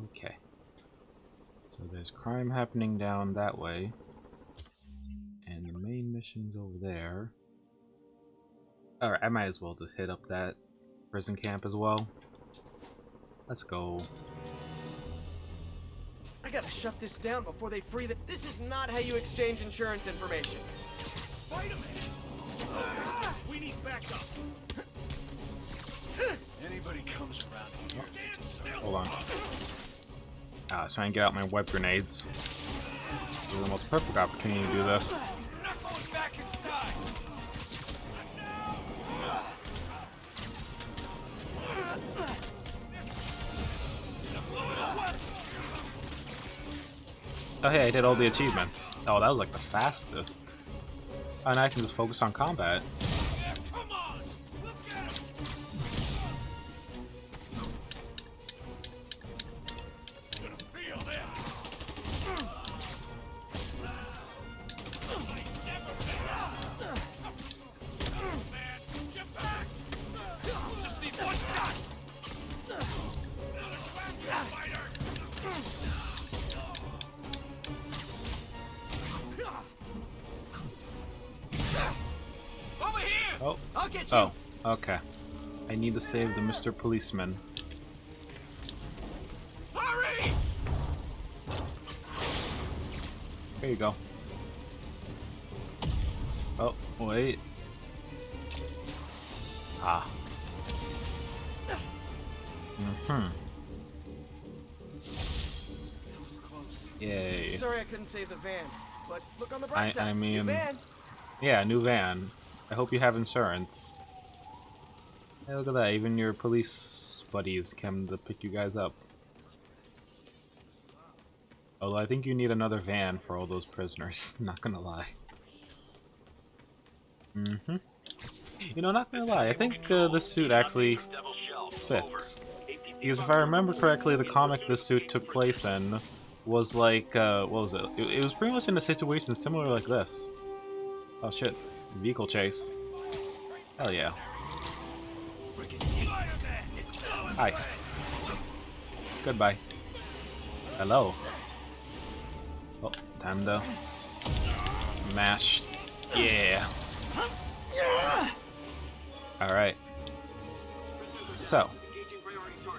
Okay. So there's crime happening down that way. And the main mission's over there. Alright, I might as well just hit up that prison camp as well. Let's go. I gotta shut this down before they free the— This is not how you exchange insurance information. Wait a minute! We need backup! Anybody comes around here, stand still! Hold on. I was trying to get out my web grenades. This is the most perfect opportunity to do this. We're not going back inside! Oh hey, I did all the achievements. Oh, that was like the fastest. Oh, and I can just focus on combat. Yeah, come on! Look at him! Gonna feel this! Man, get back! Just need one shot! Another fighter! Over here! Oh. I'll get you. Oh, okay. I need to save the Mr. Policeman. Hurry! Here you go. Oh, wait. Ah. Mm-hmm. Yay. Sorry I couldn't save the van, but look on the bright side. I New mean, van. yeah, new van. I hope you have insurance. Hey, look at that. Even your police buddies came to pick you guys up. Although I think you need another van for all those prisoners. Not gonna lie. Mm-hmm. You know, not gonna lie. I think this suit actually fits. Because if I remember correctly, the comic this suit took place in was like, what was it? It was pretty much in a situation similar like this. Oh shit. Vehicle chase. Hell yeah. Hi. Goodbye. Hello. Oh, time to mash. Yeah. Alright. So.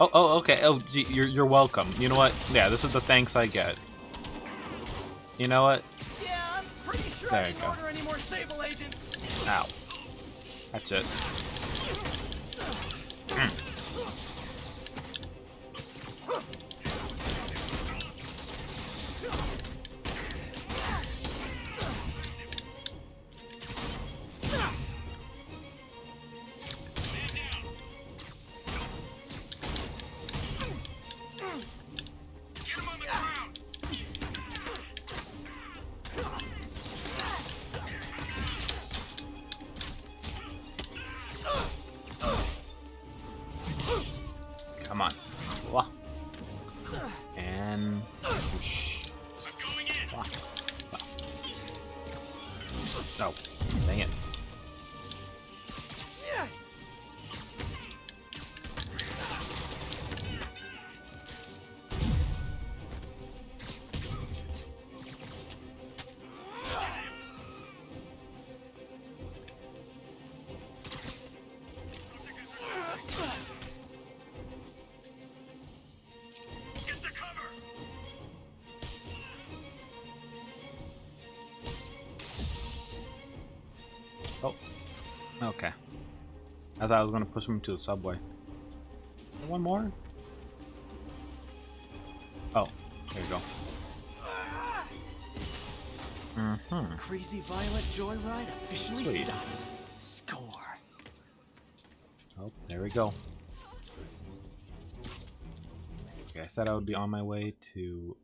Oh, okay. Oh, gee, you're welcome. You know what? Yeah, this is the thanks I get. You know what? Yeah, I'm pretty sure There I you didn't go. order any more Sable agents. Ow. That's it. Mm. Get him on the ground! Come on. Wah. And whoosh. I'm going in! Wah. Wah. Oh, dang it. Get the cover! Oh. Okay. I thought I was gonna push him to the subway. One more? Oh, there you go. Mm-hmm. Crazy Violet Joyride officially Sweet. stopped. Score. Oh, there we go. Okay, I said I would be on my way to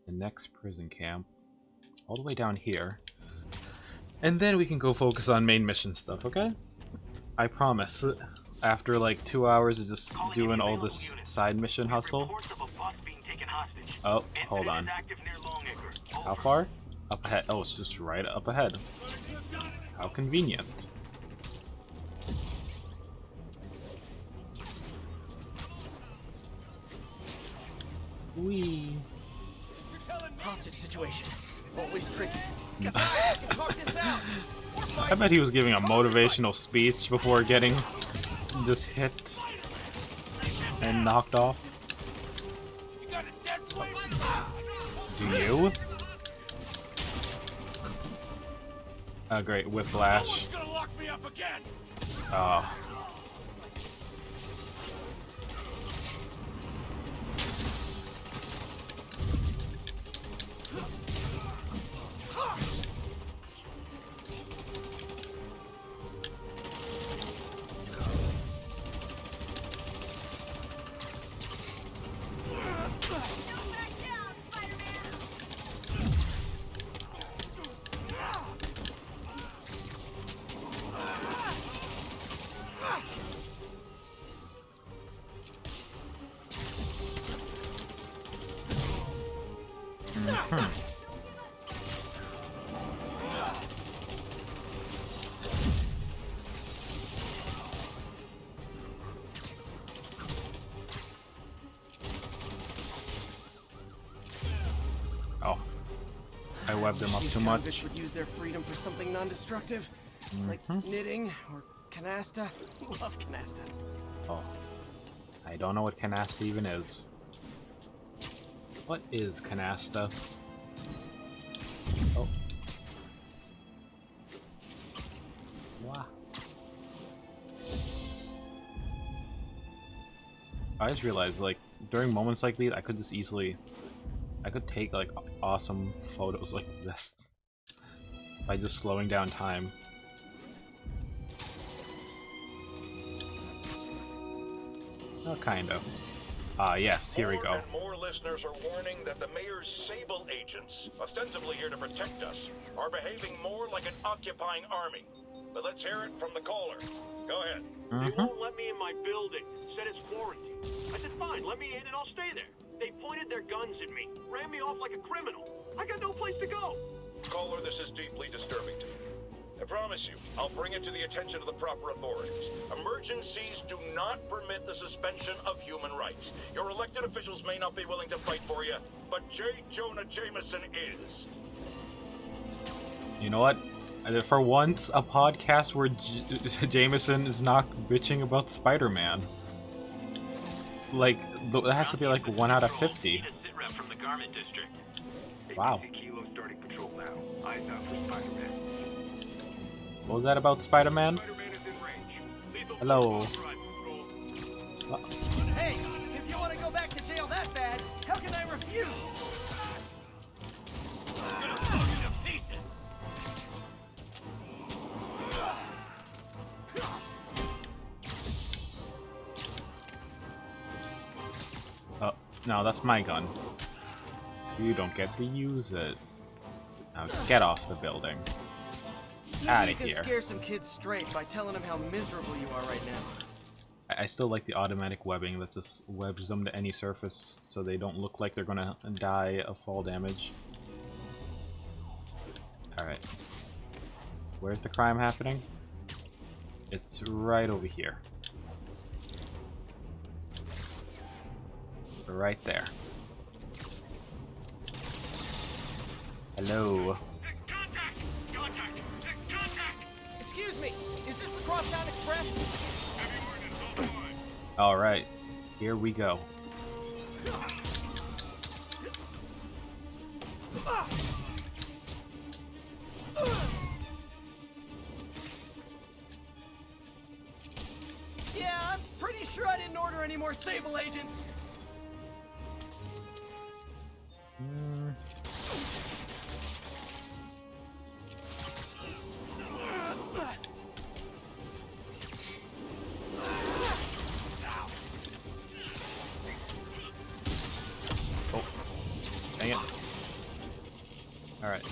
the next prison camp. All the way down here. And then we can go focus on main mission stuff, okay? I promise. After like 2 hours of just doing all this side mission hustle. Oh, hold on. How far? Up ahead. Oh, it's just right up ahead. How convenient. Wee. You're telling me? Hostage situation. Always tricky. Come on, I can talk this out. I bet he was giving a motivational speech before getting just hit and knocked off. You got a dead weight? Do you? Oh, great, whiplash. Someone's gonna lock me up again. Oh. Oh. I webbed them up These too convicts much. would use their freedom for something non-destructive, like knitting or canasta. Love canasta. Oh. I don't know what canasta even is. What is canasta? Oh. Wow. I just realized, like, during moments like these, I could just easily... I could take, like, awesome photos like this by just slowing down time. Oh, kind of. Ah, yes, here we More go. and more listeners are warning that the mayor's Sable agents, ostensibly here to protect us, are behaving more like an occupying army. But let's hear it from the caller. Go ahead. They won't let me in my building. Said it's quarantine. I said, fine, let me in and I'll stay there. They pointed their guns at me, ran me off like a criminal. I got no place to go. Caller, this is deeply disturbing to me. I promise you, I'll bring it to the attention of the proper authorities. Emergencies do not permit the suspension of human rights. Your elected officials may not be willing to fight for you, but J. Jonah Jameson is. You know what? For once, a podcast where Jameson is not bitching about Spider-Man. Like, that has to be like 1 out of 50. From the garment district. Wow. Kilo starting patrol now. Eyes out for Spider-Man. What was that about Spider-Man? Spider-Man is in range. Lethal Hello. patrol. Hey, if you want to go back to jail that bad, how can I refuse? I'm gonna blow you to pieces. Oh, no, that's my gun. You don't get to use it. Now get off the building. Out You of can here. scare some kids straight by telling them how miserable you are right now. I still like the automatic webbing that just webs them to any surface so they don't look like they're gonna die of fall damage. Alright. Where's the crime happening? It's right over here. Right there. Hello. Contact! Contact! Contact! Excuse me, is this the Crosstown Express? Heavy ordnance online. Alright. Here we go. Yeah, I'm pretty sure I didn't order any more Sable agents. Hmm. Oh. Dang it. Alright.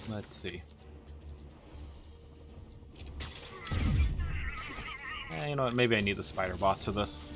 Let's see. You know what? Maybe I need the spider bots for this.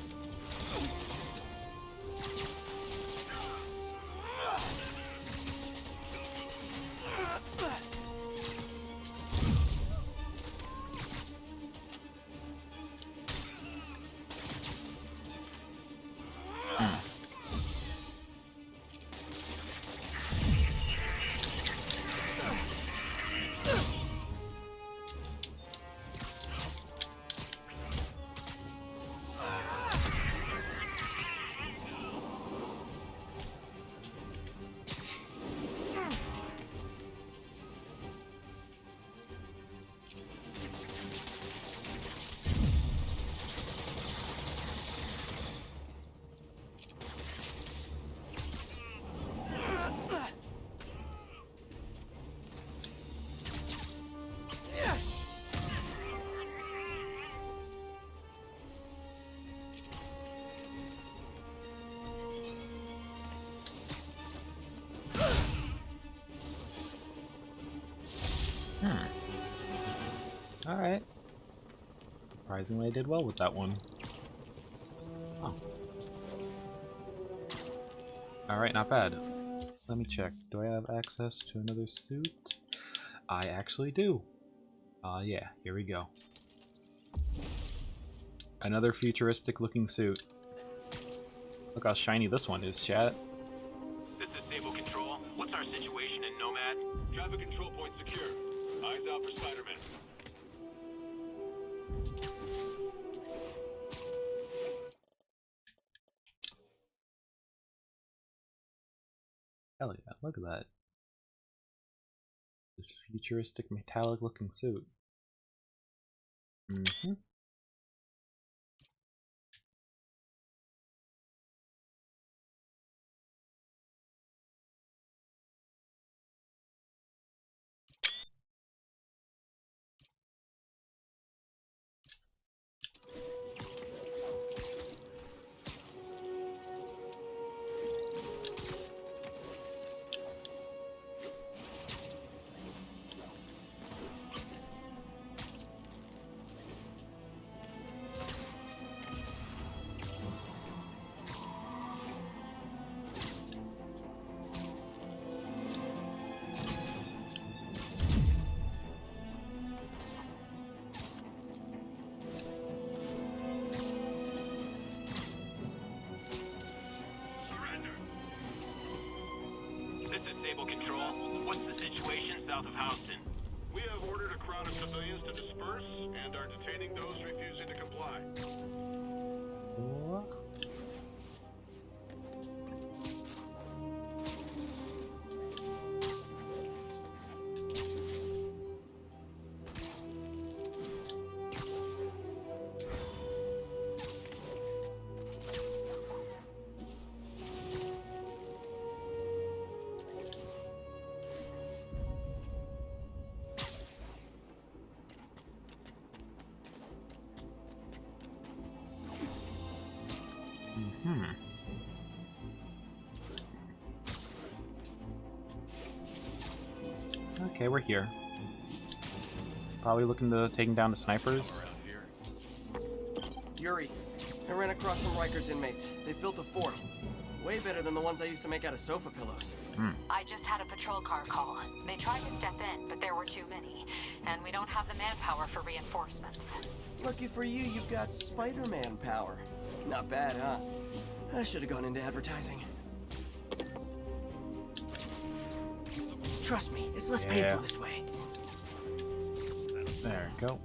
Surprisingly, I did well with that one. Oh. Alright, not bad. Let me check. Do I have access to another suit? I actually do. Yeah, here we go. Another futuristic looking suit. Look how shiny this one is, chat. This is Stable Control. What's our situation in Nomad? Traffic control point secure. Eyes out for Spider-Man. Hell yeah, look at that. This futuristic metallic looking suit. Mm-hmm. This is Stable Control. What's the situation south of Houston? We have ordered a crowd of civilians to disperse and are detaining those refusing to comply. What? Okay, we're here. Probably looking to taking down the snipers. Yuri, I ran across some Rikers inmates. They've built a fort. Way better than the ones I used to make out of sofa pillows. I just had a patrol car call. They tried to step in, but there were too many. And we don't have the manpower for reinforcements. Lucky for you, you've got Spider-Man power. Not bad, huh? I should have gone into advertising. Trust me, it's less painful this way. There we go.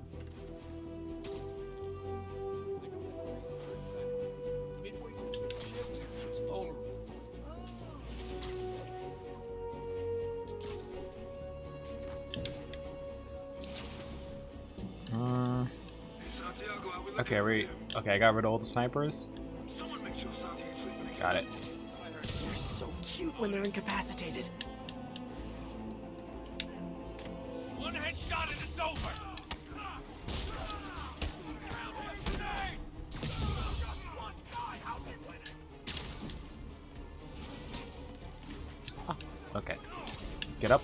Okay, I got rid of all the snipers. Got it. They're so cute when they're incapacitated. One headshot and it's over. Okay. Get up.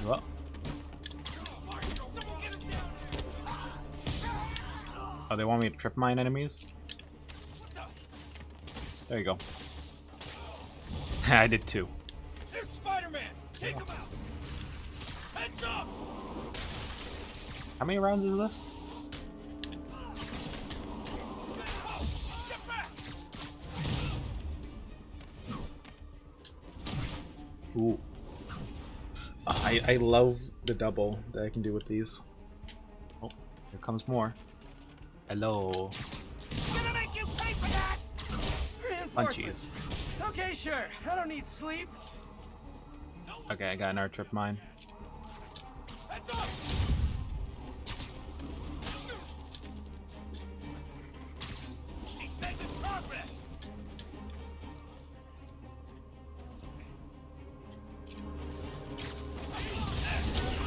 Whoa. Oh, they want me to trip mine enemies? There you go. I did too. There's Spider-Man. Take him out. Heads up. How many rounds is this? Get back. Ooh. I love the double that I can do with these. Oh, here comes more. Hello. Gonna make you pay for that! Punchies. Okay, sure. I don't need sleep. Okay, I got another trip mine. Heads up. He's making progress.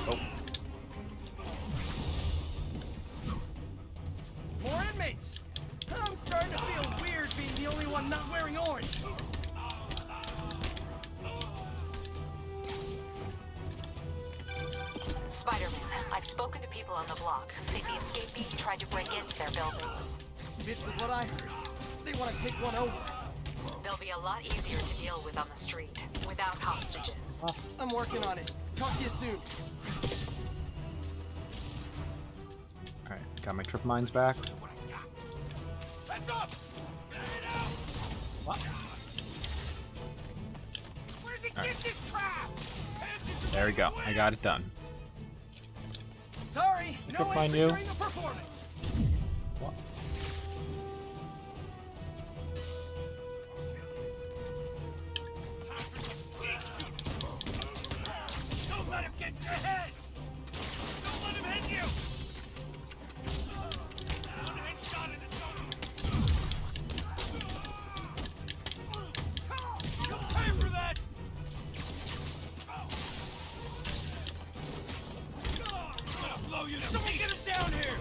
Oh. More inmates. I'm starting to feel weird being the only one not wearing orange. Spider-Man, I've spoken to people on the block who say the escapees tried to break into their buildings. Fits with what I heard. They want to take one over. They'll be a lot easier to deal with on the street, without hostages. I'm working on it. Talk to you soon. Alright, got my trip mines back. Heads up! Get it out! What? Where'd you Alright. get this crap? There we go. I got it done. Sorry, I no could way find for you. during the performance. What? Don't let him get your head! Don't let him hit you! One headshot in the shoulder. You'll pay for that! I'm gonna blow you to Someone get him down here!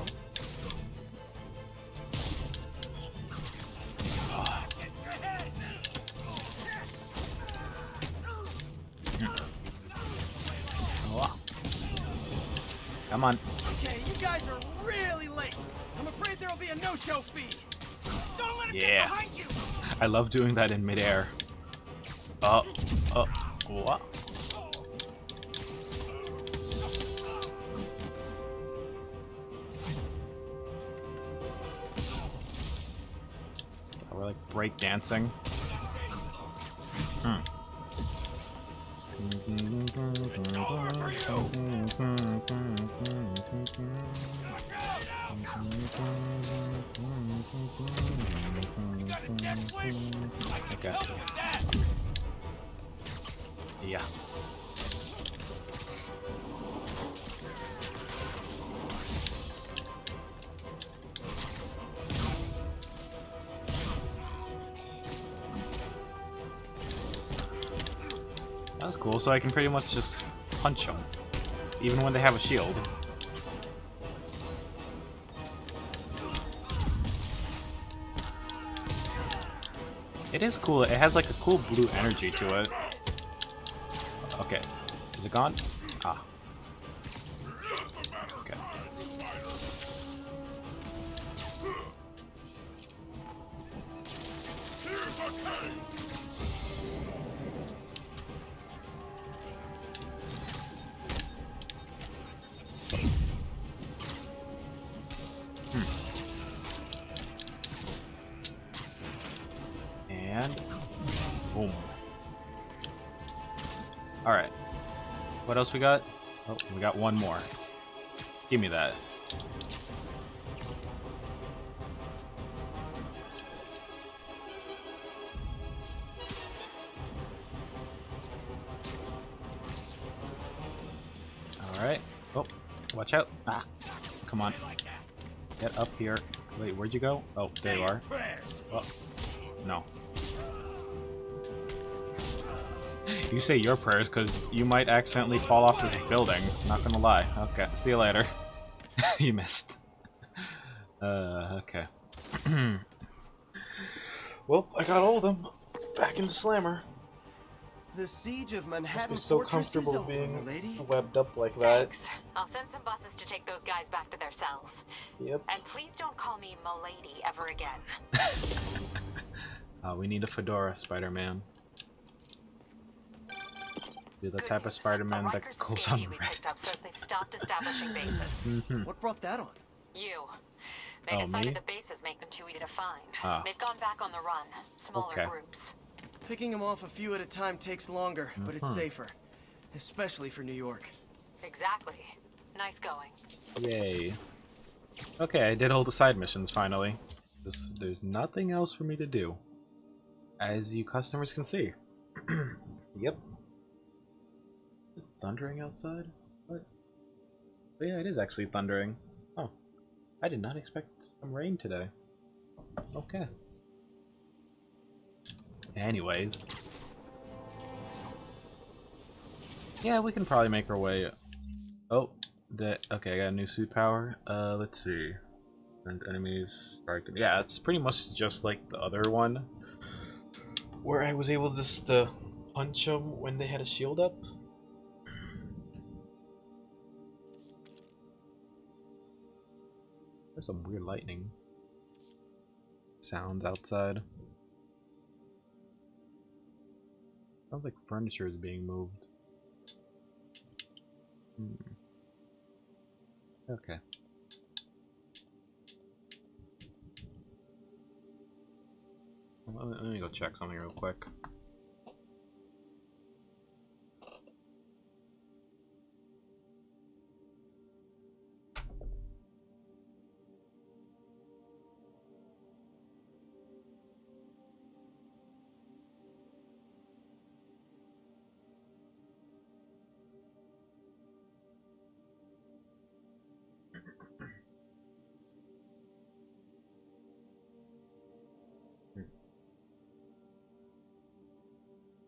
Get your head! Oh. Come on. Okay, you guys are really late. I'm afraid there'll be a no-show fee. Don't let him Yeah. get behind you! I love doing that in midair. Oh. What? We're like break dancing. Hmm. Okay. Yeah. That's cool, so I can pretty much just punch them, even when they have a shield. It is cool. It has like a cool blue energy to it. Okay. Is it gone? Ah. Okay. And boom. Alright. What else we got? Oh, we got one more. Give me that. Alright. Oh, watch out. Ah. Come on. Get up here. Wait, where'd you go? Oh, there you are. Oh, no. You say your prayers because you might accidentally fall off this building. Not gonna lie. Okay, see you later. You missed. Okay. Well, I got all of them. Back into Slammer. The siege of Manhattan It's so Fortress is comfortable over, being lady. webbed up like that. Thanks. I'll send some buses to take those guys back to their cells. Yep. And please don't call me Milady ever again. We need a fedora, Spider-Man. You're the Good type of news. Spider-Man A that Rikers goes escapee on we rent. picked up says they've stopped establishing bases. Mhm. What brought that on? You. They Oh, decided me? the bases make them too easy to find. Ah. They've gone back on the run. Smaller Okay. groups. Picking them off a few at a time takes longer, but it's Mhm. safer. Especially for New York. Exactly. Nice going. Yay. Okay, I did all the side missions finally. There's nothing else for me to do. As you customers can see. Yep. Is it thundering outside? What? Oh yeah, it is actually thundering. Oh. I did not expect some rain today. Okay. Anyways. Yeah, we can probably make our way. Oh, okay, I got a new suit power. Let's see. And enemies strike. Yeah, it's pretty much just like the other one, where I was able just to punch them when they had a shield up. There's some weird lightning sounds outside. Sounds like furniture is being moved. Okay. Let me go check something real quick.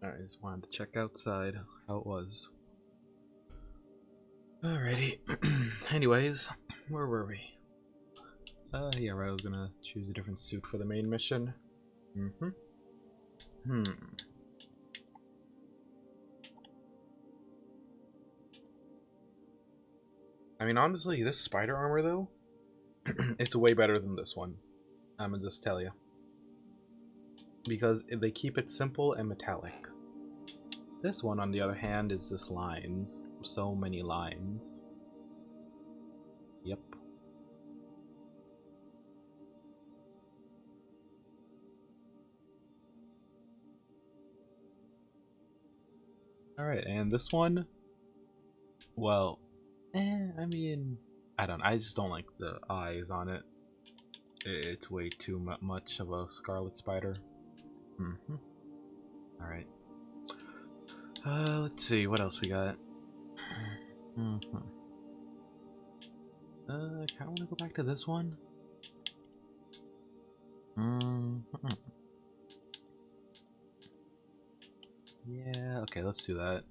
I just wanted to check outside how it was. Alrighty. Anyways, where were we? Yeah, right, I was gonna choose a different suit for the main mission. I mean, honestly, this spider armor, though, it's way better than this one. I'm gonna just tell you. Because they keep it simple and metallic. This one, on the other hand, is just lines. So many lines. Yep. Alright, and this one, well, I mean, I just don't like the eyes on it. It's way too much of a scarlet spider. Alright. Let's see, what else we got? I kinda wanna go back to this one. Yeah, okay, let's do that.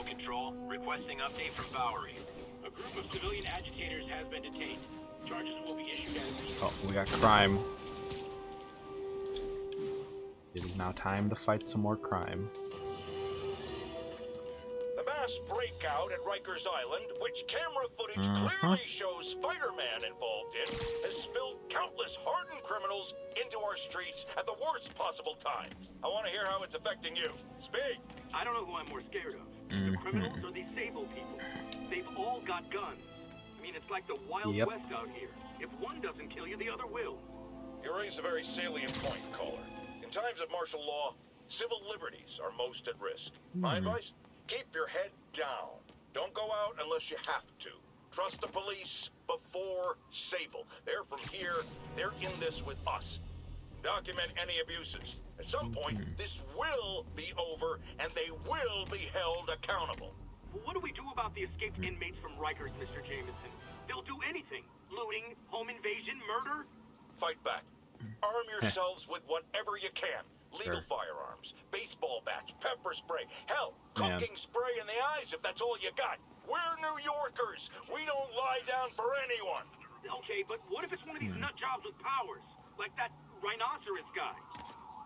Control, requesting update from Bowery. A group of civilian agitators has been detained. Charges will be issued as... Oh, we got crime. It is now time to fight some more crime. The mass breakout at Rikers Island, which camera footage clearly shows Spider-Man involved in, has spilled countless hardened criminals into our streets at the worst possible times. I want to hear how it's affecting you. Speak! I don't know who I'm more scared of. The criminals or these Sable people. They've all got guns. I mean, it's like the Wild West out here. If one doesn't kill you, the other will. You raise a very salient point, caller. In times of martial law, civil liberties are most at risk. My advice? Keep your head down. Don't go out unless you have to. Trust the police before Sable. They're from here. They're in this with us. Document any abuses. At some point, this will be over, and they will be held accountable. Well, what do we do about the escaped inmates from Rikers, Mr. Jameson? They'll do anything. Looting, home invasion, murder. Fight back. Arm yourselves with whatever you can. Legal firearms, baseball bats, pepper spray, hell, cooking spray in the eyes if that's all you got. We're New Yorkers. We don't lie down for anyone. Okay, but what if it's one of these nut jobs with powers? Like that rhinoceros guy?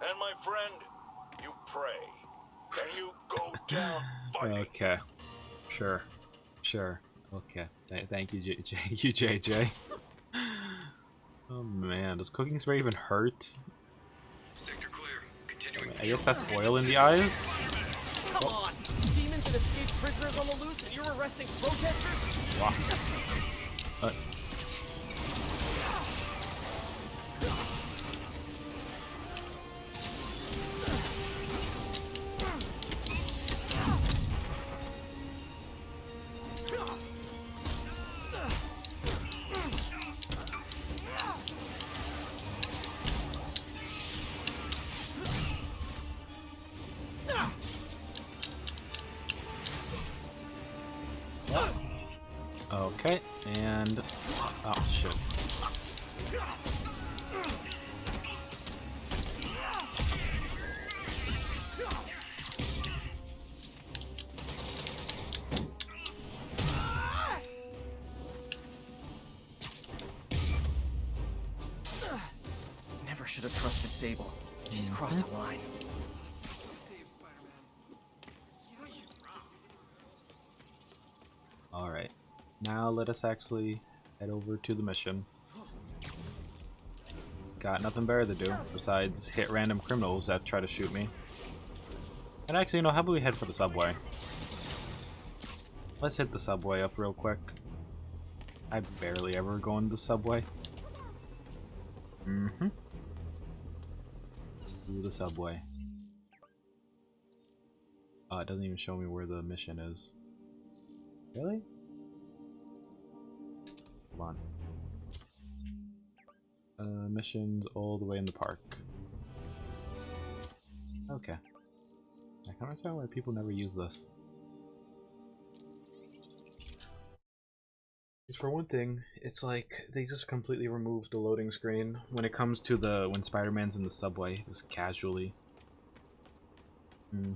And my friend, you pray. And you go down fighting. Okay. Sure. Okay. Thank you, JJ. Oh man, does cooking spray even hurt? Sector clear. Continuing. I guess that's oil in the eyes? Come on! Demons and escaped prisoners on the loose, and you're arresting protesters? Wow. and... Oh, shit. Never should have trusted Sable. She's crossed a line. Alright. Now let us actually head over to the mission. Got nothing better to do besides hit random criminals that try to shoot me. And actually, you know, how about we head for the subway? Let's hit the subway up real quick. I barely ever go into the subway. Mm-hmm. Do the subway. Oh, it doesn't even show me where the mission is. Really? Hold on. Missions all the way in the park. Okay. I can't understand why people never use this. Because for one thing, it's like they just completely removed the loading screen when it comes to the when Spider-Man's in the subway, just casually. I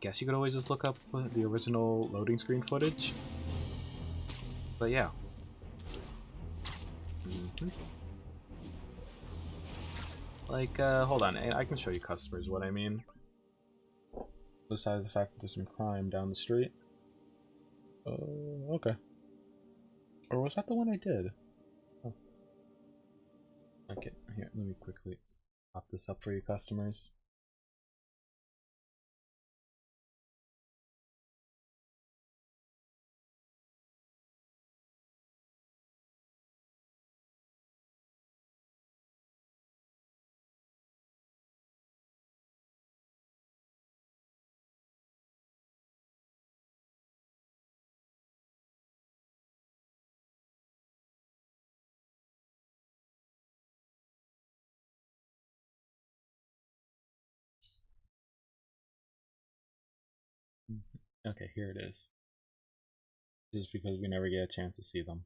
guess you could always just look up the original loading screen footage. But yeah. Like, hold on, I can show you customers what I mean. Besides the fact that there's some crime down the street. Okay. Or was that the one I did? Oh. Okay, here, let me quickly pop this up for you customers. Okay, here it is. Just because we never get a chance to see them.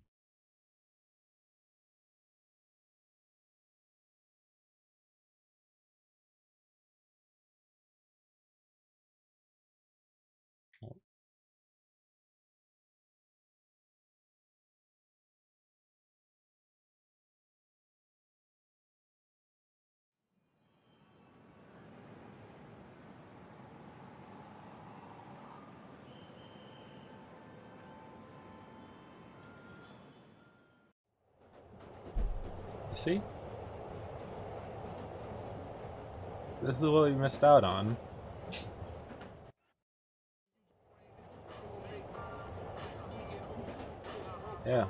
Oh. You see? This is what we missed out on. Yeah.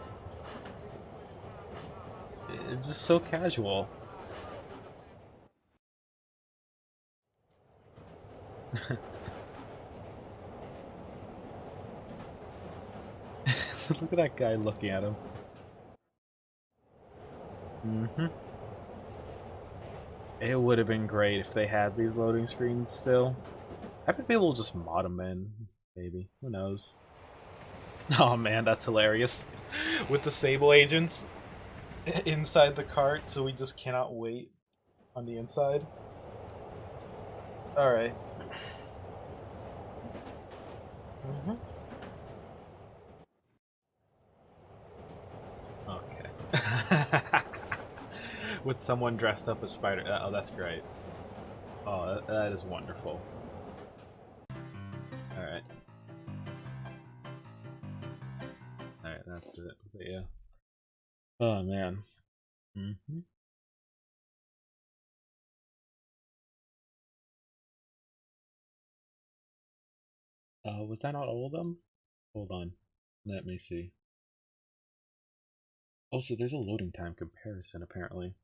It's just so casual. Look at that guy looking at him. It would have been great if they had these loading screens still. I bet people will just mod them in, maybe. Who knows? Oh man, that's hilarious. With the Sable agents inside the cart, so we just cannot wait on the inside. Alright. Okay. With someone dressed up as Spider. Oh, that's great. Oh, that is wonderful. Alright. Alright, that's it. But yeah. Oh, man. Was that not all of them? Hold on. Let me see. Oh, so there's a loading time comparison, apparently.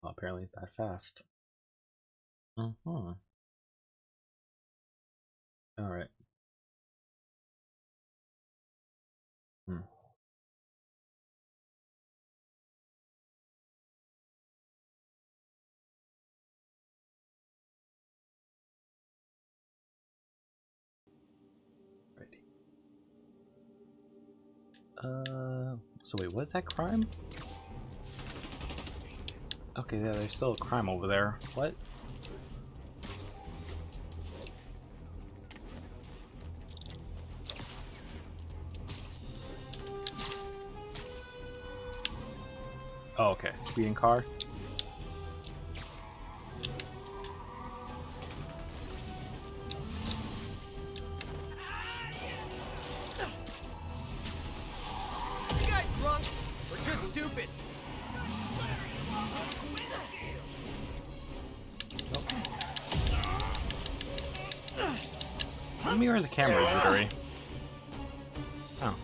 Oh, apparently it's that fast. Alright. Ready. So wait, what is that crime? Okay, yeah, there's still a crime over there. What? Oh, okay, speeding car. You guys drunk or just stupid? How many mirrors a camera inventory? Oh.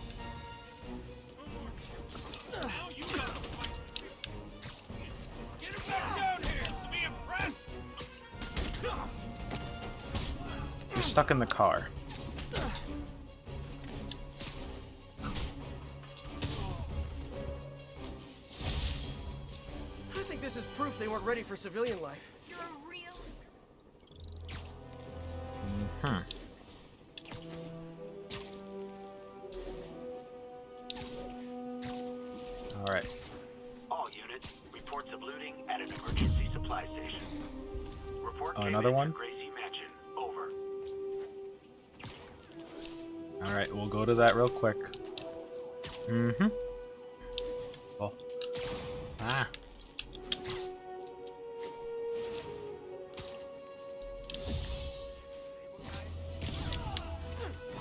Get him back down here to be impressed. You're stuck in the car. I think this is proof they weren't ready for civilian life. You're a real... Hmm. Alright. All units, reports of looting at an emergency supply station. Report Oh, came another in one? from Gracie Mansion. Over. Alright, we'll go to that real quick. Mm-hmm. Oh. Ah.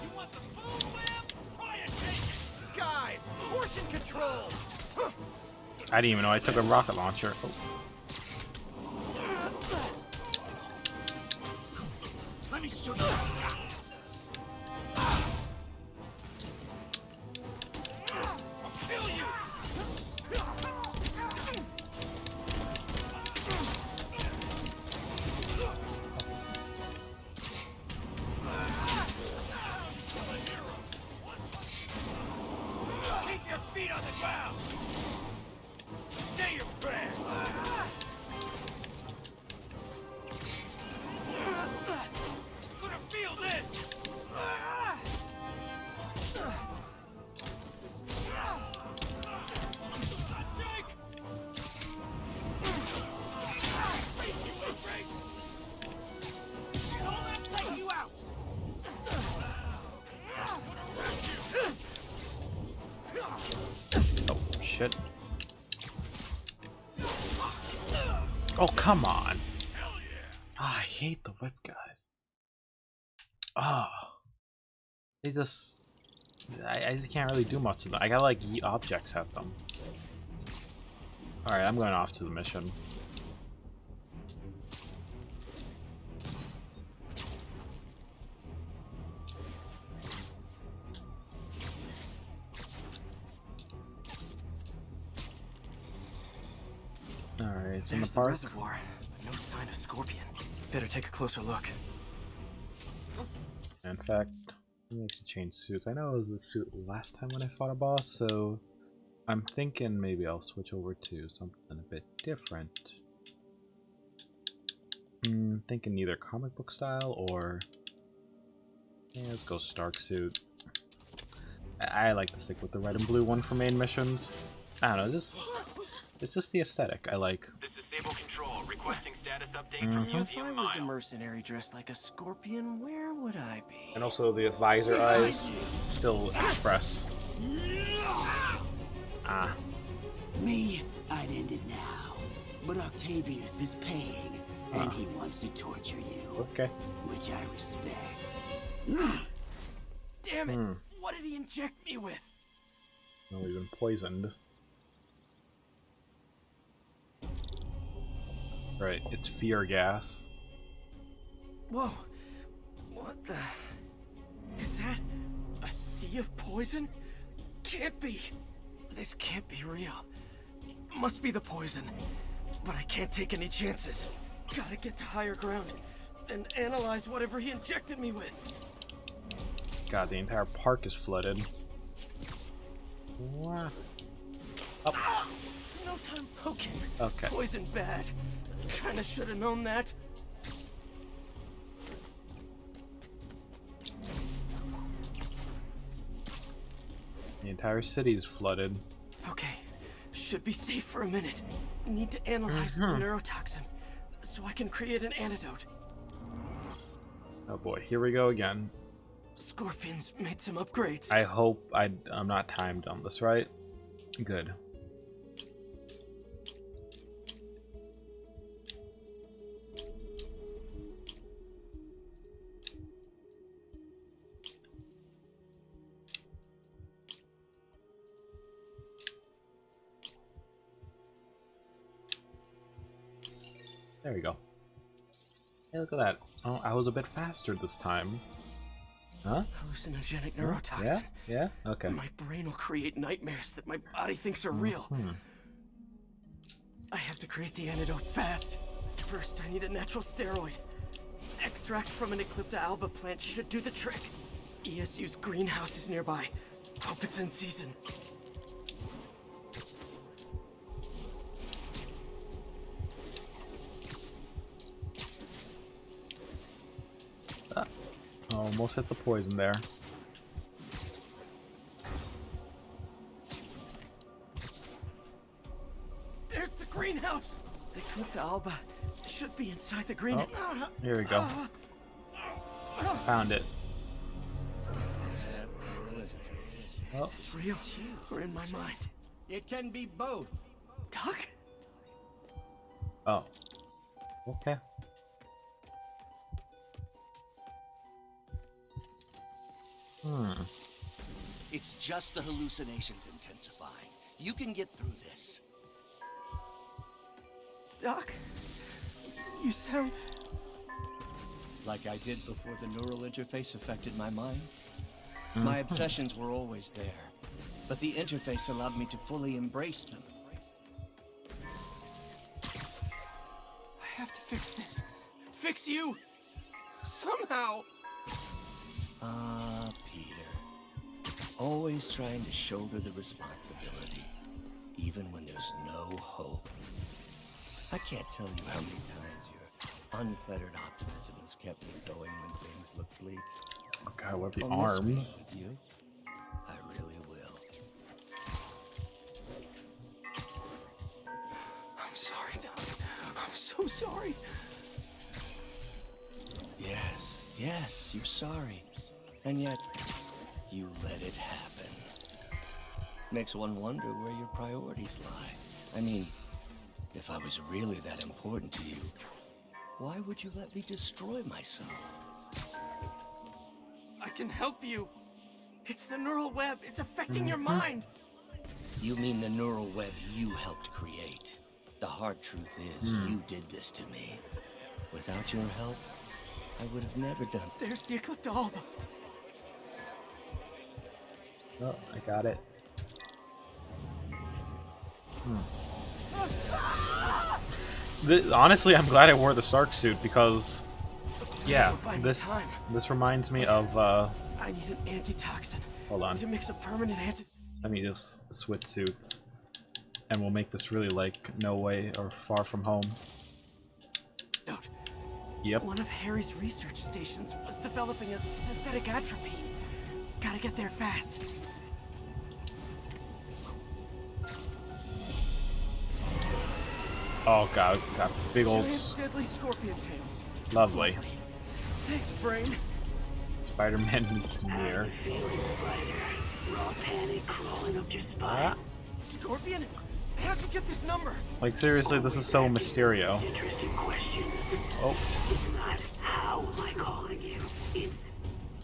You want the food whip? Try and take it. Guys, portion control! I didn't even know I took a rocket launcher. Oh. Let me show you. I'll kill you. Keep your feet on the ground. Say your prayers. Gonna feel this. Jake! Don't let me take you out. Oh, shit. Oh, come on. Ah, I hate the whip guys. Oh. They just... I just can't really do much of them. I gotta, like, yeet objects at them. Alright, I'm going off to the mission. Alright, it's in the There's park. reservoir, but no sign of Scorpion. Better take a closer look. In fact, I need to change suits. I know it was the suit last time when I fought a boss, so I'm thinking maybe I'll switch over to something a bit different. Thinking either comic book style or... Yeah, let's go Stark suit. I like to stick with the red and blue one for main missions. I don't know, it's just the aesthetic I like. This is Stable Control, requesting status update from you If I via was a mile. mercenary dressed like a Scorpion, where would I be? And also the visor eyes still express. Ah. Me, I'd end it now. But Octavius is paying, and he wants to torture you, Okay. which I respect. Damn it! What did he inject me with? No, we've been poisoned. Right, it's fear gas. Whoa! What the? Is that a sea of poison? Can't be. This can't be real. Must be the poison. But I can't take any chances. Gotta get to higher ground and analyze whatever he injected me with. God, the entire park is flooded. Wah. Up. No time. Okay. Okay. Poison bad. Kinda should have known that. You entire city is flooded. Okay, should be safe for a minute. Need to analyze the neurotoxin so I can create an antidote. Oh boy, here we go again. Scorpion's made some upgrades. I hope I'm not timed on this, right? Good. There we go. Hey, look at that. Oh, I was a bit faster this time. Huh? Hallucinogenic neurotoxin. Yeah? Yeah? Okay. My brain will create nightmares that my body thinks are real. I have to create the antidote fast. First, I need a natural steroid. Extract from an Eclipta alba plant should do the trick. ESU's greenhouse is nearby. Hope it's in season. Almost hit the poison there. There's the greenhouse! Eclipta alba should be inside the green. Oh, here we go. Found it. Oh. Is this real or in my mind? It can be both. Doc? Oh. Okay. It's just the hallucinations intensifying. You can get through this. Doc? You sound... Like I did before the neural interface affected my mind? My obsessions were always there, but the interface allowed me to fully embrace them. I have to fix this. Fix you! Somehow! Peter. Always trying to shoulder the responsibility, even when there's no hope. I can't tell you how many times your unfettered optimism has kept me going when things look bleak. Oh god, what are the I'll miss being arms? with you. I really will. I'm sorry, Doc. I'm so sorry. Yes, you're sorry. And yet, you let it happen. Makes one wonder where your priorities lie. I mean, if I was really that important to you, why would you let me destroy myself? I can help you. It's the neural web. It's affecting your mind. You mean the neural web you helped create? The hard truth is, you did this to me. Without your help, I would have never done. There's the Eclipta alba. Oh, I got it. Honestly, I'm glad I wore the Sark suit because, yeah, this reminds me of. I need an antitoxin. Hold on. To mix a permanent Let me just switch suits, and we'll make this really like No Way or Far From Home. antidote. Yep. One of Harry's research stations was developing a synthetic atropine. Gotta get there fast. Oh god, got big old. Giant deadly scorpion tails. Lovely. Thanks, brain. Spider-Man engineer. Ah, Scorpion? How'd you get this number? like seriously, this is so Mysterio. Oh. How am I calling you? It's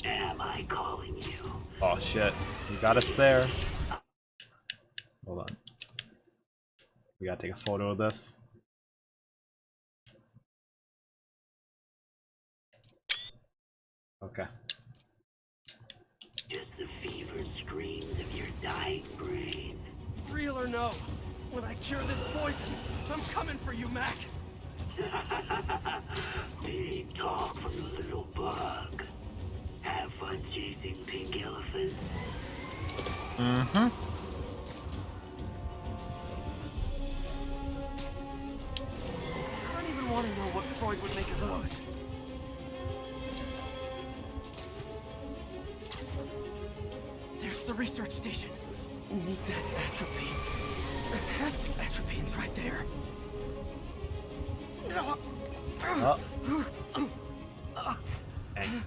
am I calling you? Oh shit. You got us there. Hold on. We gotta take a photo of this. Okay. Just the fevered screams of your dying brain. Real or no? When I cure this poison, I'm coming for you, Mac. Big talk from the little bug. Have fun chasing pink elephants. Mm-hmm. I don't even want to know what Freud would make of those. There's the research station. need that atropine. Half the atropine's right there. Oh. Dang.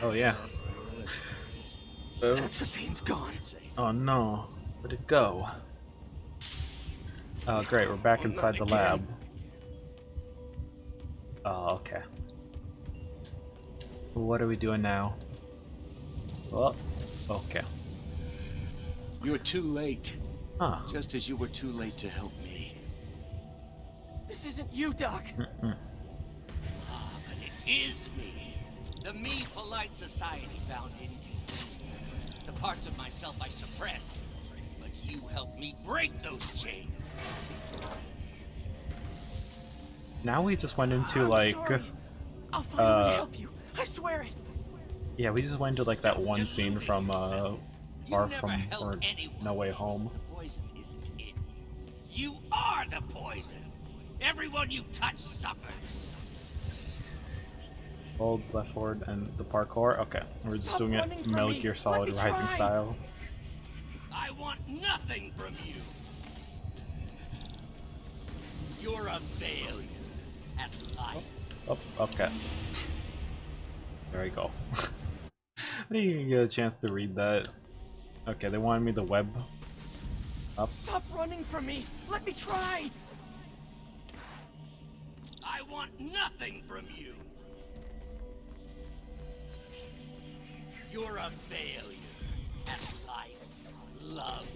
Oh yeah. Oops. Atropine's gone. Oh no. Where'd it go? Oh great, we're back inside the lab. Oh, okay. What are we doing now? Oh, okay. You're too late. Huh. Just as you were too late to help me. This isn't you, Doc. But it is me. The me polite society found in you. The parts of myself I suppressed. But you helped me break those chains. Now we just went into I'm like sorry. I'll find a way to help you. I swear it. yeah, we just went into like that one scene from Far You From never help or anyone. No Way Home. The poison isn't in you. You are the poison. Everyone you touch suffers. Hold left forward and the parkour. Okay, we're just Stop doing running it from Metal me. Gear Let Solid me Rising try. style. I want nothing from you. You're a failure at life. Oh, okay. There we go. I didn't even get a chance to read that. Okay, they wanted me to web up. Stop running from me. Let me try. I want nothing from you. You're a failure at life, love,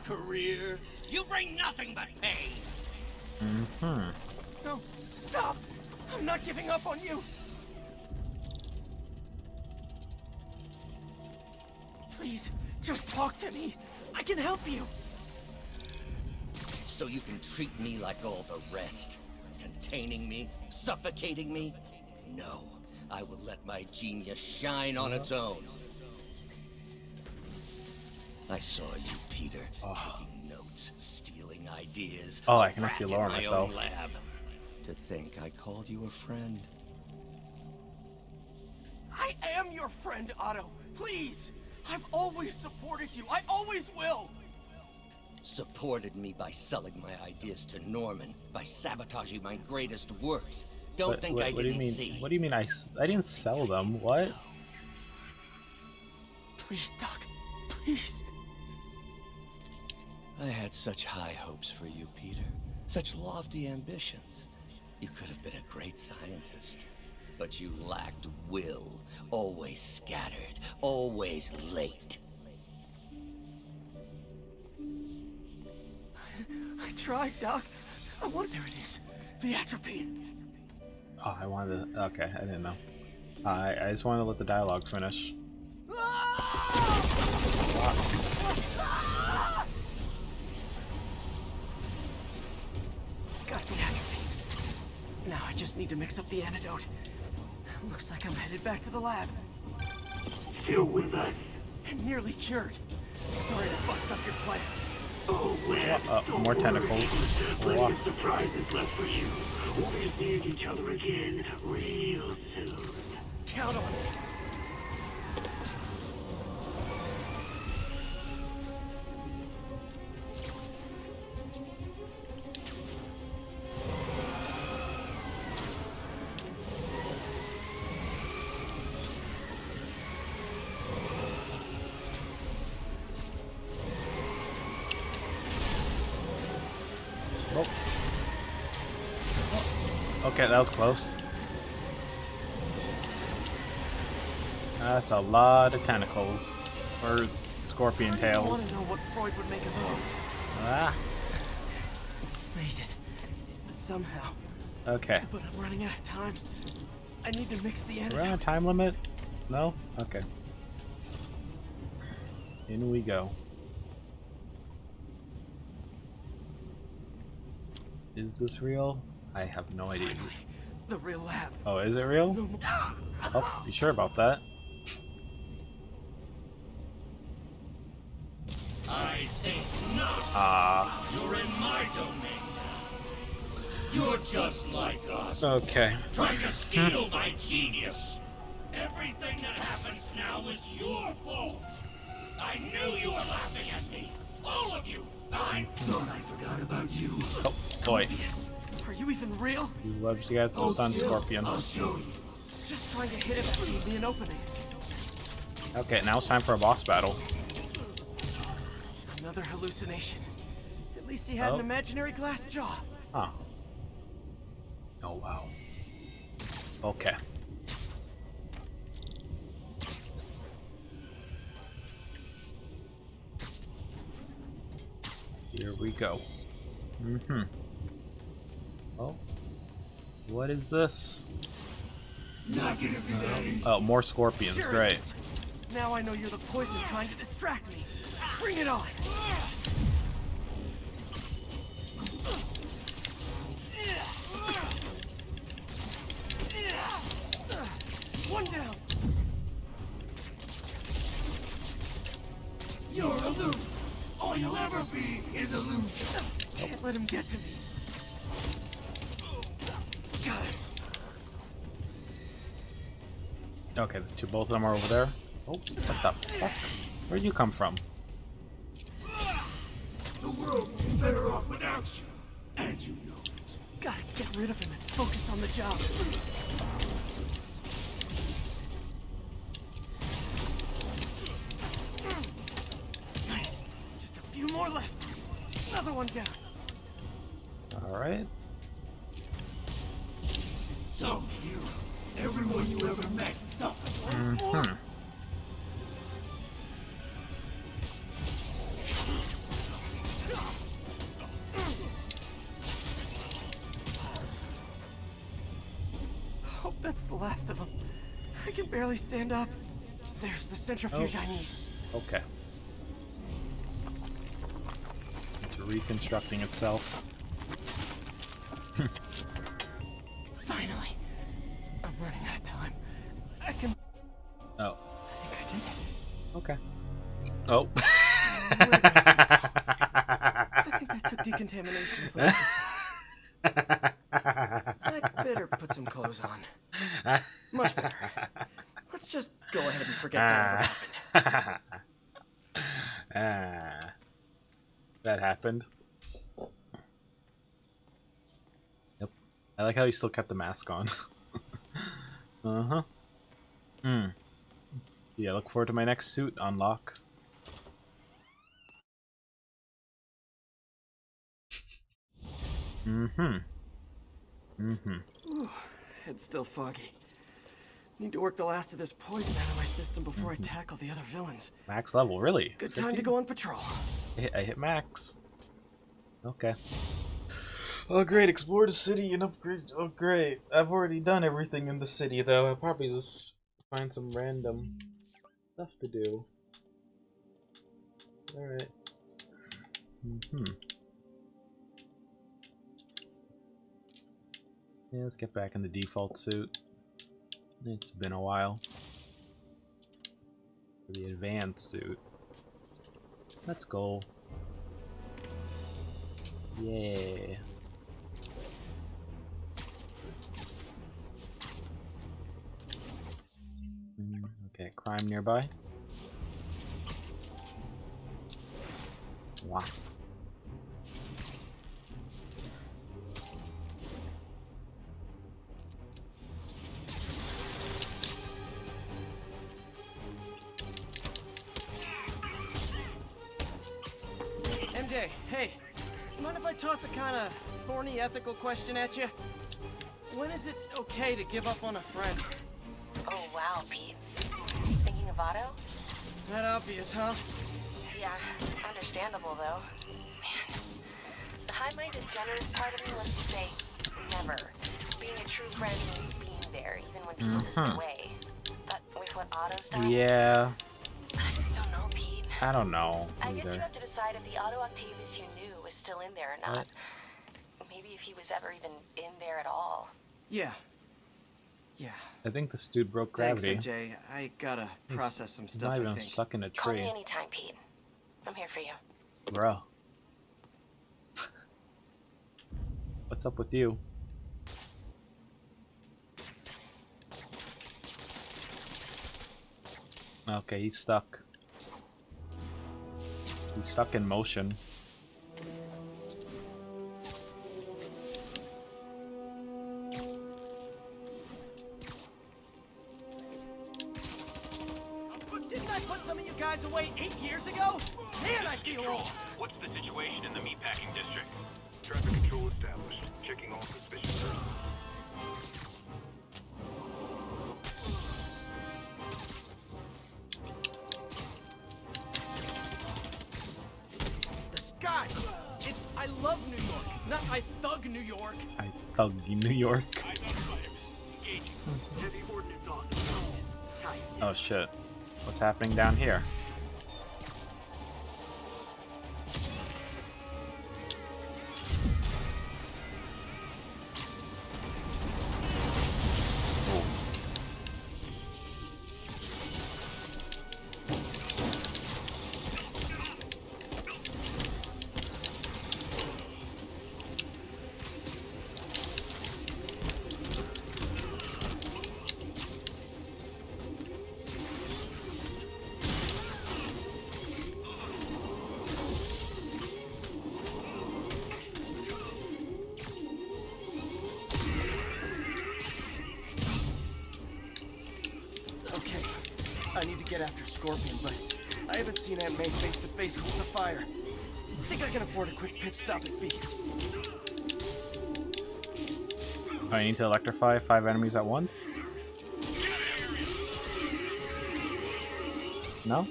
career. You bring nothing but pain. Mm-hmm. No, stop. I'm not giving up on you. Please, just talk to me. I can help you. So you can treat me like all the rest. Containing me, suffocating me. No, I will let my genius shine on its own. I saw you, Peter, taking notes, stealing ideas. Oh, a I can actually rat in lower my myself. own lab. To think I called you a friend. I am your friend, Otto. Please. I've always supported you. I always will. Supported me by selling my ideas to Norman, by sabotaging my greatest works. Don't think I what do you didn't mean? see. What do you mean? I didn't sell them. What? Please, Doc. Please. I had such high hopes for you, Peter. Such lofty ambitions. You could have been a great scientist. But you lacked will, always scattered, always late. I tried, Doc. I want. There it is. The atropine. Oh, I wanted to. Okay, I didn't know. I just wanted to let the dialogue finish. Got the atropine. Now I just need to mix up the antidote. Looks like I'm headed back to the lab. Still with us. And nearly cured. Sorry to bust up your plans. Oh, well, don't more worry. tentacles. Plenty of surprises left for you. We'll be seeing each other again real soon. Count on it. Nope. Okay, that was close. That's a lot of tentacles. Or scorpion I tails. want to know what Freud would make of those. Ah, Made it. Somehow. okay. But I'm running out of time. I need to mix the We're on a antidote. time limit? No? Okay. In we go. Is this real? I have no idea. Finally, the real lab. Oh, is it real? No more. Oh, you sure about that? I think not. Ah. You're in my domain now. You're just like us. Okay. Trying to steal my genius. Everything that happens now is your fault. I knew you were laughing at me. All of you! I Thought I forgot about you. Oh, boy. Are you even real? You loves to get the Sun Scorpion. I'll show you. Just trying to hit him and gave me an opening. Okay, now it's time for a boss battle. Another hallucination. At least he had Oh. an imaginary glass jaw. Huh. Oh, wow. Okay. Here we go. Mm-hmm. Oh. What is this? Not gonna be that easy. Oh, more scorpions. Sure it Great. is. Now I know you're the poison trying to distract me. Bring it on. One down. You're a loser. All you'll ever be is a loser. Can't let him get to me. Got him. Okay, both of them are over there. Oh, what the fuck? Where'd you come from? The world would be better off without you. And you know it. Gotta get rid of him and focus on the job. Nice. Just a few more left. Another one down. Alright. Some hero. Everyone you ever met suffered. Mm-hmm. Hope that's the last of them. I can barely stand up. There's the centrifuge I need. Okay. It's reconstructing itself. Finally. I'm running out of time. I can... Oh. I think I did it. Okay. Oh. I think I took decontamination cleanser. I'd better put some clothes on. Much better. Let's just go ahead and forget that ever happened. That happened. Yep. I like how he still kept the mask on. Uh-huh. Yeah, look forward to my next suit unlock. Ooh, head's still foggy. Need to work the last of this poison out of my system before I tackle the other villains. Max level, really? Good time 50? to go on patrol. I hit max. Okay. Oh great, explore the city and upgrade. Oh great. I've already done everything in the city though. I'll probably just find some random stuff to do. Alright. Yeah, let's get back in the default suit. It's been a while. For the advanced suit. Let's go. Yeah. Okay, crime nearby. Wow. MJ, hey. Mind if I toss a kind of thorny ethical question at you? When is it okay to give up on a friend? Oh, wow, Pete. Thinking of Otto? That obvious, huh? Yeah, understandable, though. Man, the high-minded, generous part of me wants to say never. Being a true friend means being there, even when people lose their way. But with what Otto's done, Yeah, I just don't know, Pete. I don't know I guess you either. have to decide if the Otto Octavius you knew was still in there or not. Maybe if he was ever even in there at all. Yeah. Yeah. I think this dude broke Thanks, gravity. MJ. I gotta process some He's stuff, not I even think. stuck in a Call me tree. anytime, Pete. I'm here for you. Bro. What's up with you? Okay, he's stuck. He's stuck in motion. Didn't I put some of you guys away 8 years ago? Man, I feel old. What's the situation in the meatpacking district? Traffic control established. Checking all suspicious persons. The sky. It's I love New York, not I thug New York. I thug New York. Engaging. Heavy ordnance on. Tight. Oh shit. What's happening down here? Oh. Okay, I need to get after Scorpion, but I haven't seen Aunt May face to face since the fire. I think I can afford a quick pit stop at Beast. I need to electrify 5 enemies at once? No?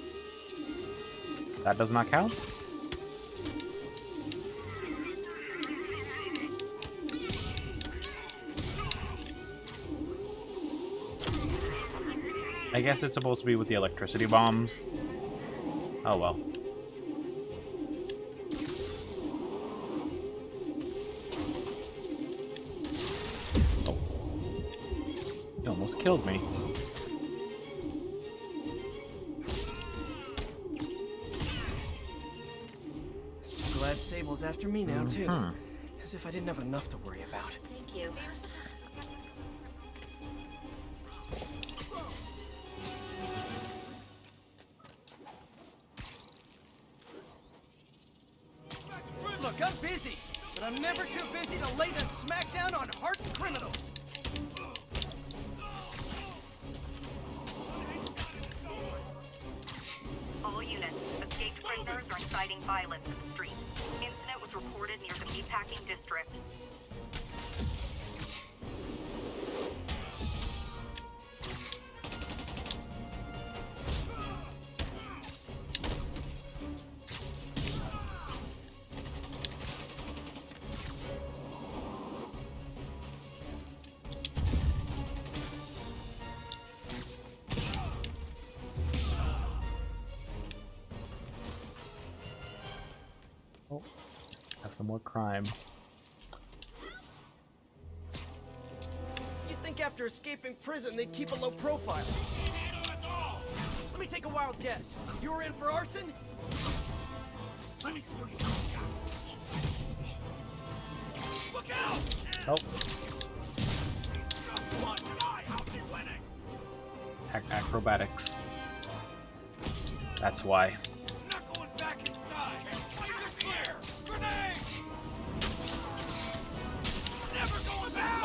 That does not count? I guess it's supposed to be with the electricity bombs. Oh well. Oh. You almost killed me. Glad Sable's after me now, too. Mhm. As if I didn't have enough to worry about. Thank you. Look, I'm busy, but I'm never too busy to lay the smackdown on hardened criminals. All units, escaped prisoners are inciting violence in the streets. Incident was reported near the meatpacking district. Oh, have some more crime. You'd think after escaping prison they'd keep a low profile. Let me take a wild guess. You were in for arson? Let me show you. Look out! Oh, One guy, I'll be winning. acrobatics. That's why. Not going back inside. Laser clear. Grenade. Never going back.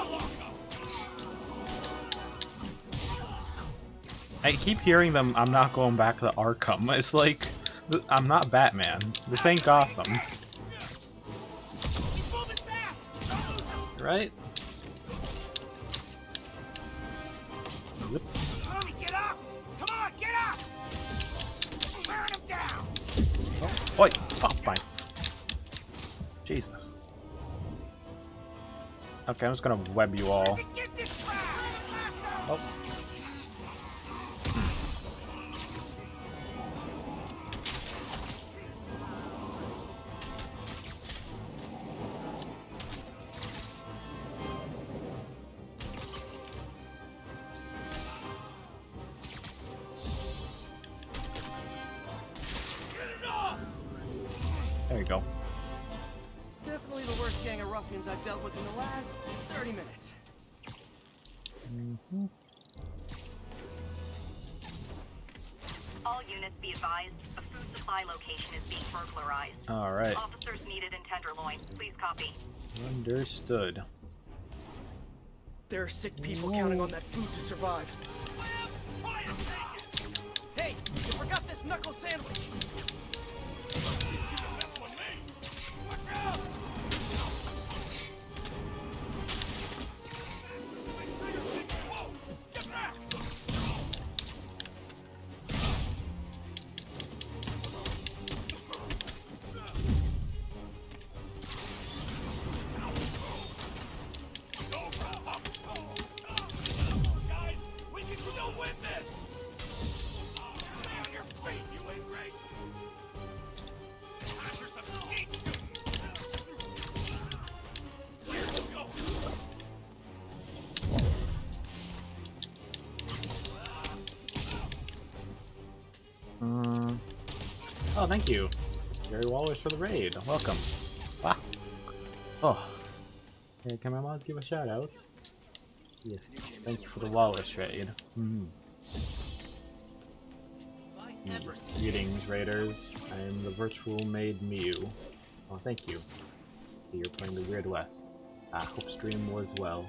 I keep hearing them, I'm not going back to Arkham. It's like, I'm not Batman. This ain't Gotham. Right? Zip. Tommy, get up! Come on, get up! Burn him down! Oh, oi, fuck my... Jesus. Okay, I'm just gonna web you all. Get this crowd! Oh. There you go. Definitely the worst gang of ruffians I've dealt with in the last 30 minutes. All units be advised, a food supply location is being burglarized. Alright. Officers needed in Tenderloin. Please copy. Understood. There are sick people counting on that food to survive. Hey, you forgot this knuckle sandwich! Oh, thank you. Gary Wallers for the raid. Welcome. Wow. Oh. Hey, can my mom give a shout out? Yes. Thank you for the Wallers raid. Greetings, raiders. I am the virtual maid Miyu. Oh, thank you. You're playing the Weird West. I hope stream was well.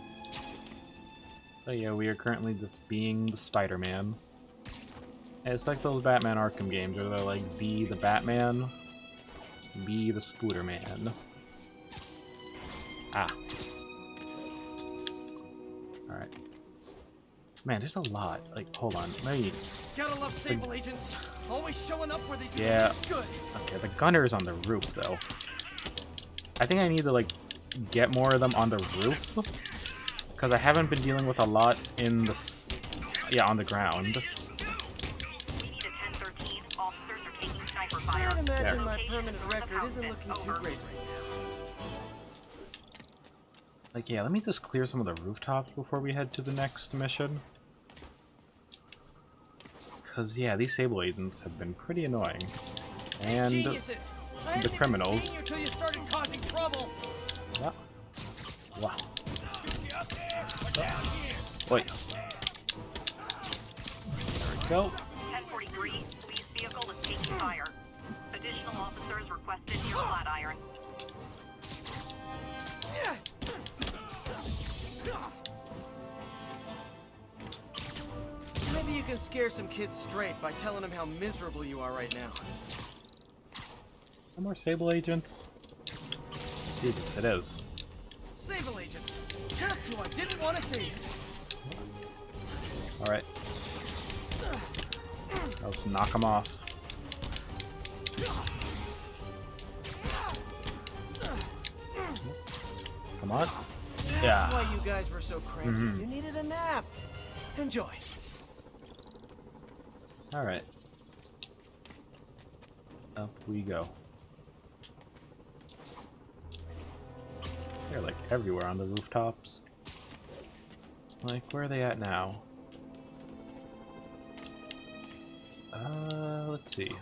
So yeah, we are currently just being the Spider-Man. It's like those Batman Arkham games where they're like, be the Batman, be the Spooderman. Ah. Alright. Man, there's a lot. Like, hold on. Maybe. Gotta love Sable agents. Always showing up where they do Yeah. good. Okay, the gunner is on the roof, though. I think I need to, like, get more of them on the roof. Because I haven't been dealing with a lot in the... yeah, on the ground. I'd imagine There. my permanent record isn't looking too great right now. Like, yeah, let me just clear some of the rooftops before we head to the next mission. Because, yeah, these Sable agents have been pretty annoying. And Geniuses. I the hadn't criminals. even seen you till you started causing trouble. Wow. Wow. Wait. There we go. 1043, police vehicle is taking fire. Additional officers requested near Flatiron. Maybe you can scare some kids straight by telling them how miserable you are right now. No more Sable agents? Jesus, it is. Sable agents. Just who I didn't want to see. Alright. Let's knock them off. Come on. That's why you guys were so cranky. Mhm. You needed a nap. Enjoy. Alright. Up we go. They're like everywhere on the rooftops. Like, where are they at now? Let's see.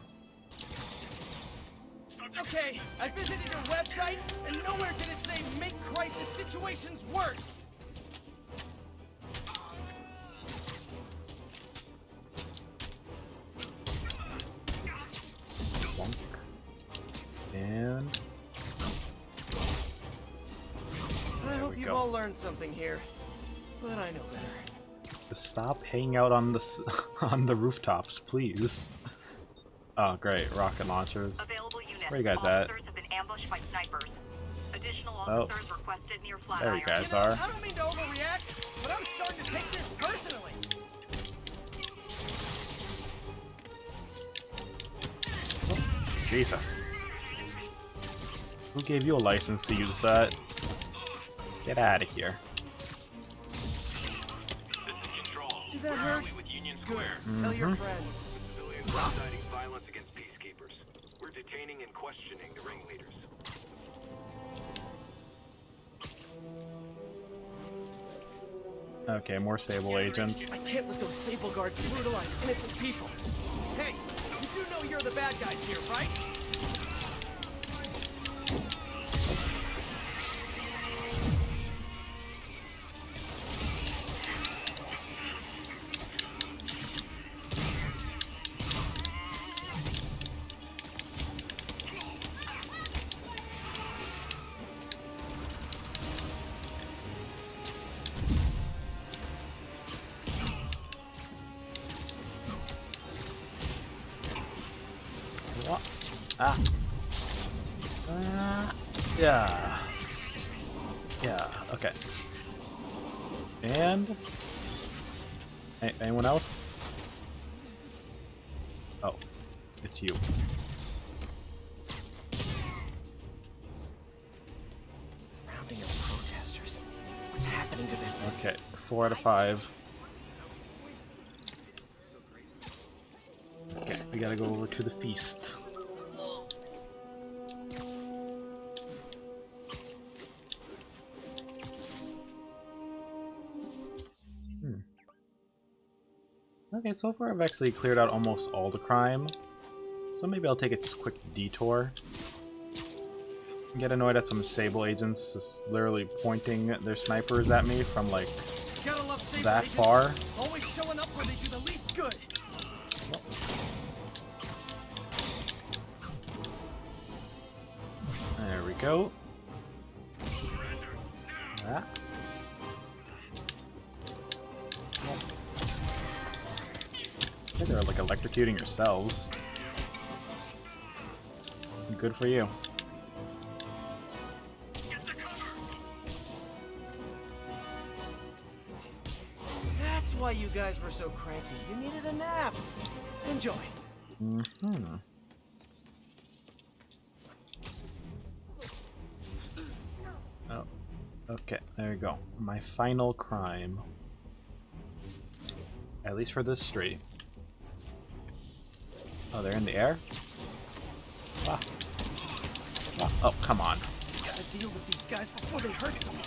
Okay, I visited your website, and nowhere did it say make crisis situations worse. Bonk. And I hope we you've go. all learned something here, but I know better. just stop hanging out on the on the rooftops, please. Oh, great, rocket launchers. Available units. Where you guys at? Officers have been ambushed by snipers. Additional Oh. officers requested near There Flatiron. you guys You know, are. I don't mean to overreact, but I'm starting to take this personally. Jesus. Who gave you a license to use that? Get out of here. This is Control. Did that Where hurt? are we with Union Good. Square? Tell your friends. Civilians are inciting violence against peacekeepers. We're detaining and questioning the ringleaders. Okay, more Sable agents. I can't let those Sable guards brutalize innocent people. Hey, you do know you're the bad guys here, right? Ah. Yeah. Yeah, okay. And... anyone else? Oh, it's you. Rounding of protesters. What's happening to this? Okay, 4 out of 5. Okay, we gotta go over to the feast. Okay, so far I've actually cleared out almost all the crime. So maybe I'll take a quick detour. Get annoyed at some Sable agents just literally pointing their snipers at me from like Gotta love Sable that agents. far. Always showing up where they do the least good. There we go. Ah. Hey, they're like electrocuting yourselves. Good for you. That's why you guys were so cranky. You needed a nap. Enjoy. Mm-hmm. Oh, okay, there you go. My final crime. At least for this street. Oh, they're in the air? Ah. Ah. Oh, come on. Gotta deal with these guys before they hurt someone.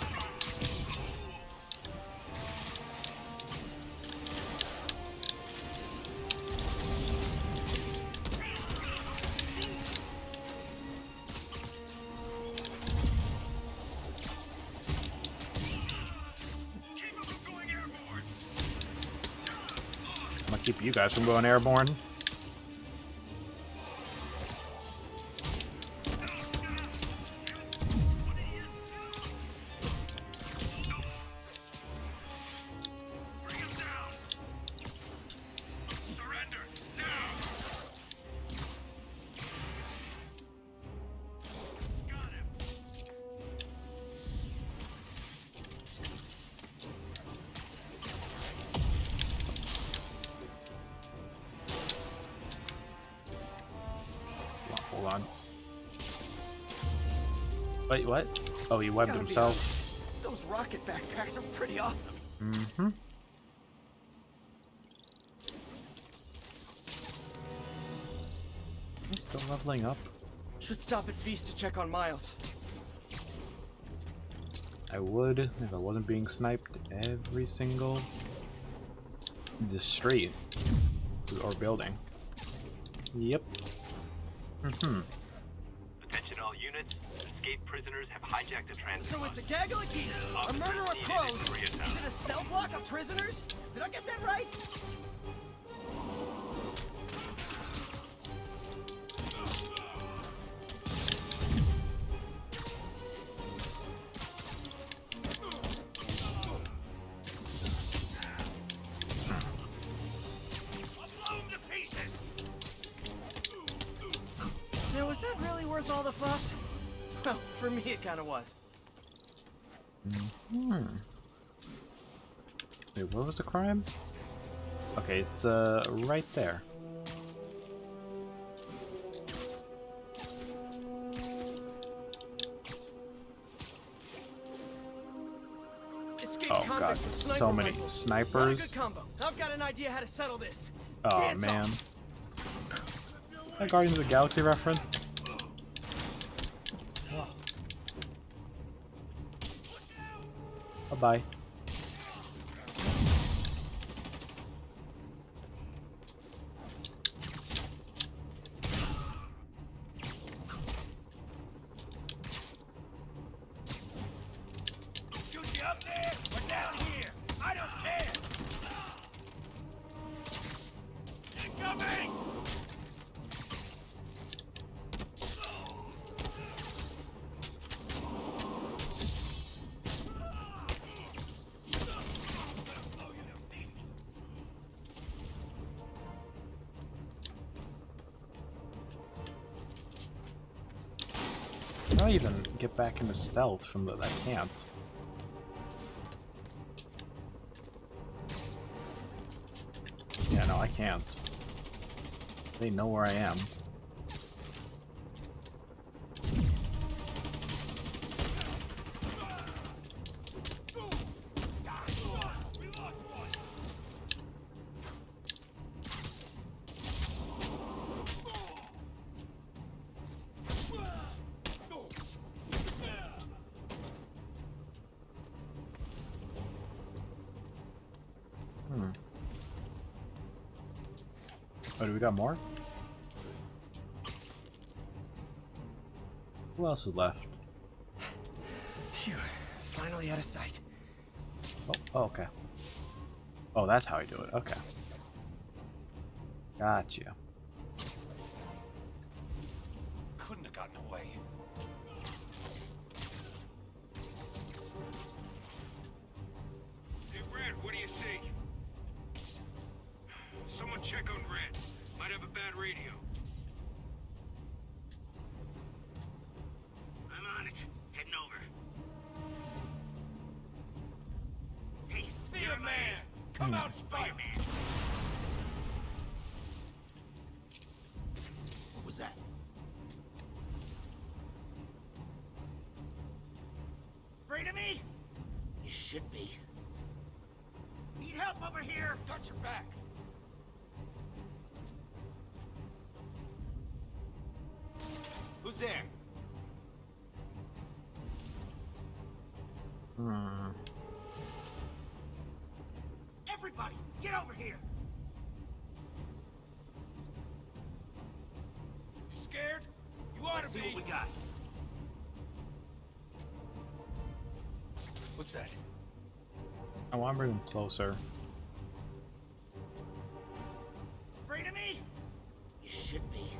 I'm gonna keep you guys from going airborne. Hold on. Wait, what? Oh, he webbed Gotta be himself. honest, those rocket backpacks are pretty awesome. Mm-hmm. He's still leveling up. Should stop at Feast to check on Miles. I would if I wasn't being sniped every single street or building. Yep. Mm-hmm. Attention all units. Escaped prisoners have hijacked a transit So bus. it's a gaggle of geese, a murder of crows. Is it a cell block of prisoners? Did I get that right? Now, was that really worth all the fuss? Well, for me it kind of was. Hmm. Wait, what was the crime? Okay, it's right there. Escape Oh convict god, with there's sniper so many rifle. Not a snipers. good combo. I've got an idea how to settle this. Oh Dance man. off. That Guardians of the Galaxy reference? Bye-bye. Shoot you up there or down here. I don't care. Incoming! do I even get back into stealth from the... I can't. Yeah, no, I can't. They know where I am. Oh, do we got more? Who else is left? Phew, finally out of sight. Oh, okay. Oh, that's how I do it. Okay. Gotcha. Couldn't have gotten away. Hey, Red, what do you see? Someone check on Red. Might have a bad radio. I'm on it. Heading over. Hey, you're a man! Come out and fight, man! What was that? Afraid of me? You should be. Need help over here! Touch your back! Who's there? Everybody, get over here! You scared? You ought to See be! what we got. What's that? I want to bring them closer. Afraid of me? You should be.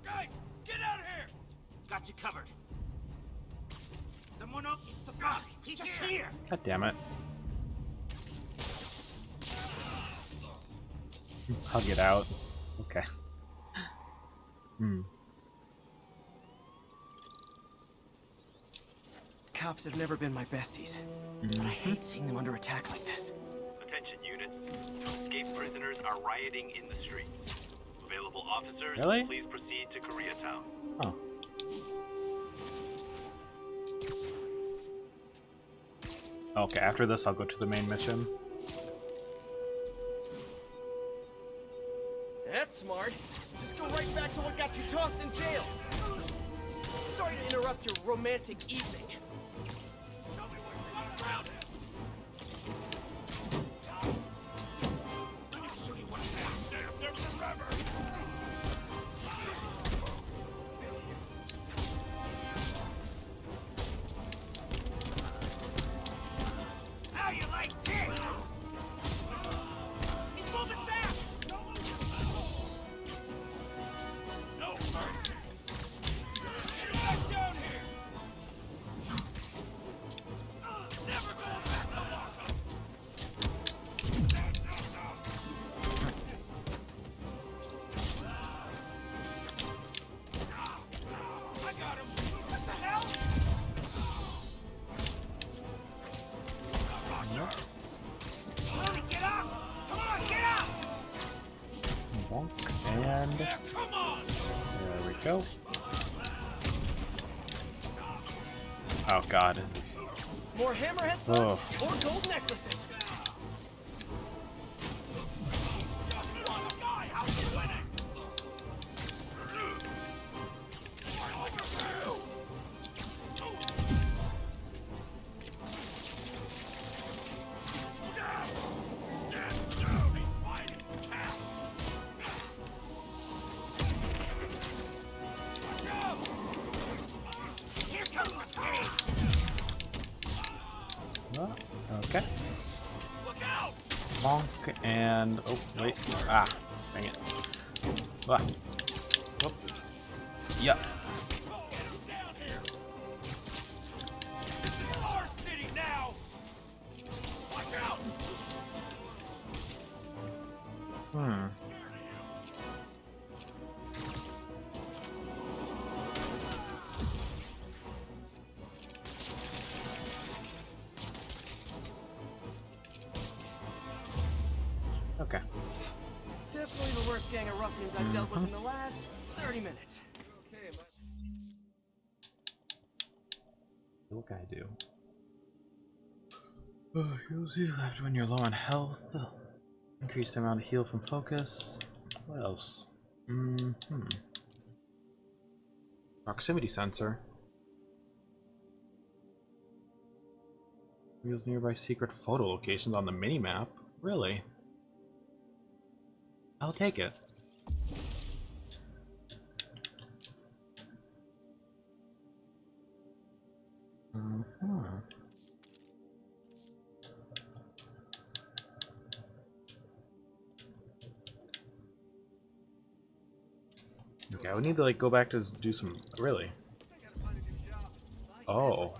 Guys, get out of here! Got you covered. Someone else needs to block. He's just here. God damn it. Hug it out. Okay. Cops have never been my besties, but I hate seeing them under attack like this. Attention units. Escaped prisoners are rioting in the streets. Available officers, Really? please proceed to Koreatown. Oh. Okay, after this I'll go to the main mission. That's smart. Just go right back to what got you tossed in jail. Sorry to interrupt your romantic evening. How you like this? He's moving fast. No! Get back down here! Never going back to lockup! I got him! What the hell? Tony, get up! Come on, get up! Bonk, and Yeah, come on! there we go. Oh god, it's... More hammerhead Oh. thugs or gold necklaces. Here comes the pain. Oh, okay. Look out! Bonk, and... oh, wait. Ah, dang it. Ah. Whoop. Yep. Get him down here! This is our city now! Watch out! Okay. Definitely the worst gang of ruffians I've dealt with in the last 30 minutes. Okay, What can I do? Heals you after when you're low on health. Increase the amount of heal from focus. What else? Proximity sensor. Reveals nearby secret photo locations on the minimap. Really? I'll take it. Okay, we need to like go back to do some. Really? Oh.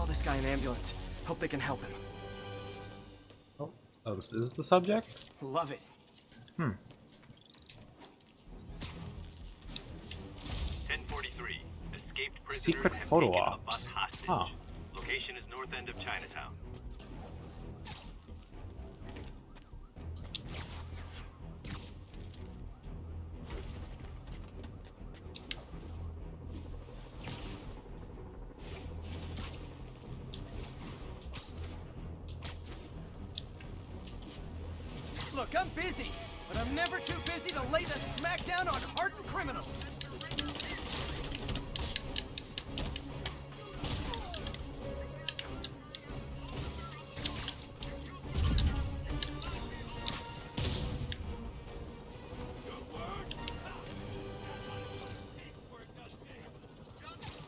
call this guy an ambulance. Hope they can help him. Oh, this is the subject? Love it. 1043. Escaped prisoners Secret have photo taken a ops. bus hostage. Huh. Location is north end of Chinatown. Look, I'm busy, but I'm never too busy to lay the smackdown on hardened criminals.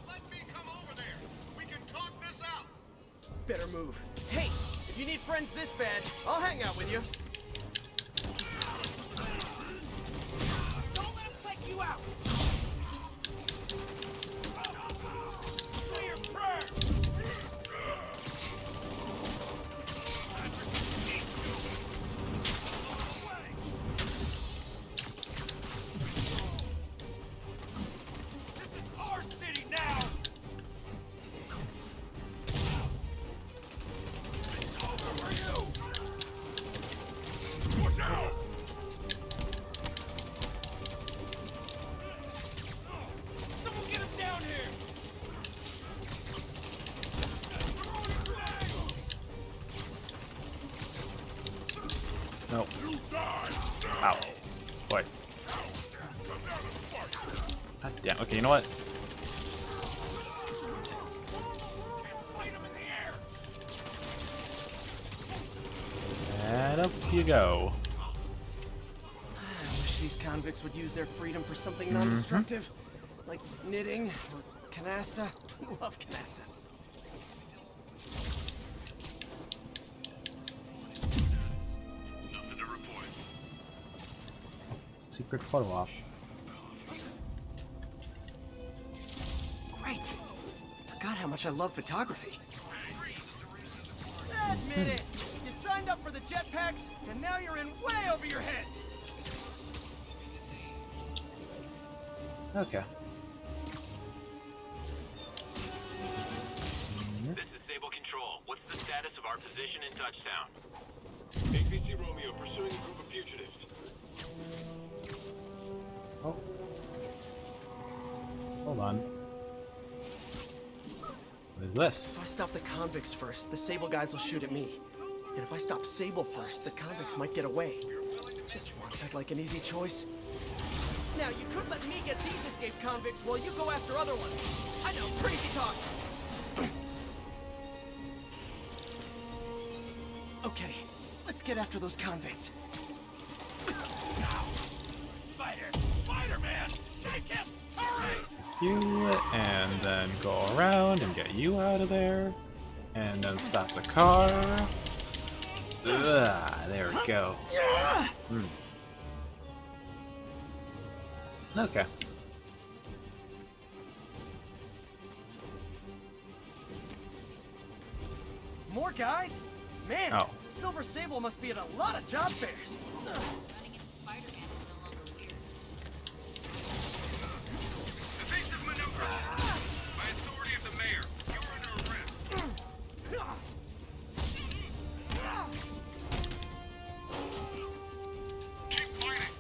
Let me come over there. We can talk this out. Better move. Hey, if you need friends this bad, I'll hang out with you. Don't let him psych you out. Say your prayers. This is our city now. It's over for you. Look out. Someone get him down here! No. Ow. Boy. God damn. Okay, you know what? Fight him in the air! And up you go. I wish these convicts would use their freedom for something non-destructive, like knitting or canasta. Love canasta. Nothing to report. Secret photo op. Great. Forgot how much I love photography. Admit it. You signed up for the jetpacks, and now you're in way over your heads. Okay. This is Sable Control. What's the status of our position in Touchdown? pt15 Romeo pursuing a group of fugitives. Oh. Hold on. What is this? If I stop the convicts first, the Sable guys will shoot at me. And if I stop Sable first, the convicts might get away. Just once, I'd like an easy choice. Now, you could let me get these escaped convicts while you go after other ones. I know, crazy talk. Okay, let's get after those convicts. Fighter! Fighter, man! Take him! Hurry! You, and then go around and get you out of there. And then stop the car. Ugh, there we go. Okay. More guys? Man, Oh. Silver Sable must be at a lot of job fairs. Evasive maneuver. By authority of the mayor, you're under arrest. Keep fighting.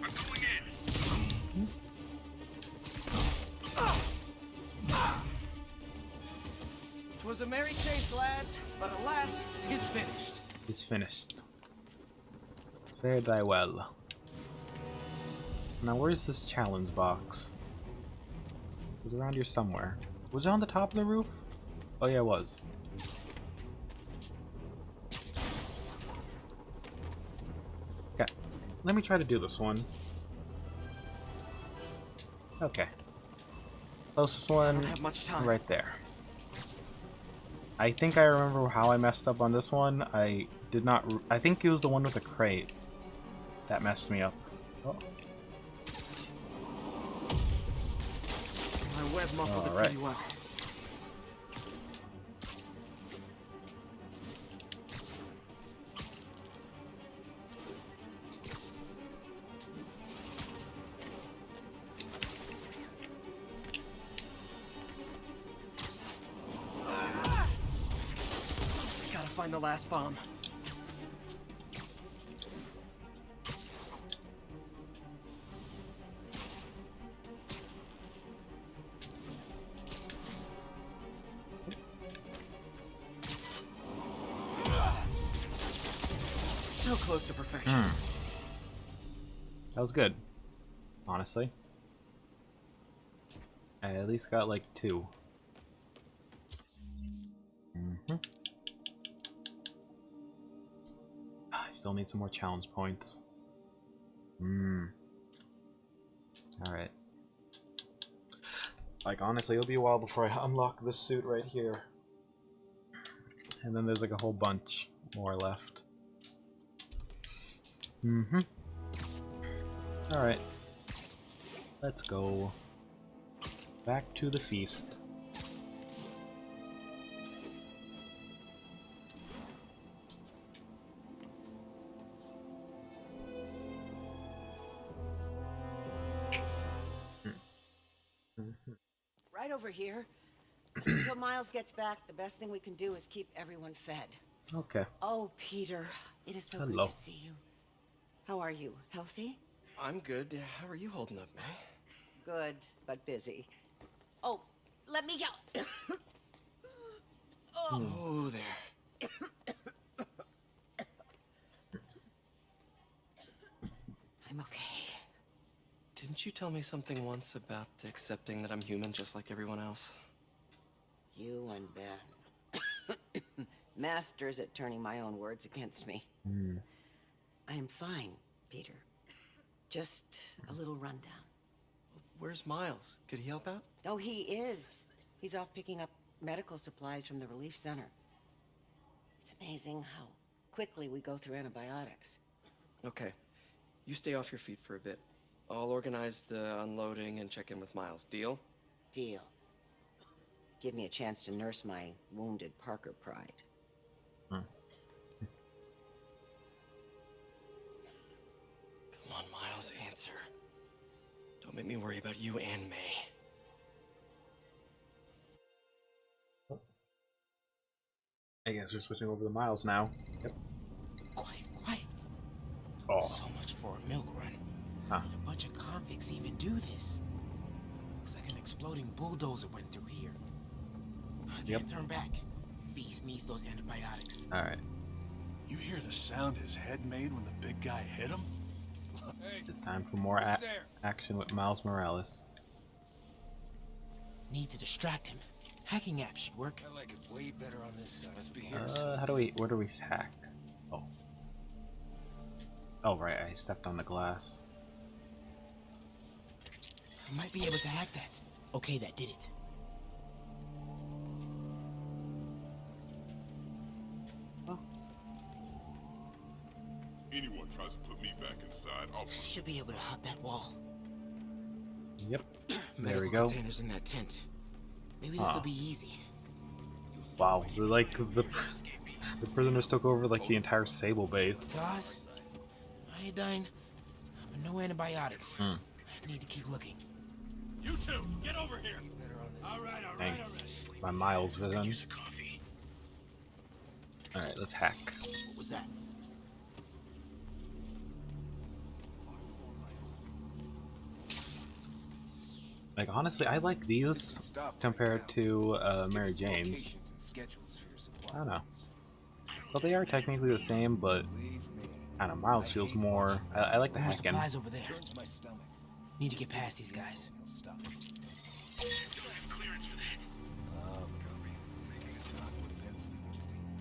I'm going in. Twas a merry chase, lads, but alas, 'tis finished. It's finished. Fare thy well. Now, where's this challenge box? It was around here somewhere. Was it on the top of the roof? Oh yeah, it was. Okay, let me try to do this one. Okay. Closest one, Don't have much time. right there. I think I remember how I messed up on this one. I did not. I think it was the one with the crate that messed me up. Oh. My web muffled it Alright. pretty well. Gotta find the last bomb. So close to perfection. That was good, honestly. I at least got like 2. I still need some more challenge points. Alright. Like, honestly, it'll be a while before I unlock this suit right here. And then there's like a whole bunch more left. Alright. Let's go back to the feast. Right over here. Until Miles gets back, the best thing we can do is keep everyone fed. Okay. Oh, Peter, it is so Hello. good to see you. How are you? Healthy? I'm good. How are you holding up, May? Good, but busy. Oh, let me out. Oh, there. I'm okay. Didn't you tell me something once about accepting that I'm human just like everyone else? You and Ben. Masters at turning my own words against me. I am fine, Peter. Just a little rundown. Where's Miles? Could he help out? Oh, he is. He's off picking up medical supplies from the relief center. It's amazing how quickly we go through antibiotics. Okay. You stay off your feet for a bit. I'll organize the unloading and check in with Miles. Deal? Deal. Give me a chance to nurse my wounded Parker pride. Come on, Miles, answer. Don't make me worry about you and May. I guess we're switching over to Miles now. Yep. Quiet. Oh. So much for a milk run. Huh. And a bunch of convicts even do this. Looks like an exploding bulldozer went through here. Yep. Can't turn back. Beast needs those antibiotics. Alright. You hear the sound his head made when the big guy hit him? Hey, It's time for more who's there? action with Miles Morales. Need to distract him. Hacking app should work. I like it way better on this side. Must be here. How do we, where do we hack? Oh. Oh, right, I stepped on the glass. I might be able to hack that. Okay, that did it. Anyone tries to put me back inside, I'll Should be able to hop that wall. Yep. There Medical we go. Containers in that tent. Maybe this will be easy. Wow, like the prisoners took over like the entire Sable base. Gauze, iodine, but no antibiotics. I need to keep looking. You two, get over here. All right, all Dang. right, all right. My Miles vision. Alright, let's hack. What was that? Like, honestly, I like these compared to Mary Jane's. I don't know. Well, they are technically the same, but I don't know, Miles feels more... I like the More hacking. supplies over there. Need to get past these guys.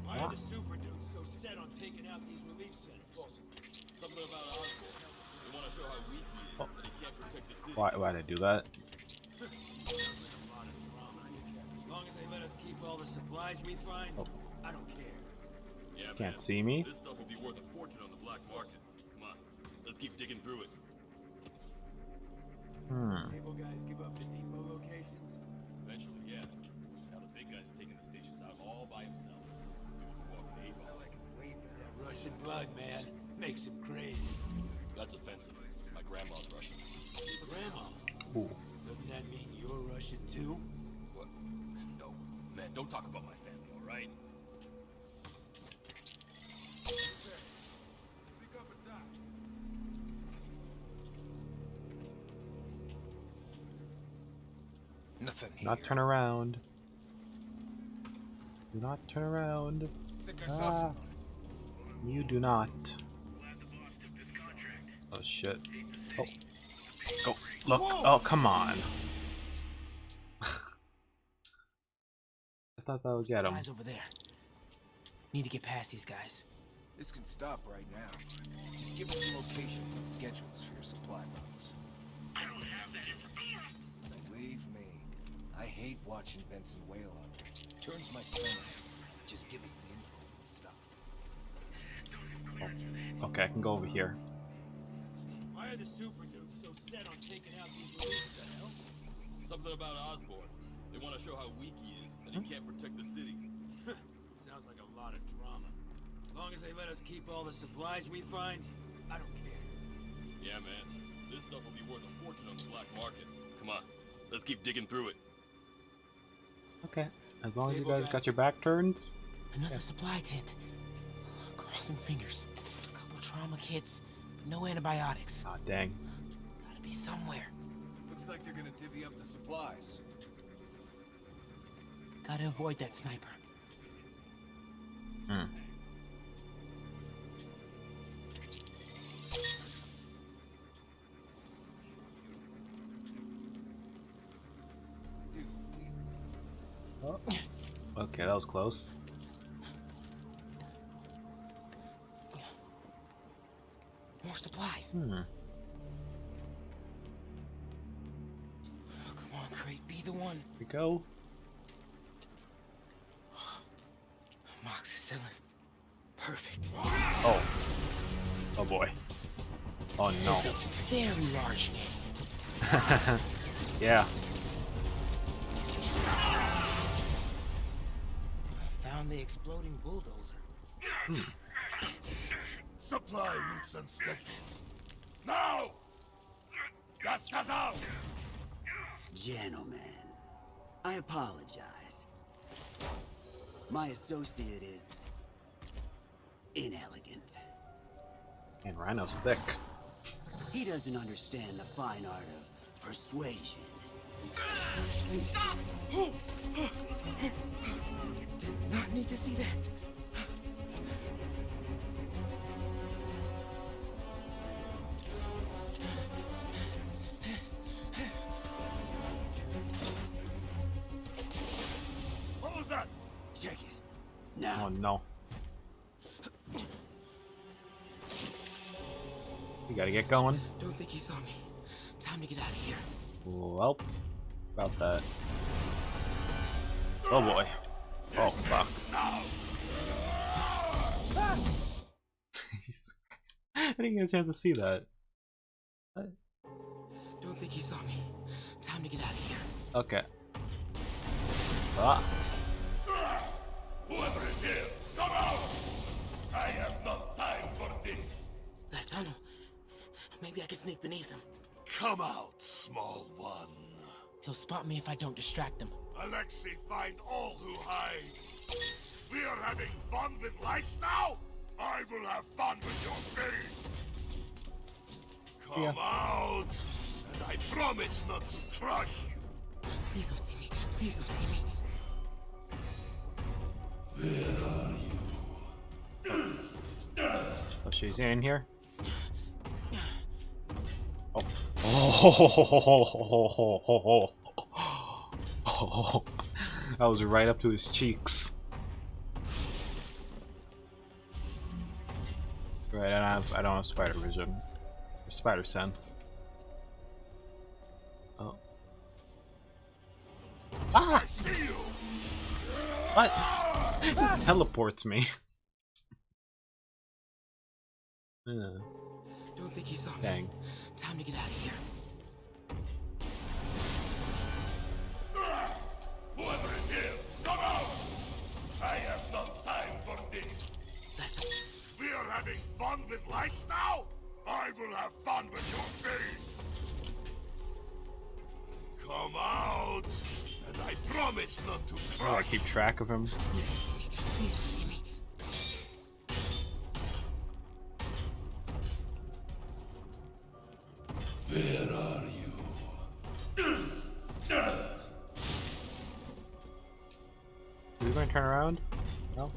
Why are the super dudes so set on taking out these relief centers? Something about Osborn. They want to show how weak he is, that he can't protect the city. Why'd I do that? As long as they let us keep all the supplies we find, I don't care. Yeah, Can't see me? This stuff will be worth a fortune on the black market. Come on, let's keep digging through it. Cable guys give up the depot locations? Eventually, yeah. Now the big guy's taking the stations out all by himself. Dude's walking 8 ball. That Russian blood, man. Makes him crazy. That's offensive. My grandma's Russian. Grandma, Ooh. doesn't that mean you're Russian too? What? No. Man, don't talk about my family, alright? Nothing here. Not turn around. Do not turn around. Ah. You do not. Oh shit. Oh. Go. Look. Oh, come on. I thought that would get him. Guys over there. Need to get past these guys. This can stop right now. Just give us the locations and schedules for your supply runs. I don't have that information. Believe me, I hate watching Benson wail on me. Turns my stomach. Just give us the info and stuff. Okay, I can go over here. Why are the super dudes so set on taking out these relief centers? Something about Osborn. They want to show how weak he is, that he can't protect the city. Sounds like a lot of drama. As long as they let us keep all the supplies we find, I don't care. Yeah, man. This stuff will be worth a fortune on the black market. Come on, let's keep digging through it. Okay. As long as you guys got your back turned. Another supply tent. Crossing fingers. A couple trauma kits, but no antibiotics. Ah, dang. Gotta be somewhere. Looks like they're gonna divvy up the supplies. Gotta avoid that sniper. Oh. Okay, that was close. More supplies. Hmm. Oh, come on, Crate, be the one. Here we go. Amoxicillin. Perfect. Oh. Oh boy. Oh no. It's a very large name. Yeah. I found the exploding bulldozer. Supply routes and schedules. Now! Das Casal! Gentlemen, I apologize. My associate is inelegant. And Rhino's thick. He doesn't understand the fine art of persuasion. Did not need to see that. What was that? Check it. Now. Oh no. We gotta get going. Don't think he saw me. Time to get out of here. Well, about that. Oh boy. Oh fuck. Jesus Christ. I didn't get a chance to see that. Don't think he saw me. Time to get out of here. Okay. Ah. Whoever is here, come out! I have no time for this. That tunnel. Maybe I can sneak beneath him. Come out, small one. He'll spot me if I don't distract him. Alexei, find all who hide. We are having fun with lights now? I will have fun with your face. Come out, and I promise not to crush you. Please don't see me. Please don't see me. Where are you? Oh, she's in here. Oh. Oh. That was right up to his cheeks. Right, I don't have spider vision. Or spider sense. Oh. Ah! What? It just teleports me. Don't think he saw me. Dang. Time to get out of here. Whoever is here, come out! I have no time for this. We are having fun with lights now? I will have fun with your face. Come out, and I promise not to How do I keep track of him? Please don't see me. Please don't see me. Where are you? Is he going to turn around? No.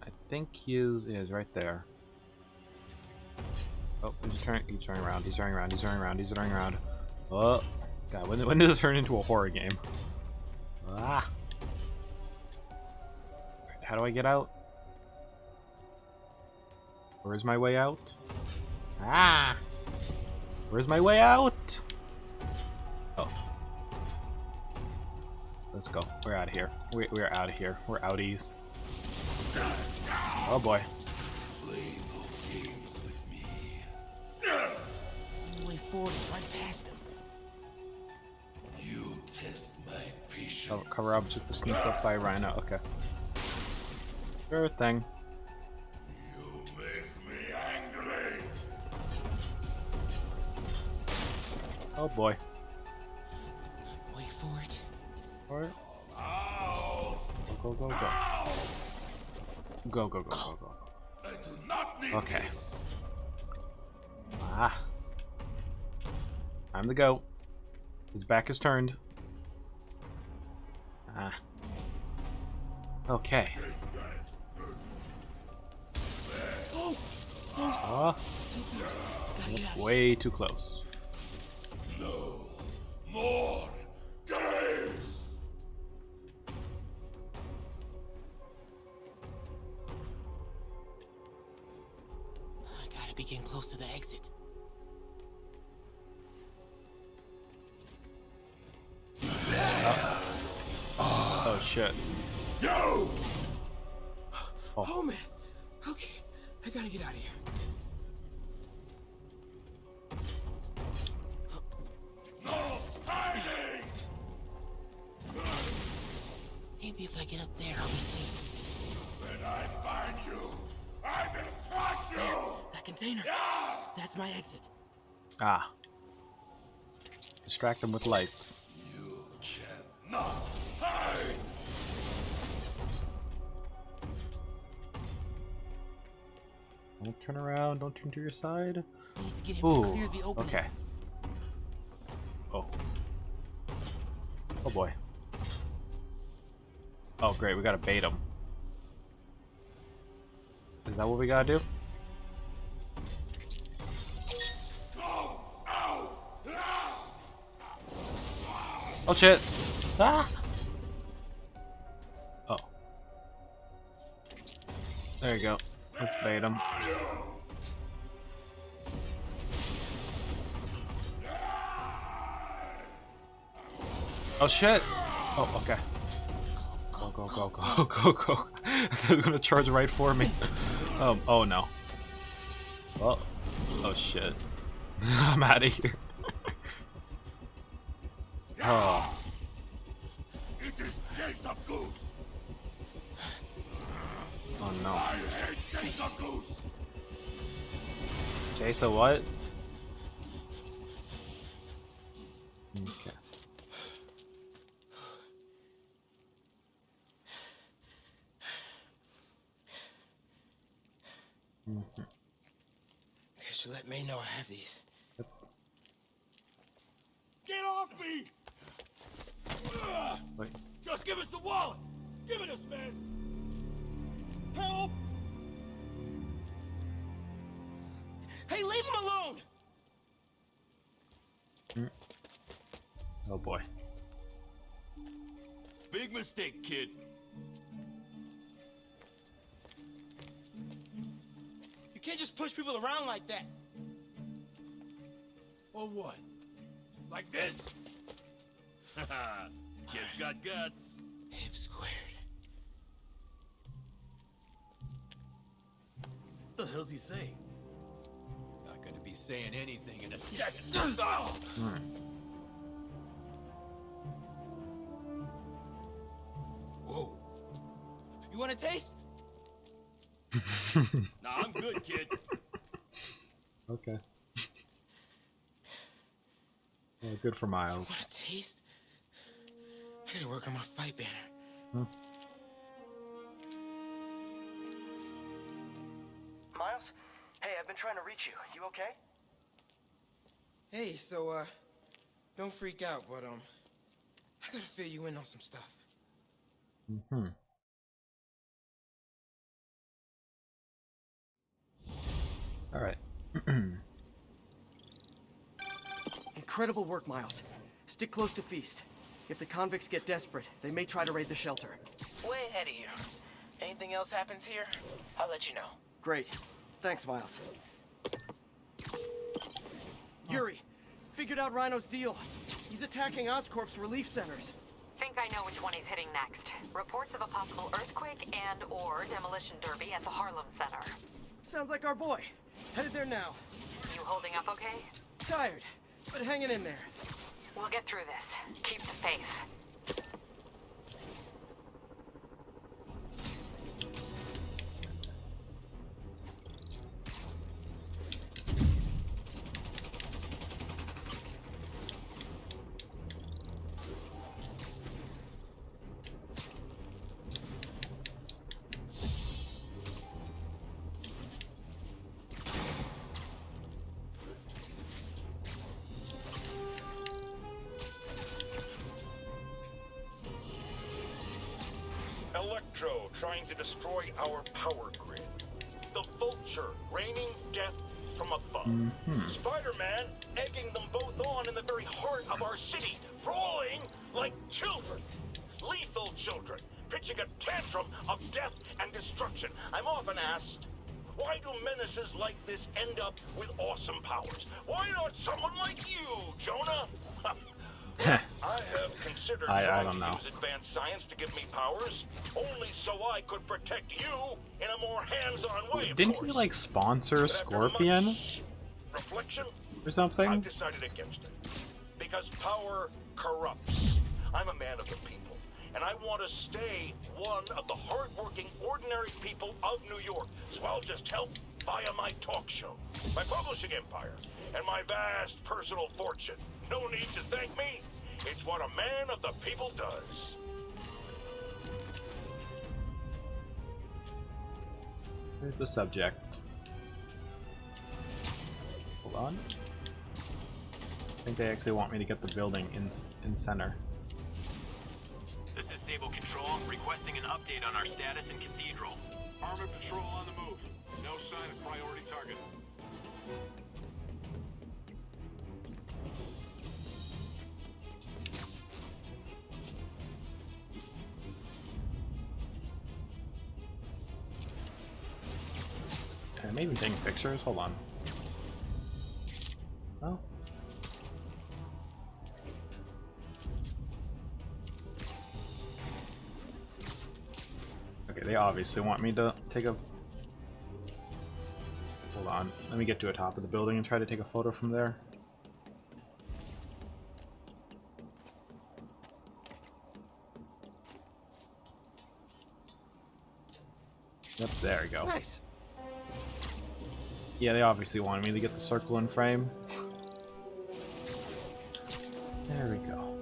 I think he is right there. Oh, he's turning around. He's turning around. Oh, God! When did this turn into a horror game? Ah! How do I get out? Where's my way out? Ah! Where's my way out? Oh. Let's go. We're out of here. We're out of here. We're outies. Oh boy. Play no games with me. The way forward is right past him. You test my patience. Cover object to sneak up by Rhino. Okay. Sure thing. You make me angry. Oh boy. Wait for it. Alright. Ow. Go, go, go, go. Ow. Go, go, go, go, go. I do not need Okay. this. Ah. Time to go. His back is turned. Ah. Okay. Oh. Way too close. No more games. I gotta be getting close to the exit. Oh shit. Yo! Oh man. Okay. I gotta get out of here. No hiding! Maybe if I get up there, I'll be safe. When I find you, I will crush you! That container. Yeah! That's my exit. Ah. Distract them with lights. You cannot hide! Don't turn around. Don't turn to your side. Need to get him Ooh. to clear the opening. Okay. Oh. Oh boy. Oh great, we gotta bait him. Is that what we gotta do? Go out! Oh shit! Ah! Oh. There you go. Let's bait him. Oh shit! Oh, okay. Go, go, go, go, go, go. They're gonna charge right for me. Oh no. Well, oh shit. I'm out of here. Oh. It is Chase of Goose. Oh no. I hate Chase of Goose. Chase a what? Okay. Could you let me know I have these? Get off me! Wait. Just give us the wallet! Give it us, man! Help! Hey, leave him alone! Oh boy. Big mistake, kid. You can't just push people around like that. Or what? Like this? Haha, kid's got guts. Hip squared. What the hell's he saying? Not gonna be saying anything in a second. Oh! Whoa. You want a taste? Nah, I'm good, kid. Okay. Well, good for Miles. Want a taste? I gotta work on my fight banner. Miles? Hey, I've been trying to reach you. You okay? Hey, so, don't freak out, but, I gotta fill you in on some stuff. Alright. Incredible work, Miles. Stick close to Feast. If the convicts get desperate, they may try to raid the shelter. Way ahead of you. Anything else happens here, I'll let you know. Great. Thanks, Miles. Yuri, figured out Rhino's deal. He's attacking Oscorp's relief centers. Think I know which one he's hitting next. Reports of a possible earthquake and/or demolition derby at the Harlem Center. Sounds like our boy. Headed there now. You holding up okay? Tired, but hanging in there. We'll get through this. Keep the faith. Electro trying to destroy our power grid. The Vulture raining death from above. Spider-Man egging them both on in the very heart of our city, brawling like children. Lethal children, pitching a tantrum of death and destruction. I'm often asked, why do menaces like this end up with awesome powers? Why not someone like you, Jonah? I have considered I don't know. trying to use advanced science to give me powers, only so I could protect you in a more hands-on way. Didn't he like sponsor Scorpion Reflection? or something? I've decided against it. Because power corrupts. I'm a man of the people, and I want to stay one of the hard-working, ordinary people of New York. So I'll just help via my talk show, my publishing empire, and my vast personal fortune. No need to thank me. It's what a man of the people does. Here's the subject. Hold on. I think they actually want me to get the building in center. This is Stable Control, requesting an update on our status in Cathedral. Armored patrol on the move. No sign of priority target. I'm even taking pictures. Hold on. Oh. Okay, they obviously want me to take a... Hold on. Let me get to the top of the building and try to take a photo from there. Yep, there we go. Nice. Yeah, they obviously wanted me to get the circle in frame. There we go.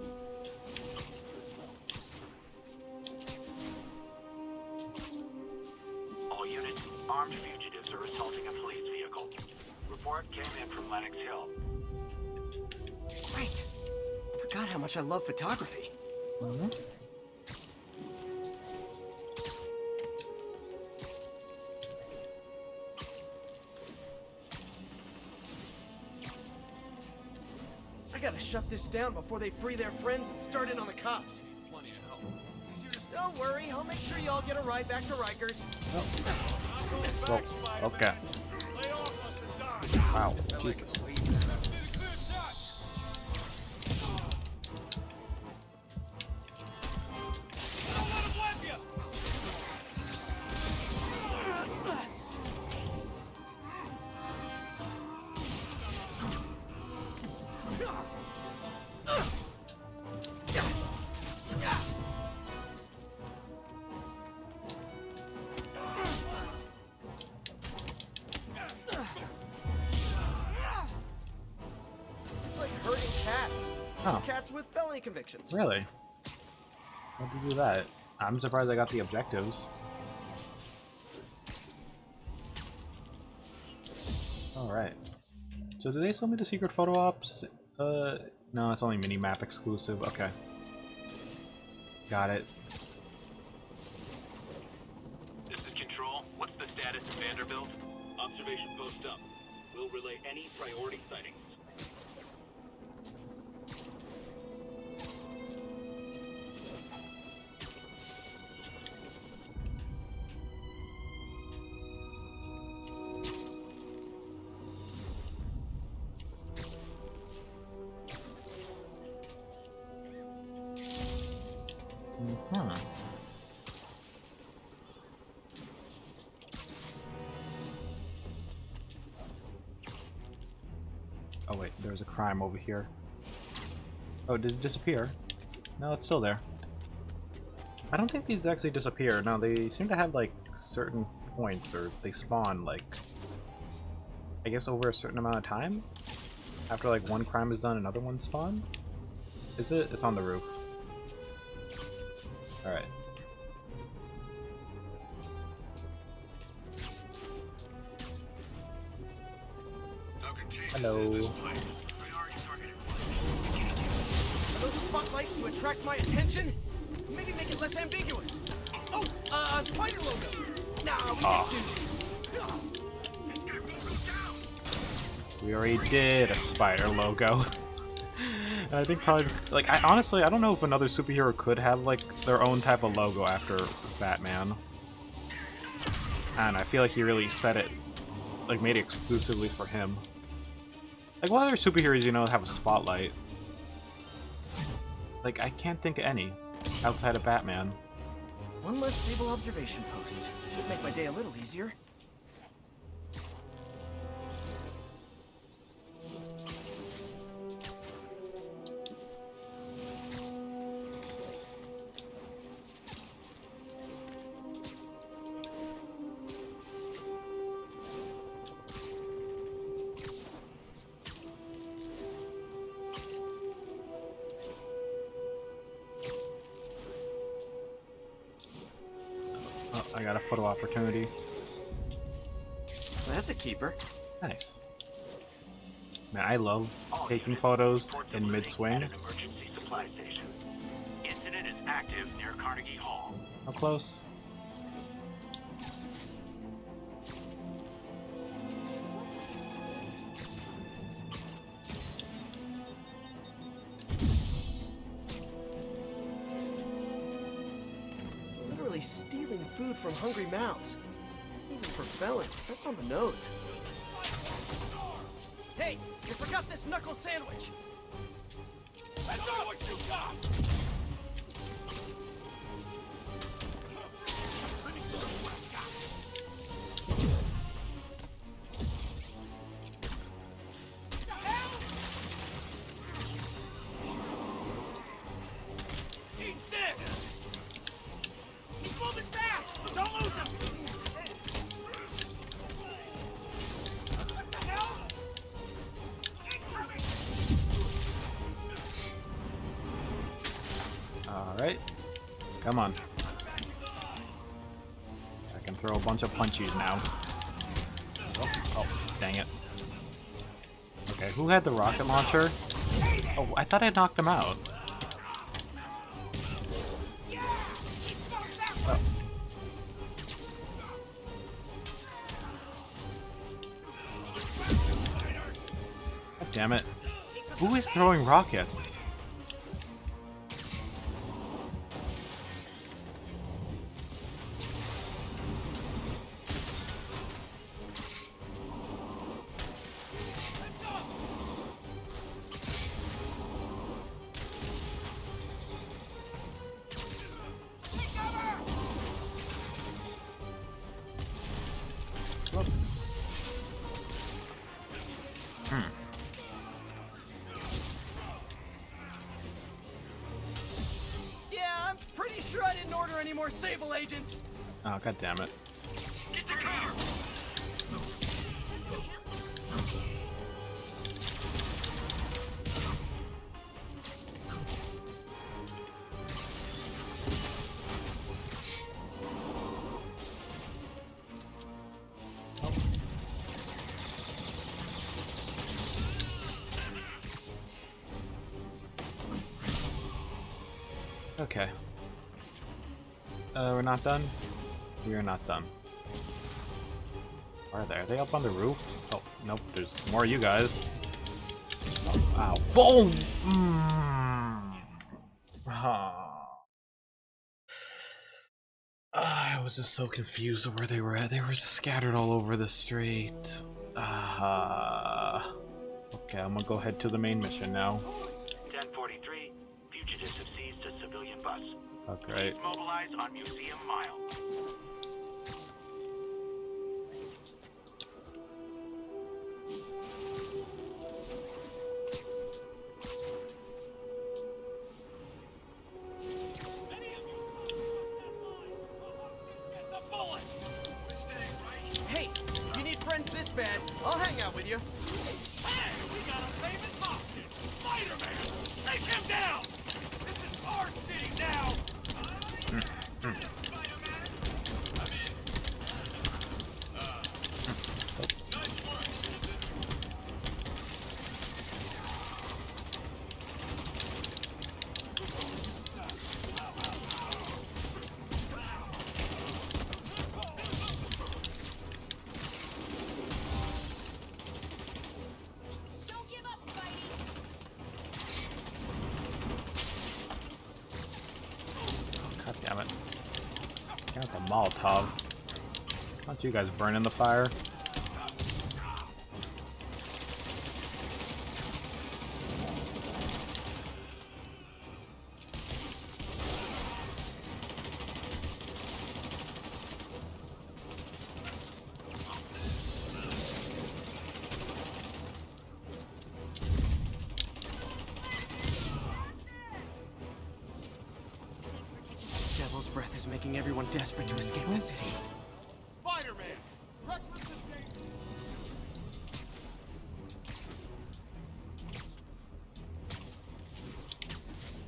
All units, armed fugitives are assaulting a police vehicle. Report came in from Lenox Hill. Great. Forgot how much I love photography. I gotta shut this down before they free their friends and start in on the cops. Plenty of help. Don't worry, I'll make sure y'all get a ride back to Rikers. Oh, okay. Wow, Jesus. It's like herding cats. Oh. Cats with felony convictions. Really? How'd you do that? I'm surprised I got the objectives. Alright. So do they sell me the secret photo ops? No, it's only mini-map exclusive. Okay. Got it. This is Control. What's the status of Vanderbilt? Observation post up. We'll relay any priority sightings. Oh wait, there's a crime over here. Oh, did it disappear? No, it's still there. I don't think these actually disappear. No, they seem to have like certain points, or they spawn like, I guess over a certain amount of time? After like one crime is done, another one spawns? Is it? It's on the roof. Alright. Hello. Are those spotlights to attract my attention? Maybe make it less ambiguous. Oh, spider logo. Nah, we can't do this. We already did a spider logo. I think probably, like, I honestly, I don't know if another superhero could have, like, their own type of logo after Batman. And I feel like he really set it, like, made it exclusively for him. Like, what other superheroes, you know, have a spotlight? Like, I can't think of any outside of Batman. One less stable observation post. Should make my day a little easier. Oh, I got a photo opportunity. That's a keeper. Nice. Man, I love taking photos in mid-swing. Emergency supply station. Incident is active near Carnegie Hall. How close? Literally stealing food from hungry mouths. Even for felons, that's on the nose. Hey, you forgot this knuckle sandwich. Let's know what you got! Come on. I can throw a bunch of punchies now. Oh, dang it. Okay, who had the rocket launcher? Oh, I thought I knocked him out. Oh. God damn it. Who is throwing rockets? Yeah, I'm pretty sure I didn't order any more Sable agents. Oh, god damn it. Get the car! Okay. We're not done? We are not done. Where are they? Are they up on the roof? Oh, nope, there's more of you guys. Wow. Boom! I was just so confused of where they were at. They were just scattered all over the street. Okay, I'm gonna go head to the main mission now. 1043, fugitives have seized a civilian bus. Oh, great. Mobilize on Museum Mile. Hey, you need friends this bad, I'll hang out with you. Hey, we got a famous hostage! Spider-Man! Take him down! This is our city now! God damn it. Got the Molotovs. Why don't you guys burn in the fire? Devil's breath is making everyone desperate to escape the city. Spider-Man! Reckless escape!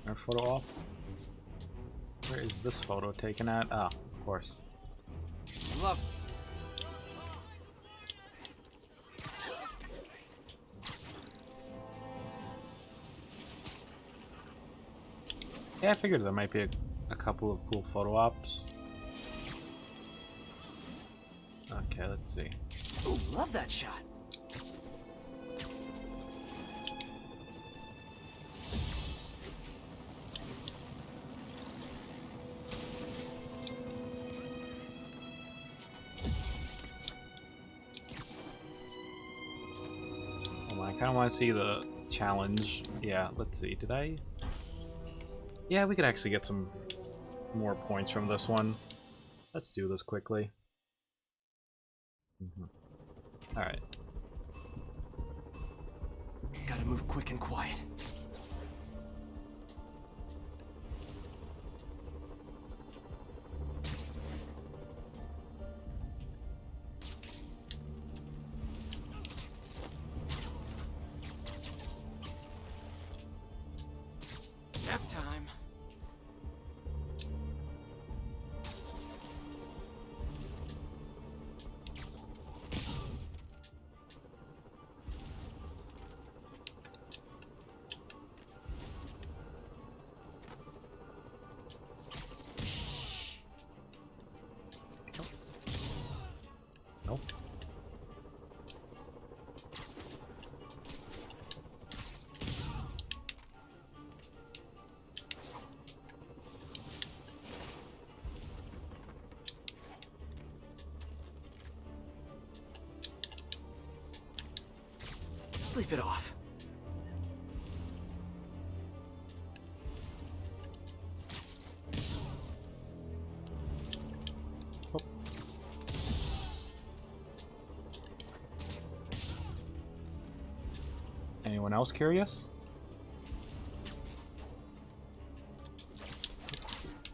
Our photo off. Where is this photo taken at? Ah, of course. Love. Yeah, I figured there might be a couple of cool photo ops. Okay, let's see. Ooh, love that shot. Hold on, I kind of want to see the challenge. Yeah, let's see. Did I? Yeah, we could actually get some more points from this one. Let's do this quickly. Alright. Gotta move quick and quiet. Nap time. Nope. Sleep it off. Anyone else curious?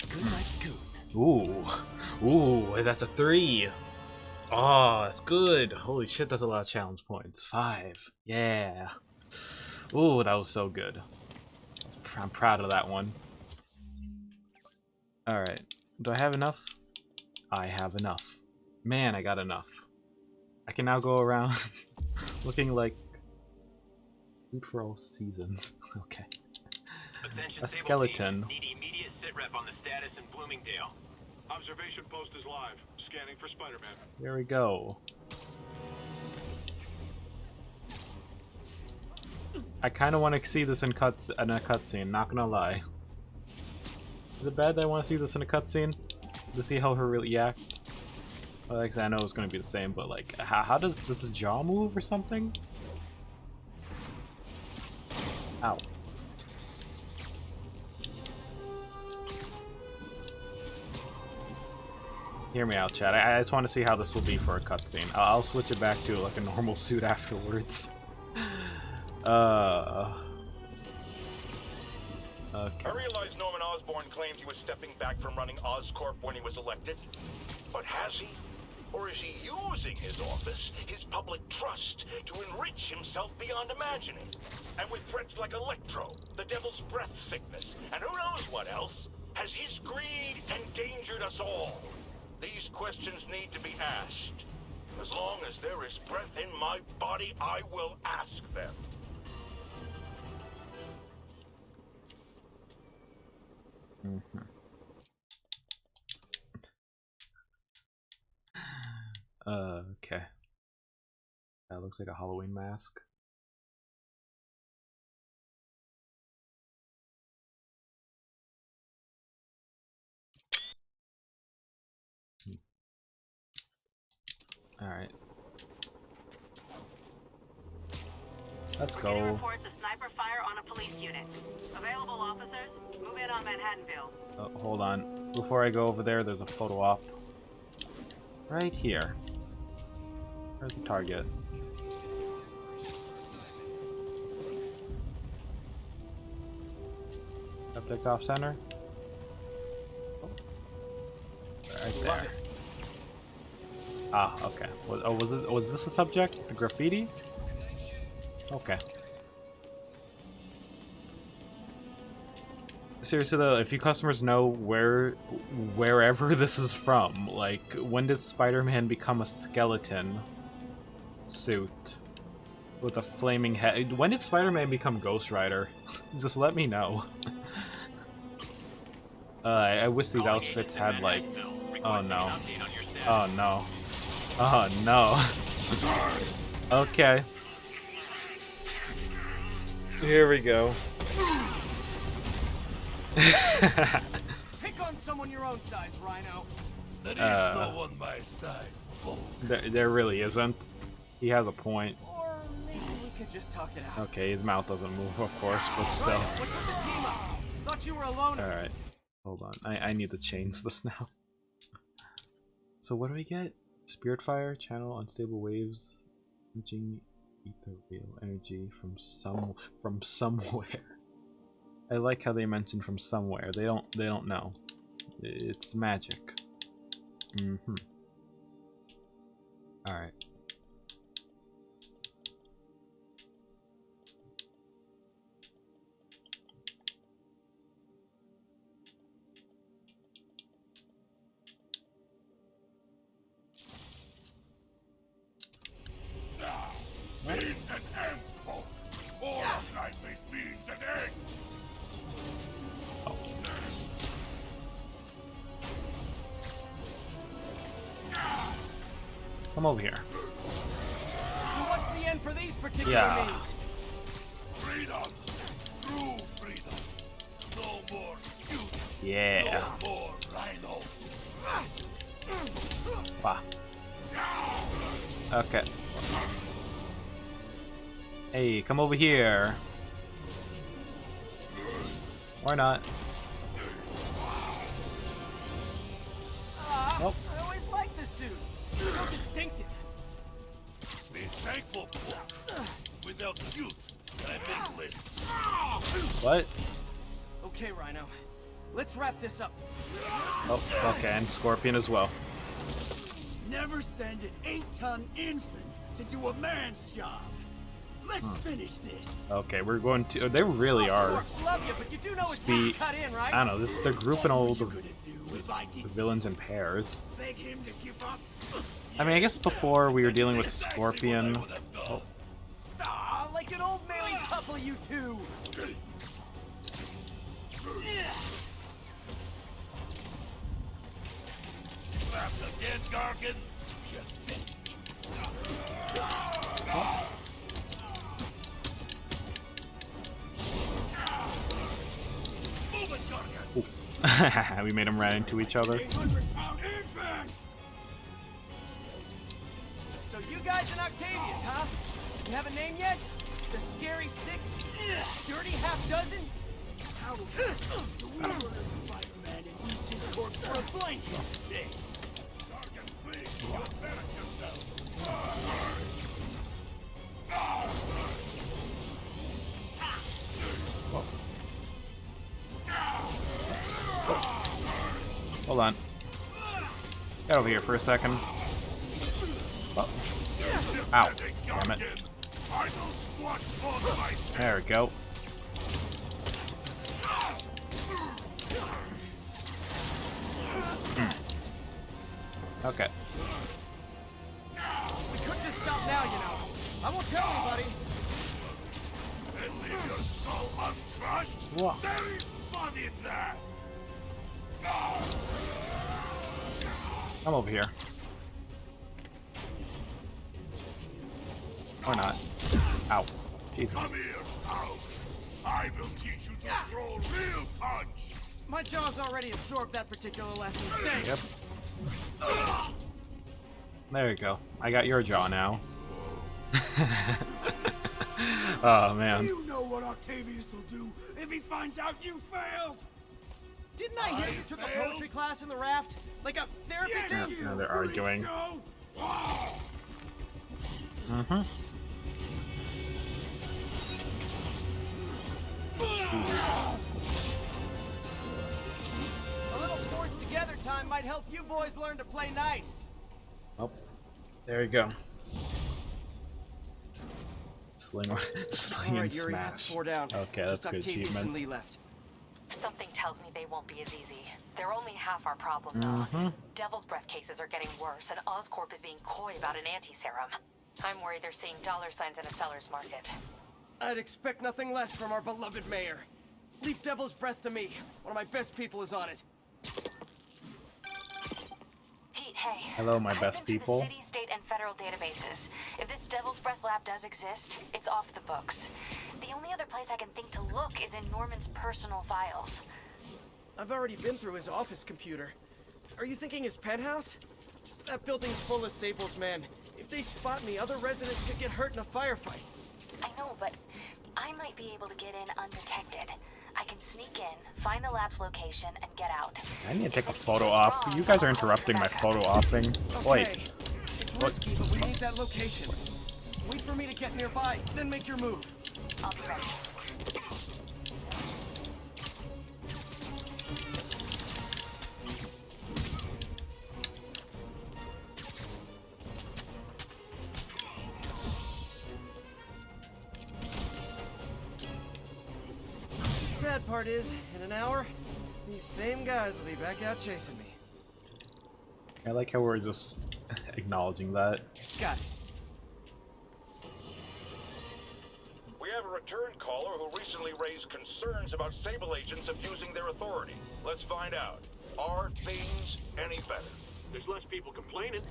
Good night, Goon. Ooh, that's a 3. Oh, that's good. Holy shit, that's a lot of challenge points. 5. Yeah. Ooh, that was so good. I'm proud of that one. Alright. Do I have enough? I have enough. Man, I got enough. I can now go around looking like food for all seasons. Okay. Attention, A Sable skeleton. team. Need immediate sit rep on the status in Bloomingdale. Observation post is live. Scanning for Spider-Man. There we go. I kind of want to see this in a cutscene, not gonna lie. Is it bad that I want to see this in a cutscene? To see how her really act? Well, like I said, I know it's gonna be the same, but like, how does the jaw move or something? Ow. Hear me out, chat. I just want to see how this will be for a cutscene. I'll switch it back to like a normal suit afterwards. Okay. I realize Norman Osborn claimed he was stepping back from running Oscorp when he was elected. But has he? Or is he using his office, his public trust, to enrich himself beyond imagining? And with threats like Electro, the Devil's Breath sickness, and who knows what else, has his greed endangered us all? These questions need to be asked. As long as there is breath in my body, I will ask them. Okay. That looks like a Halloween mask. Alright. Let's go. Reports a sniper fire on a police unit. Available officers, move in on Manhattanville. Oh, hold on. Before I go over there, there's a photo op. Right here. Where's the target? Subject off center. Right there. Ah, okay. Was this a subject? The graffiti? Okay. Seriously though, if you customers know wherever this is from, like, when does Spider-Man become a skeleton suit with a flaming head? When did Spider-Man become Ghost Rider? Just let me know. I wish these outfits had like... Oh no. Oh no. Oh no. Okay. Here we go. Pick on someone your own size, Rhino. There is no one my size. There really isn't. He has a point. Or maybe we could just talk it out. Okay, his mouth doesn't move, of course, but still. Rhino, what's with the team up? Thought you were alone. Alright. Hold on. I need to change this now. So what do we get? Spirit Fire, channel unstable waves, reaching ethereal energy from somewhere. I like how they mentioned from somewhere. They don't know. It's magic. Alright. Beans and ants, folk. More night-based beans and eggs. Come over here. So what's the end for these particular Yeah. means? Freedom. True freedom. No more cute. Yeah. No more rhino. Wow. Okay. Hey, come over here. Or not. Oh. I always liked this suit. It's so distinctive. Be thankful, poor. Without cute, I've been lit. What? Okay, Rhino. Let's wrap this up. Oh, okay, and Scorpion as well. Never send an 8-ton infant to do a man's job. Let's finish this. Okay, we're going to. They really are. Love you, but you do know it's Speed. cut in, right? I don't know. They're grouping all the villains in pairs. Beg him to give up. I mean, I guess before we were dealing with Scorpion. Oh, Ah, like an old married couple, you two. Trapped again, Gargan. Move it, Gargan. oof. We made them run into each other. 800-pound infant. So you guys in Octavius, huh? You have a name yet? The Scary Six? Dirty Half Dozen? How the weaver of Spider-Man and used his corpse for a blanket. Gargan, please, get better yourself. Hold on. Get over here for a second. Oh. Ow. Damn it. There we go. Okay. We could just stop now, you know. I won't tell anybody. And leave your soul uncrushed? Whoa. There is fun in that! Come over here. Or not. Ow. Jesus. Come here, ouch! I will teach you to throw real punch! My jaw's already absorbed that particular lesson. Thanks. Yep. There you go. I got your jaw now. Oh man. You know what Octavius will do if he finds out you failed. Didn't I hear you took a poetry class in the raft? Like a therapy Yeah, thing? now they're arguing. Mm-hmm. A little forced together time might help you boys learn to play nice. Oh, there you go. Sling and Yuri, smash. that's 4 down. Okay, that's Just a good Octavius and achievement. Lee left. Something tells me they won't be as easy. They're only half our problem, though. Devil's Breath cases are getting worse, and Oscorp is being coy about an anti-serum. I'm worried they're seeing dollar signs in a seller's market. I'd expect nothing less from our beloved mayor. Leave Devil's Breath to me. One of my best people is on it. Pete, hey. Hello, my I've best been through people. the city, state, and federal databases. If this Devil's Breath lab does exist, it's off the books. The only other place I can think to look is in Norman's personal files. I've already been through his office computer. Are you thinking his penthouse? That building's full of Sable's men. If they spot me, other residents could get hurt in a firefight. I know, but I might be able to get in undetected. I can sneak in, find the lab's location, and get out. I need to take a photo op. You guys are interrupting my photo opping. Wait. Okay. It's risky, but we need that location. Wait for me to get nearby, then make your move. I'll be ready. Sad part is, in an hour, these same guys will be back out chasing me. I like how we're just acknowledging that. Got it. We have a return caller who recently raised concerns about Sable agents abusing their authority. Let's find out. Are things any better? There's less people complaining.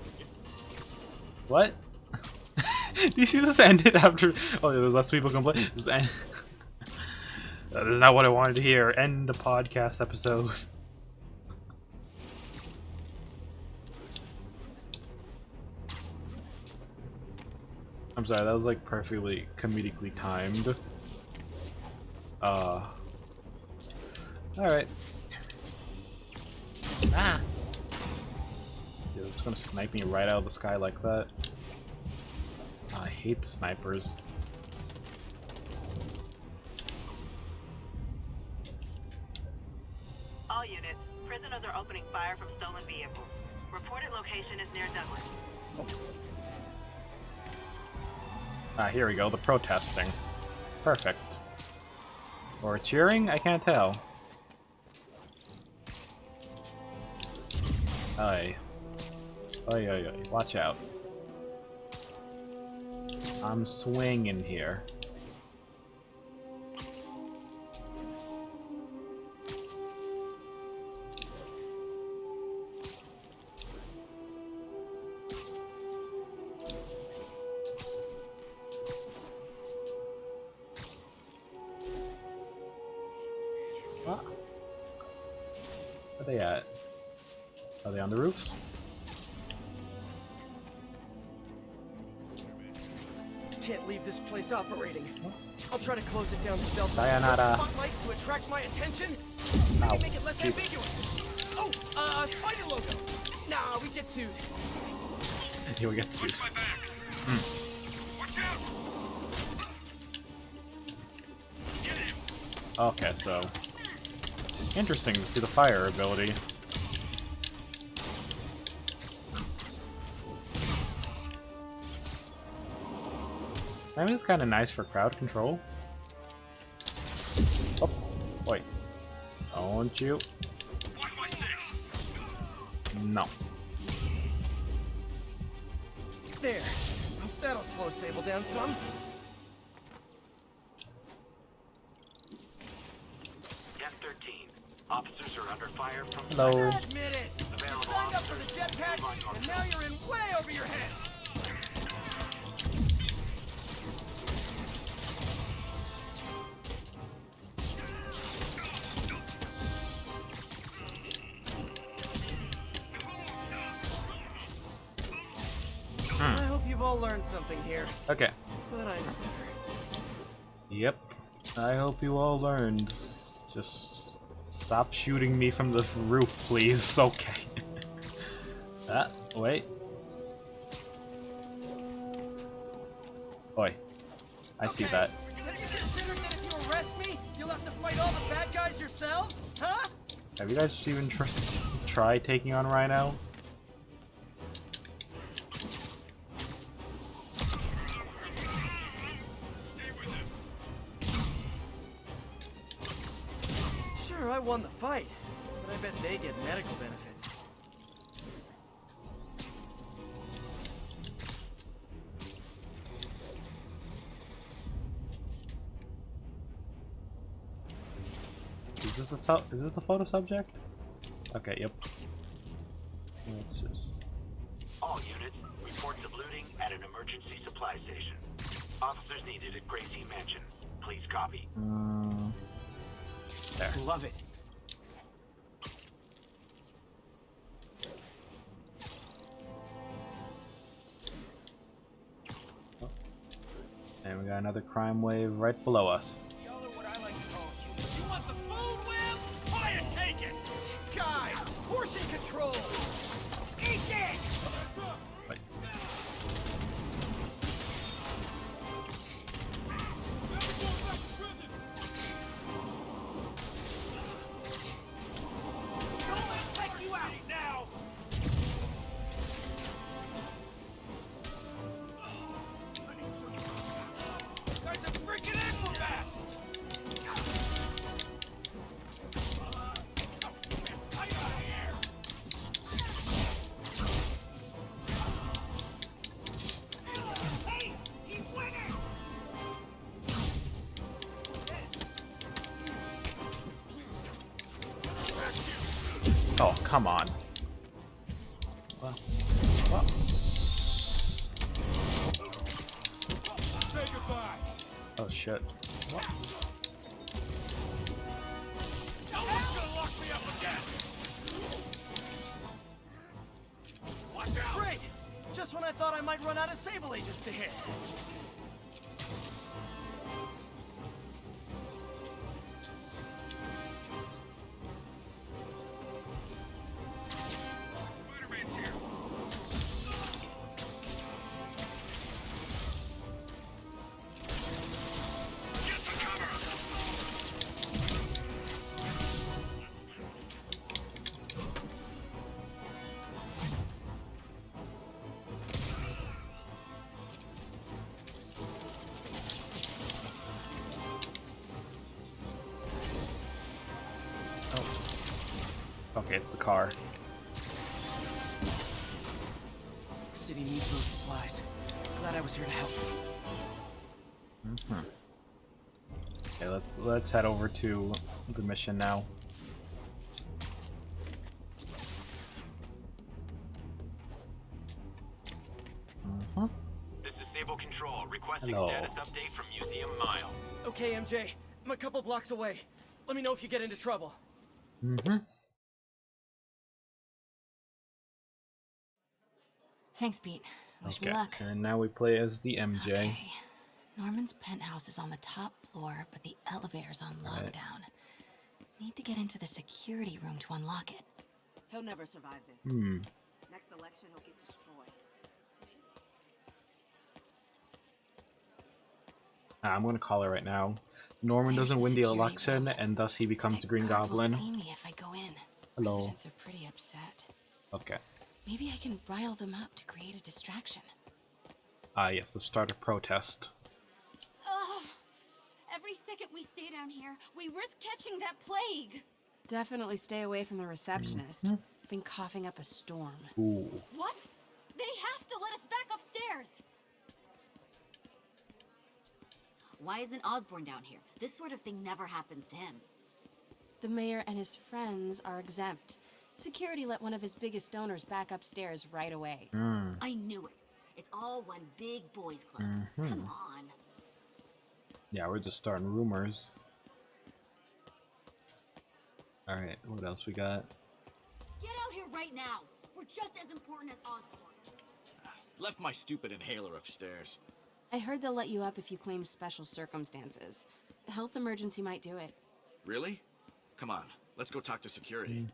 What? Do you see this ended after? Oh, there's less people complain. Just end. That is not what I wanted to hear. End the podcast episode. I'm sorry, that was like perfectly comedically timed. Alright. Ah! Dude, it's gonna snipe me right out of the sky like that. Oh, I hate the snipers. All units, prisoners are opening fire from stolen vehicles. Reported location is near Douglas. Ah, here we go, the protesting. Perfect. Or cheering? I can't tell. Oi. Oi, oi, oi. Watch out. I'm swinging here. What? Where are they at? Are they on the roofs? Can't leave this place operating. I'll try to close it down stealthily. Sayonara. Spotlights to attract my attention. Ow, Make it less excuse me. ambiguous. Oh, spider logo. Nah, we get sued. Here we get sued. Okay, so interesting to see the fire ability. Maybe it's kind of nice for crowd control. Oh, wait. Don't you? No. There. That'll slow Sable down some. F-13. Officers are under fire from... Hello. Admit it. You signed up for the jetpack, and now you're in way over your head. I hope you've all learned something here. Okay. But I know better. Yep. I hope you all learned. Just stop shooting me from the roof, please. Okay. Wait. Oi. I see that. Have you considered that if you arrest me, you'll have to fight all the bad guys yourself? Huh? Have you guys even tried taking on Rhino? Sure, I won the fight, but I bet they get medical benefits. Is this the photo subject? Okay, yep. Let's just... All units, reports of looting at an emergency supply station. Officers needed at Gracie Mansion. Please copy. There. Love it. And we got another crime wave right below us. Y'all are what I like to call you. You want the food, Will? Buy it, take it! Guys, portion control! Eat it! Wait. Don't let it take you out now! Guys are freaking acrobats! Hey, he's winning! Oh, come on. Well. shit. What? No one's gonna lock me up again! Watch out! Great! Just when I thought I might run out of Sable agents to hit. Spider-Man's here. Get the cover! Okay, it's the car. City needs those supplies. Glad I was here to help. Mm-hmm. Okay, let's head over to the mission now. Mm-hmm. This is Sable Control, requesting Hello. status update from Museum Mile. Okay, MJ. I'm a couple blocks away. Let me know if you get into trouble. Mm-hmm. Thanks, Pete. Wish me Okay, luck. and now we play as the MJ. Okay. Norman's penthouse is on the top floor, but the elevator's on Right. lockdown. Need to get into the security room to unlock it. He'll never survive this. Hmm. Next election, he'll get destroyed. I'm gonna call it right now. Norman There's doesn't the win the security election, room. and thus he becomes the Green Guard will Goblin. see me if I go in. Hello. Residents are pretty upset. Okay. Maybe I can rile them up to create a distraction. Yes, the start of protest. Ugh. Every second we stay down here, we risk catching that plague. Definitely stay away from the receptionist. Mm-hmm. Been coughing up a storm. Ooh. What? They have to let us back upstairs. Why isn't Osborn down here? This sort of thing never happens to him. The mayor and his friends are exempt. Security let one of his biggest donors back upstairs right away. I knew it. It's all one big boys club. Mhm. Come on. Yeah, we're just starting rumors. Alright, what else we got? Get out here right now. We're just as important as Osborn. Left my stupid inhaler upstairs. I heard they'll let you up if you claim special circumstances. A health emergency might do it. Really? Come on, let's go talk to security.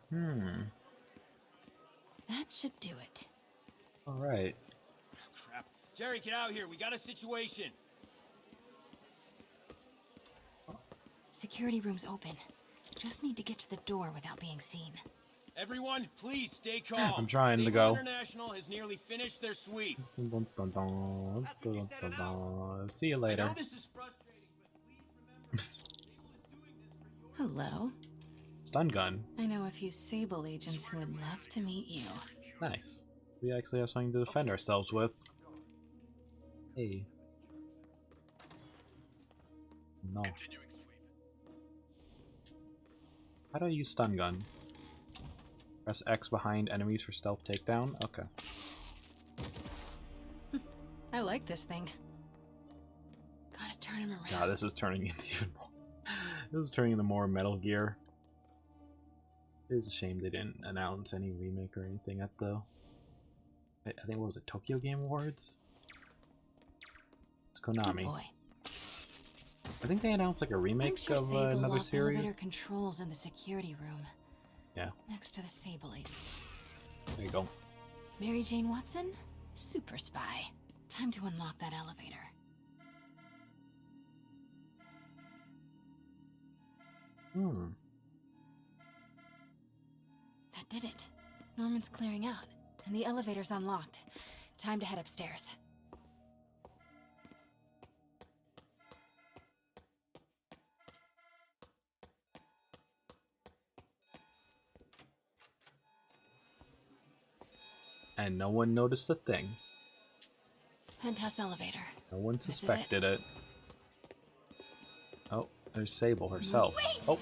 That should do it. Alright. Crap. Jerry, get out here. We got a situation. Security room's open. Just need to get to the door without being seen. Everyone, please stay calm. I'm trying to Sable go. International has nearly finished their sweep. Dun, dun, dun, dun, dun, dun. See you I later. know this is frustrating, but please remember, Hello. Stun gun. I know a few Sable agents who would love to meet you. Nice. We actually have something to defend ourselves with. Hey. No. How do I use stun gun? Press X behind enemies for stealth takedown? Okay. I like this thing. Gotta turn him around. God, this is turning into even more. This is turning into more Metal Gear. It is a shame they didn't announce any remake or anything at the... I think, what was it, Tokyo Game Awards? It's Konami. Good boy. I think they announced like a remake I'm sure of Sable another locked elevator series. controls in the security room. Yeah, Next to the Sable agent. there you go. Mary Jane Watson? Super spy. Time to unlock that elevator. That did it. Norman's clearing out, and the elevator's unlocked. Time to head upstairs. And no one noticed a thing. Penthouse elevator. No one This is suspected it. Oh, there's Sable herself. Oh.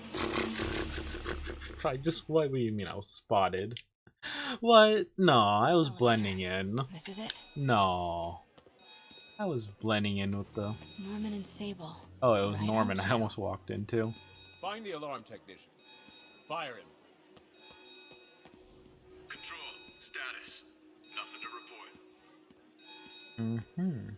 What do you mean I was spotted? What? No, I was blending in. This is it. No. I was blending in with the... Norman and Sable. Oh, it was Right Norman on I cue. almost walked into. Find the alarm technician. Fire him. Control, status. Nothing to report. Mm-hmm.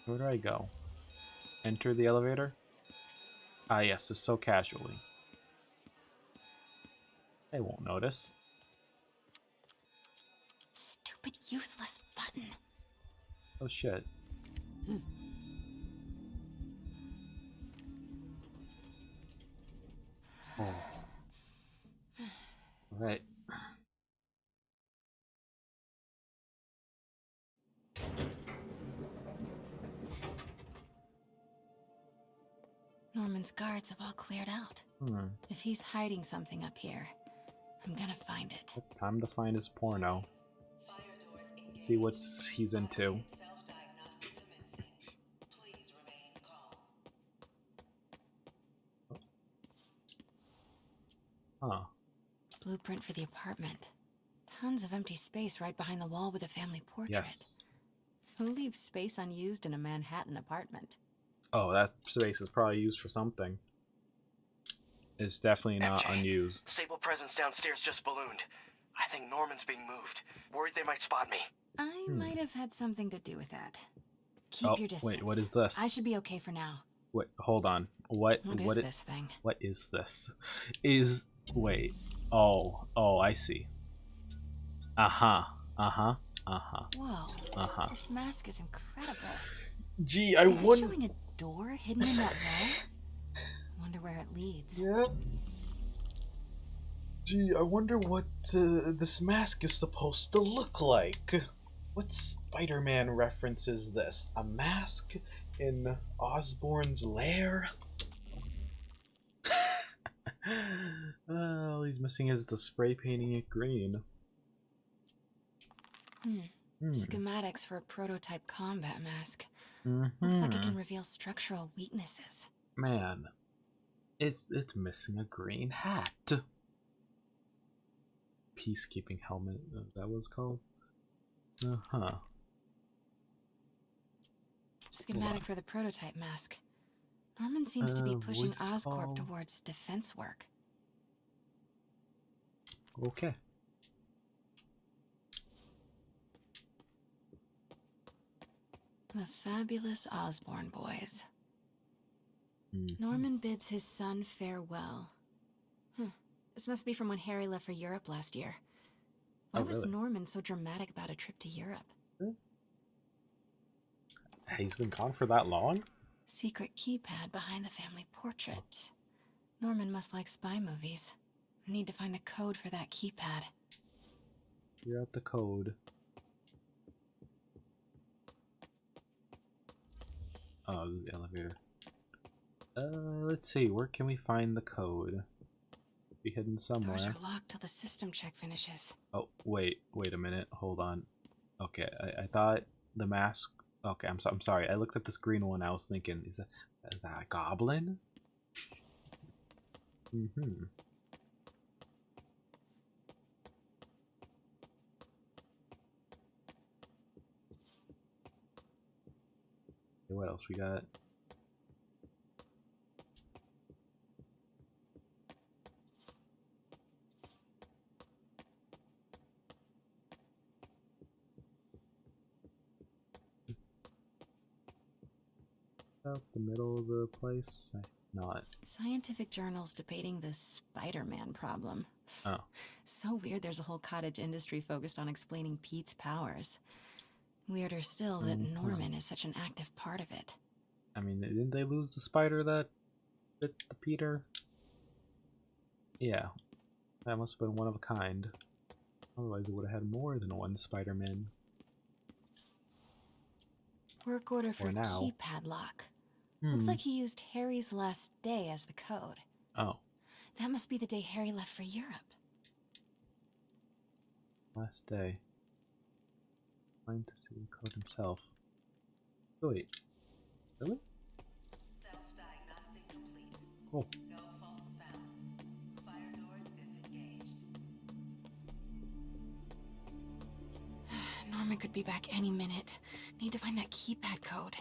Where do I go? Enter the elevator? Ah, yes, just so casually. They won't notice. Stupid, useless button. Oh, shit. Oh. Alright. Norman's guards have all cleared out. If he's hiding something up here, I'm gonna find it. Time to find his porno. See what he's into. Huh. Blueprint for the apartment. Tons of empty space right behind the wall with a family portrait. Yes. Who leaves space unused in a Manhattan apartment? Oh, that space is probably used for something. It's definitely not unused. Sable presence downstairs just ballooned. I think Norman's being moved. Worried they might spot me. I might have had something to do with that. Keep your distance. Wait, what is this? I should be okay for now. Wait, hold on. What is this thing? What is this? Wait. Oh, I see. Uh-huh. Whoa. This mask is incredible. Gee, Is it showing a door hidden in that wall? Wonder where it leads. Yeah. Gee, I wonder what this mask is supposed to look like. What Spider-Man reference is this? A mask in Osborn's lair? All he's missing is the spray painting it green. Schematics for a prototype combat mask. Looks like it can reveal structural weaknesses. Man, it's missing a green hat. Peacekeeping helmet, is that what it's called? Schematic for the prototype mask. Norman seems to be pushing Oscorp towards defense work. Okay. The fabulous Osborn boys. Norman bids his son farewell. This must be from when Harry left for Europe last year. Why was Norman so dramatic about a trip to Europe? He's been gone for that long? Secret keypad behind the family portrait. Norman must like spy movies. I need to find the code for that keypad. Figure out the code. Oh, the elevator. Let's see, where can we find the code? Be hidden somewhere. Doors are locked till the system check finishes. Oh, wait a minute, hold on. Okay, I thought the mask... Okay, I'm sorry, I looked at this green one, I was thinking, is that a goblin? Okay, what else we got? Out the middle of the place? Not. Scientific journals debating the Spider-Man problem. Oh. So weird there's a whole cottage industry focused on explaining Pete's powers. Weirder still that Norman is such an active part of it. I mean, didn't they lose the spider that bit the Peter? Yeah. That must have been one of a kind. Otherwise it would have had more than one Spider-Man. Work order for now. keypad lock. Looks like he used Harry's last day as the code. Oh. That must be the day Harry left for Europe. Last day. Find to see the code himself. Oh, wait. Really? Oh. Norman could be back any minute. Need to find that keypad code.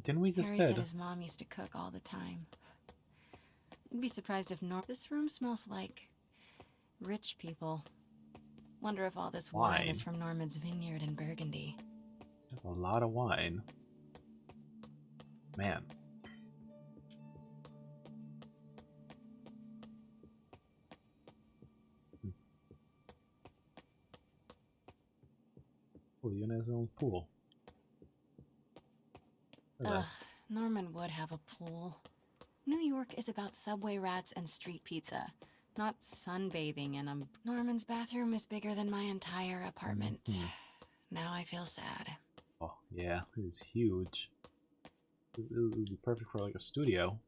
Didn't we just Harry did? said his mom used to cook all the time. I'd be surprised if This room smells like rich people. Wonder if all this wine is from Norman's vineyard in Burgundy. There's a lot of wine. Man. Oh, he even has his own pool. Ugh, Norman would have a pool. New York is about subway rats and street pizza, not sunbathing in them. Norman's bathroom is bigger than my entire apartment. Now I feel sad. Oh, yeah, it is huge. It would be perfect for like a studio.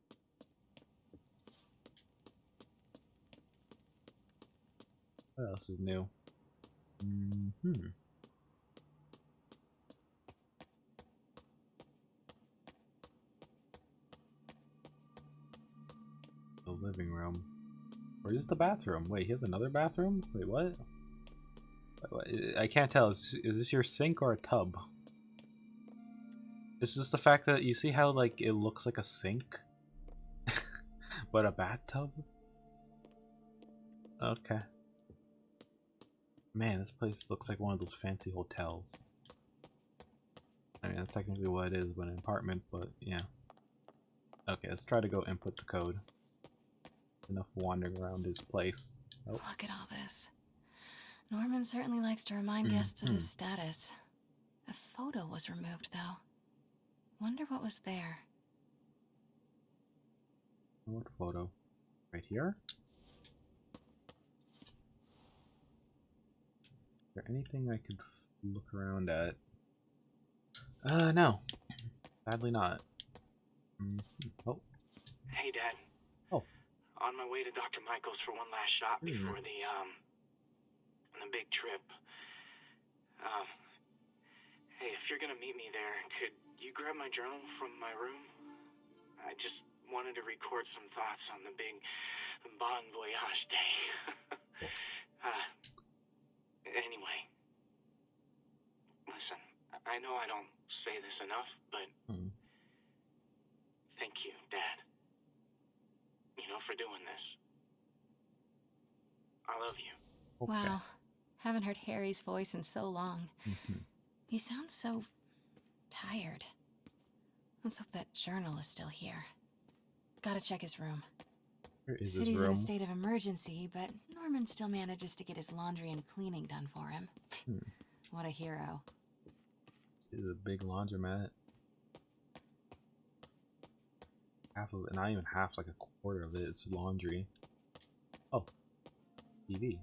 What else is new? The living room. Or is this the bathroom? Wait, he has another bathroom? Wait, what? I can't tell. Is this your sink or a tub? Is this the fact that you see how like it looks like a sink? But a bathtub? Okay. Man, this place looks like one of those fancy hotels. I mean, that's technically what it is, but an apartment, but yeah. Okay, let's try to go input the code. Enough wandering around his place. Oh. Look at all this. Norman certainly likes to remind guests of his status. A photo was removed, though. Wonder what was there. What photo? Right here? Is there anything I could look around at? No. Sadly not. Oh. Hey, Dad. Oh. On my way to Dr. Michael's for one last shot before the big trip. Hey, if you're gonna meet me there, could you grab my journal from my room? I just wanted to record some thoughts on the big Bon Voyage day. Anyway. Listen, I know I don't say this enough, but thank you, Dad. You know, for doing this. I love you. Okay. Wow. Haven't heard Harry's voice in so long. He sounds so tired. Let's hope that journal is still here. Gotta check his room. Where is City's his room? in a state of emergency, but Norman still manages to get his laundry and cleaning done for him. What a hero. This is a big laundromat. Half of it, not even half, like a quarter of it is laundry. Oh. TV.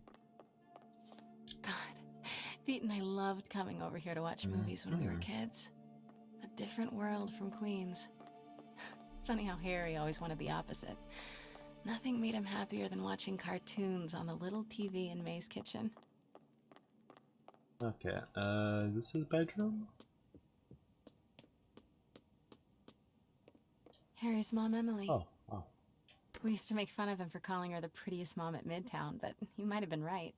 God, Pete and I loved coming over here to watch movies when we were kids. A different world from Queens. Funny how Harry always wanted the opposite. Nothing made him happier than watching cartoons on the little TV in May's kitchen. Okay, this is his bedroom? Harry's mom, Emily. Oh. We used to make fun of him for calling her the prettiest mom at Midtown, but he might have been right.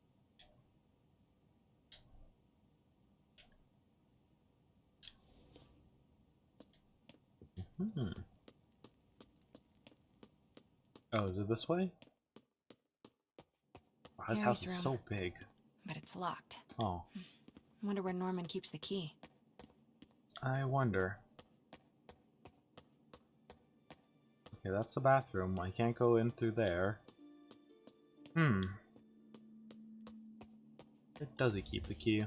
Oh, is it this way? Wow, this house is so big. But it's locked. Oh. I wonder where Norman keeps the key. I wonder. Okay, that's the bathroom. I can't go in through there. Does he keep the key?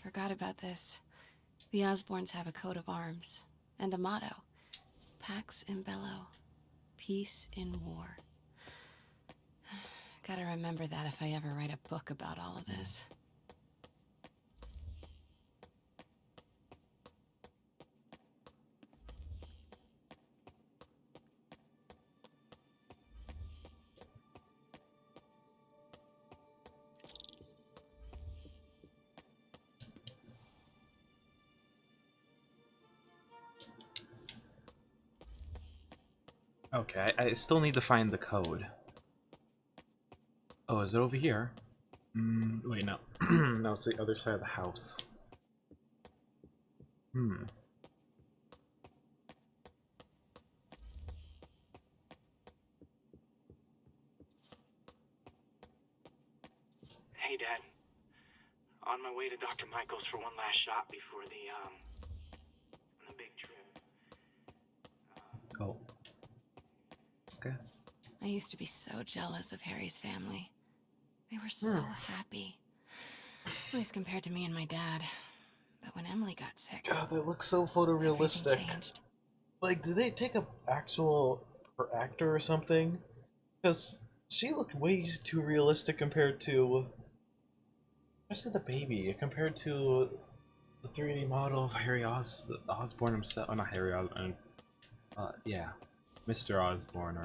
Forgot about this. The Osborns have a coat of arms and a motto. Pax in bello, peace in war. Gotta remember that if I ever write a book about all of this. Okay, I still need to find the code. Oh, is it over here? Wait, no. No, it's the other side of the house. Hey, Dad. On my way to Dr. Michael's for one last shot before the big trip. Oh. Okay. I used to be so jealous of Harry's family. They were so happy. At least compared to me and my dad. But when Emily got sick, God, that looks so everything photorealistic. changed. Like, did they take a actual actor or something? Because she looked way too realistic compared to, especially the baby, compared to the 3D model of Harry Osborn himself. Oh, not Harry Osborn. Yeah, Mr. Osborn.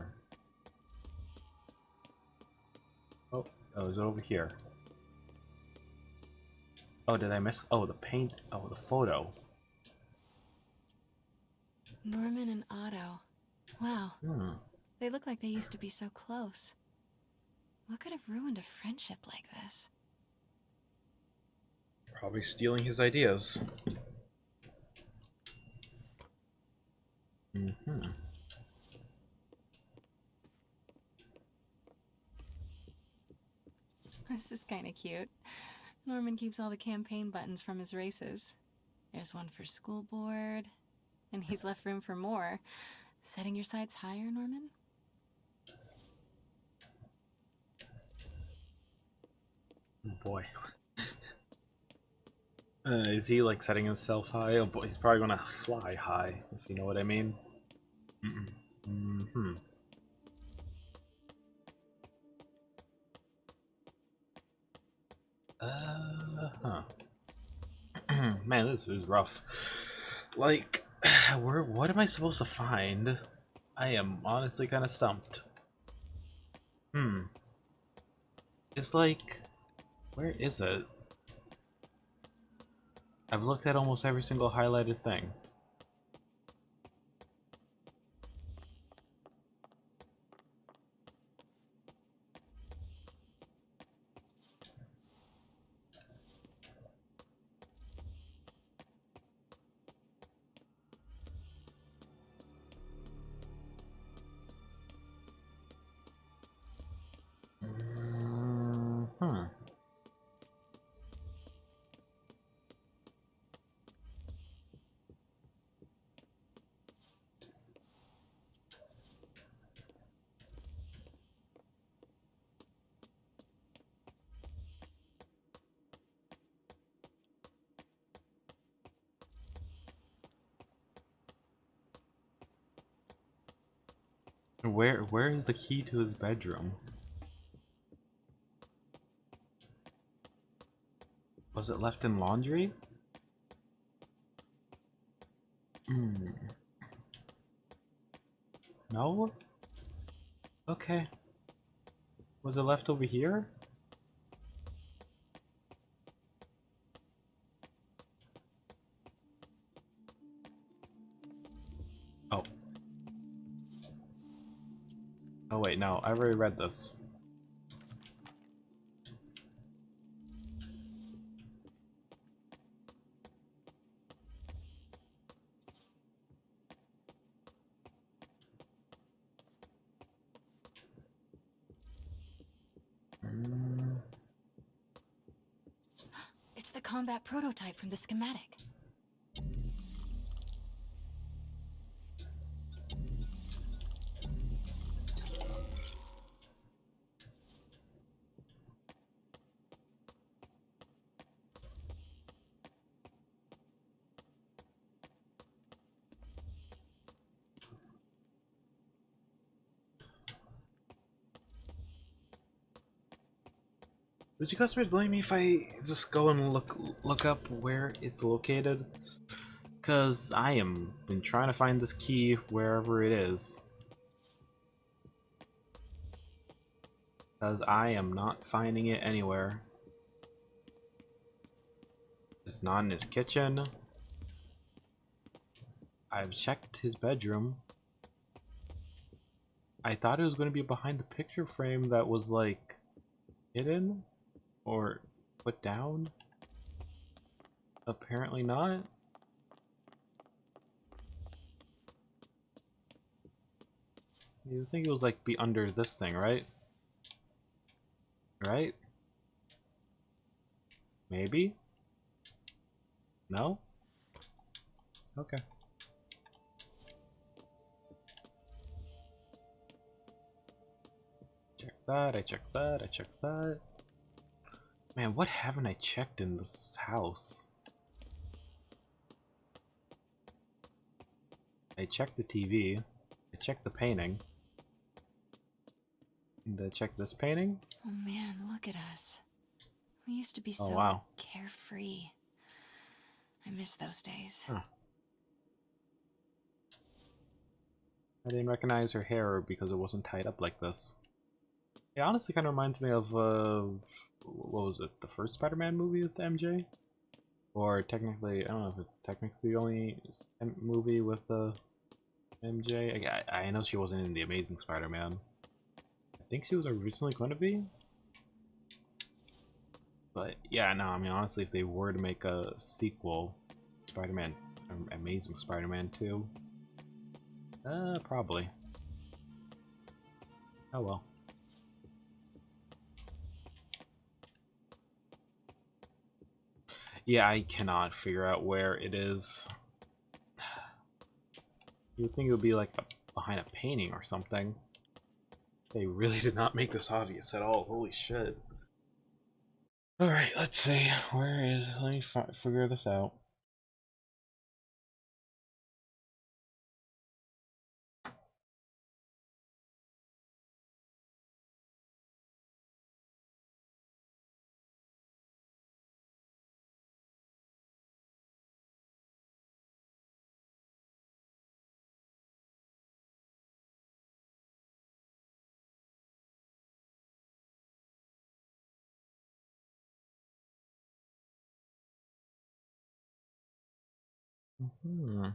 Or oh, is it over here? Oh, did I miss? Oh, the paint. Oh, the photo. Norman and Otto. Wow. They look like they used to be so close. What could have ruined a friendship like this? Probably stealing his ideas. This is kind of cute. Norman keeps all the campaign buttons from his races. There's one for school board, and he's left room for more. Setting your sights higher, Norman? Oh boy. Is he like setting himself high? Oh boy, he's probably gonna fly high, if you know what I mean. Man, this is rough. Like, what am I supposed to find? I am honestly kind of stumped. It's like, where is it? I've looked at almost every single highlighted thing. Where is the key to his bedroom? Was it left in laundry? No? Okay. Was it left over here? Oh. Oh wait, no, I already read this. It's the combat prototype from the schematic. Would you guys blame me if I just go and look up where it's located? Cause I am been trying to find this key wherever it is. Cause I am not finding it anywhere. It's not in his kitchen. I've checked his bedroom. I thought it was going to be behind the picture frame that was like hidden or put down. Apparently not. You think it was like be under this thing, right? Right? Maybe? No? Okay. Check that, I checked that, I checked that. Man, what haven't I checked in this house? I checked the TV. I checked the painting. And I checked this painting. Oh man, look at us. We used to be so wow. carefree. I miss those days. Huh. I didn't recognize her hair because it wasn't tied up like this. It honestly kind of reminds me of, what was it, the first Spider-Man movie with MJ? Or technically, I don't know if it's technically the only movie with MJ. I know she wasn't in The Amazing Spider-Man. I think she was originally going to be. But yeah, no, I mean, honestly, if they were to make a sequel, Spider-Man, Amazing Spider-Man 2, probably. Oh well. Yeah, I cannot figure out where it is. You would think it would be like behind a painting or something. They really did not make this obvious at all. Holy shit. Alright, let's see. Where is... Let me figure this out. Hmm.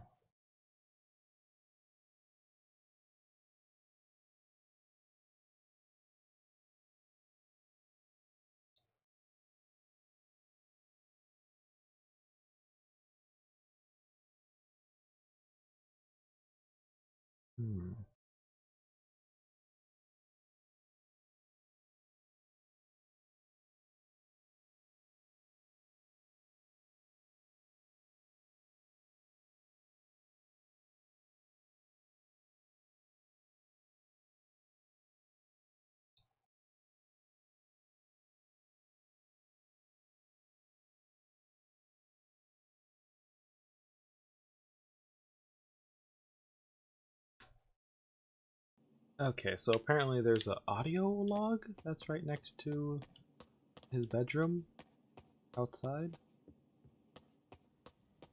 Hmm. Okay, so apparently there's an audio log that's right next to his bedroom outside.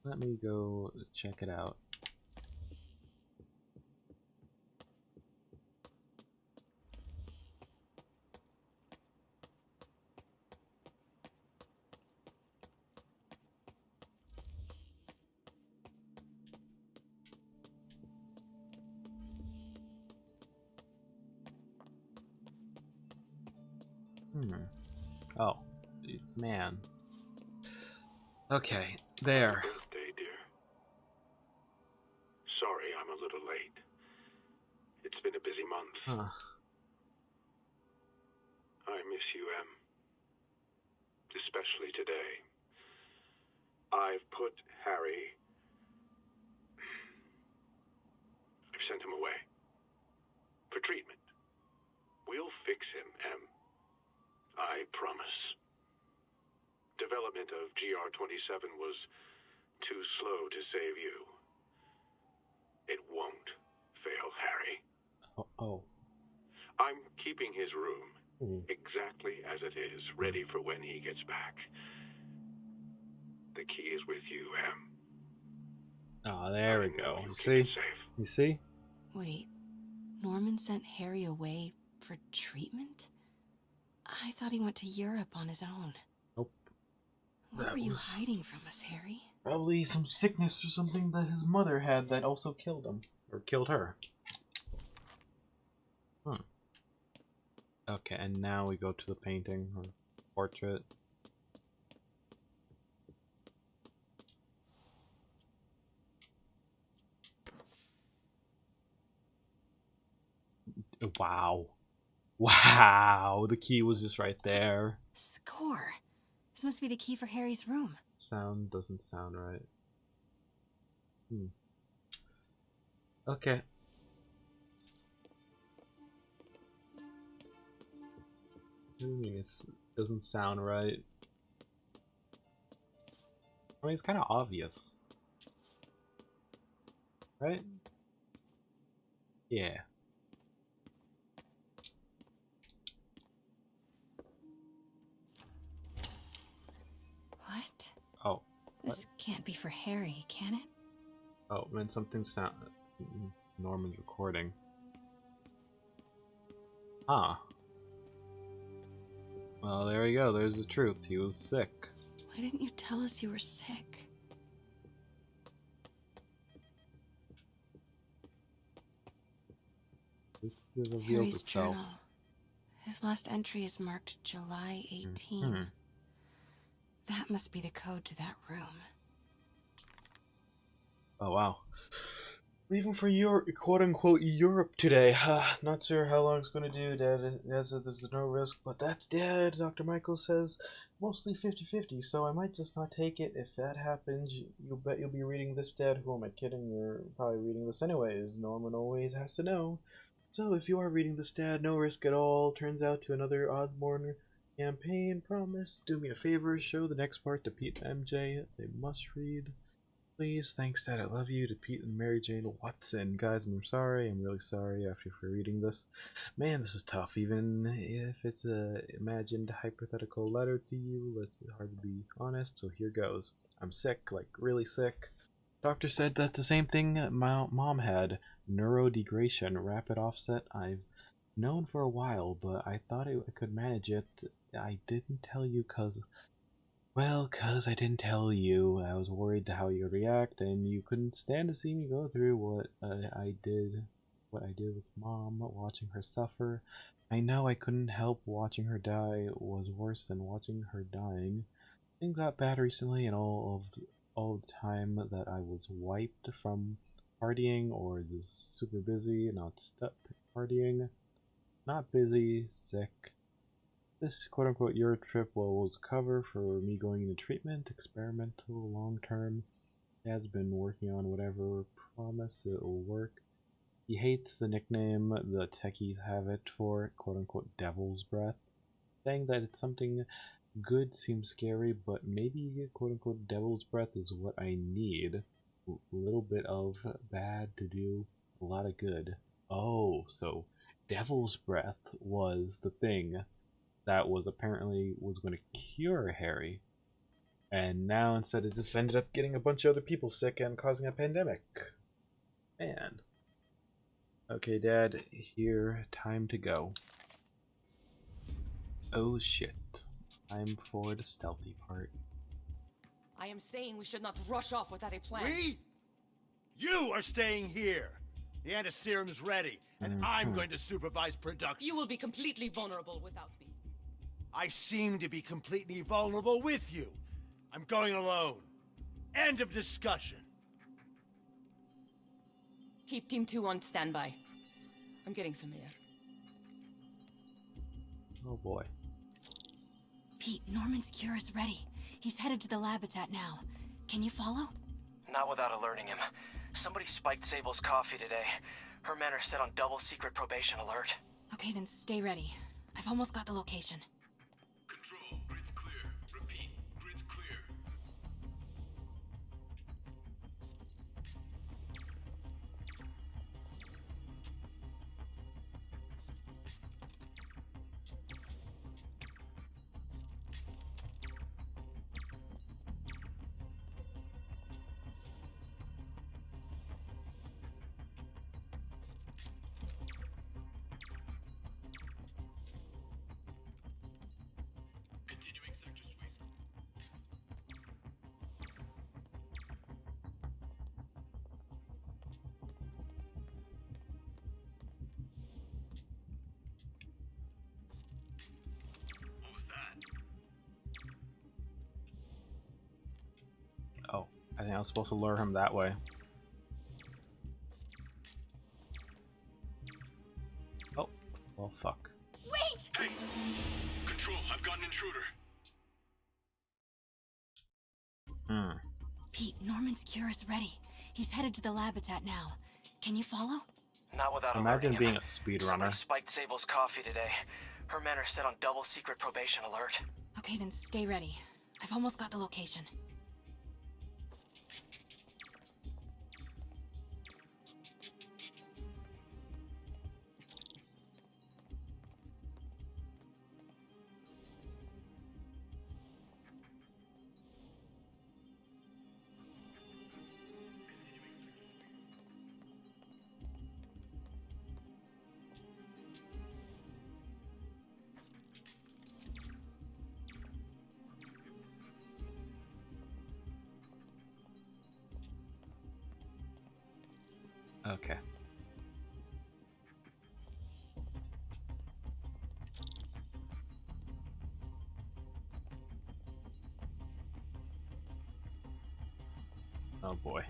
Let me go check it out. Oh, man. Okay, there. Happy birthday, dear. Sorry I'm a little late. It's been a busy month. Huh. I miss you, Em. Especially today. I've put Harry... I've sent him away. For treatment. We'll fix him, Em. I promise. Development of GR-27 was too slow to save you. It won't fail Harry. Oh. I'm keeping his room exactly as it is, ready for when he gets back. The key is with you, Em. Oh, there we go. You see? You see? Wait, Norman sent Harry away for treatment? I thought he went to Europe on his own. Nope. What were you hiding from us, Harry? Probably some sickness or something that his mother had that also killed him. Or killed her. Hmm. Okay, and now we go to the painting or portrait. Wow. Wow, the key was just right there. Score. This must be the key for Harry's room. Sound doesn't sound right. Okay. What do you mean it doesn't sound right? I mean, it's kind of obvious. Right? Yeah. What? Oh. This can't be for Harry, can it? Oh, man, something sound. Norman's recording. Huh. Well, there you go. There's the truth. He was sick. Why didn't you tell us you were sick? It reveals Harry's itself. journal. His last entry is marked July 18. That must be the code to that room. Oh, wow. Leaving for Europe, quote-unquote Europe today. Not sure how long it's going to do, Dad. Dad says there's no risk, but that's dead. Dr. Michael says mostly 50-50, so I might just not take it. If that happens, you'll bet you'll be reading this, Dad. Who am I kidding? You're probably reading this anyways. Norman always has to know. So if you are reading this, Dad, no risk at all. Turns out to another Osborne campaign. Promise. Do me a favor. Show the next part to Pete and MJ. They must read. Please, thanks, Dad. I love you. To Pete and Mary Jane Watson. Guys, I'm sorry. I'm really sorry after for reading this. Man, this is tough. Even if it's a imagined hypothetical letter to you, it's hard to be honest. So here goes. I'm sick, like really sick. Doctor said that's the same thing my mom had. Neurodegradation, rapid offset. I've known for a while, but I thought I could manage it. I didn't tell you Well, 'cause I didn't tell you. I was worried how you'd react, and you couldn't stand to see me go through what I did with Mom, watching her suffer. I know I couldn't help watching her die was worse than watching her dying. Things got bad recently, and all the time that I was wiped from partying or just super busy, not stuck partying, not busy, sick. This quote-unquote Europe trip was a cover for me going into treatment, experimental, long-term. Dad's been working on whatever, promise it'll work. He hates the nickname the techies have it for, quote-unquote devil's breath. Saying that it's something good seems scary, but maybe quote-unquote devil's breath is what I need. A little bit of bad to do a lot of good. Oh, so devil's breath was the thing that was apparently was going to cure Harry, and now instead it just ended up getting a bunch of other people sick and causing a pandemic. Man. Okay, Dad, here, time to go. Oh shit. Time for the stealthy part. I am saying we should not rush off without a plan. We? You are staying here. The antiserum's ready, and I'm going to supervise production. You will be completely vulnerable without me. I seem to be completely vulnerable with you. I'm going alone. End of discussion. Keep Team 2 on standby. I'm getting some air. Oh boy. Pete, Norman's cure is ready. He's headed to the lab it's at now. Can you follow? Not without alerting him. Somebody spiked Sable's coffee today. Her men are set on double secret probation alert. Okay, then stay ready. I've almost got the location. Control, grid's clear. Repeat, grid's clear. I think I was supposed to lure him that way. Oh, well, fuck. Wait! Hey! Control, I've got an intruder. Pete, Norman's cure is ready. He's headed to the lab it's at now. Can you follow? Not without Imagine alerting being him. a Somebody speedrunner. spiked Sable's coffee today. Her men are set on double secret probation alert. Okay, then stay ready. I've almost got the location. Okay. Oh boy.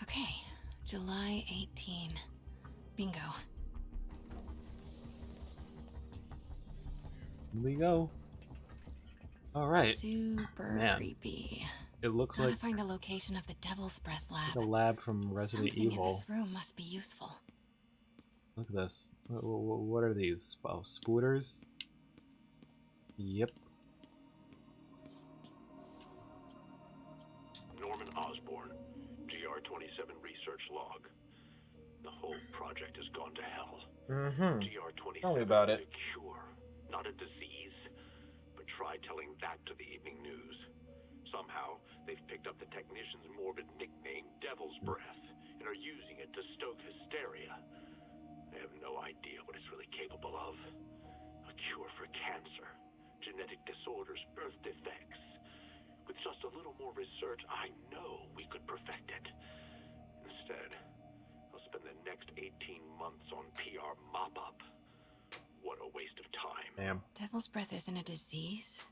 Okay, July 18. Bingo. Here we go. All right. Super Man. creepy. It looks Gotta like find the location of the Devil's Breath lab. a lab from Resident Something Evil. in this room must be useful. Look at this. What are these? Oh, spooters? Yep. Norman Osborn, GR-27 research log. The whole project has gone to hell. GR-27 Tell me about is it. a cure, not a disease. But try telling that to the evening news. Somehow, they've picked up the technician's morbid nickname, Devil's Breath, and are using it to stoke hysteria. They have no idea what it's really capable of. A cure for cancer, genetic disorders, birth defects. With just a little more research, I know we could perfect it. Instead, I'll spend the next 18 months on PR mop-up. What a waste of time. Damn. Devil's Breath isn't a disease.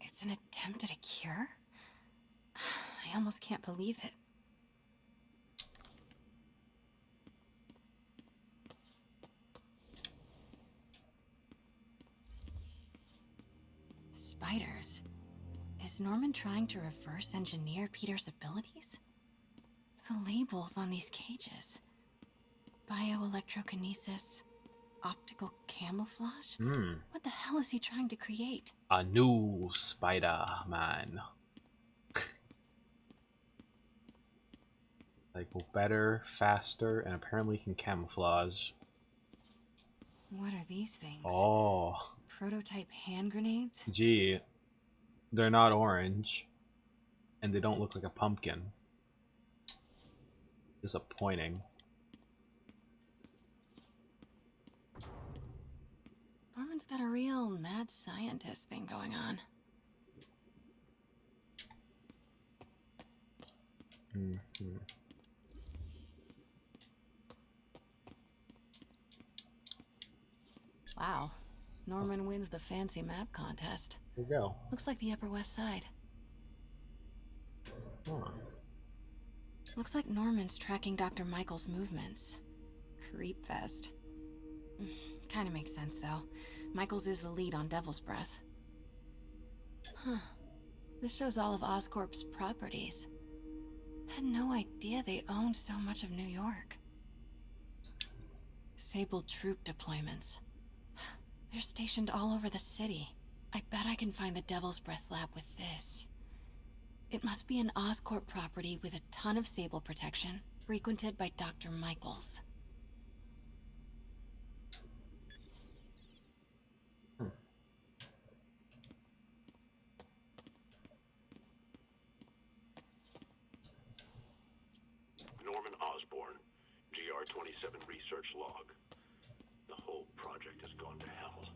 It's an attempt at a cure? I almost can't believe it. Spiders? Is Norman trying to reverse engineer Peter's abilities? The labels on these cages. Bioelectrokinesis, optical camouflage? What the hell is he trying to create? A new Spider-Man. Like, better, faster, and apparently can camouflage. What are these things? Oh. Prototype hand grenades? Gee. They're not orange. And they don't look like a pumpkin. Disappointing. Norman's got a real mad scientist thing going on. Wow. Norman wins the fancy map contest. There you go. Looks like the Upper West Side. Huh. Looks like Norman's tracking Dr. Michael's movements. Creep fest. Kinda makes sense, though. Michaels is the lead on Devil's Breath. Huh. This shows all of Oscorp's properties. Had no idea they owned so much of New York. Sable troop deployments. They're stationed all over the city. I bet I can find the Devil's Breath lab with this. It must be an Oscorp property with a ton of Sable protection, frequented by Dr. Michaels. GR-27 research log. The whole project has gone to hell.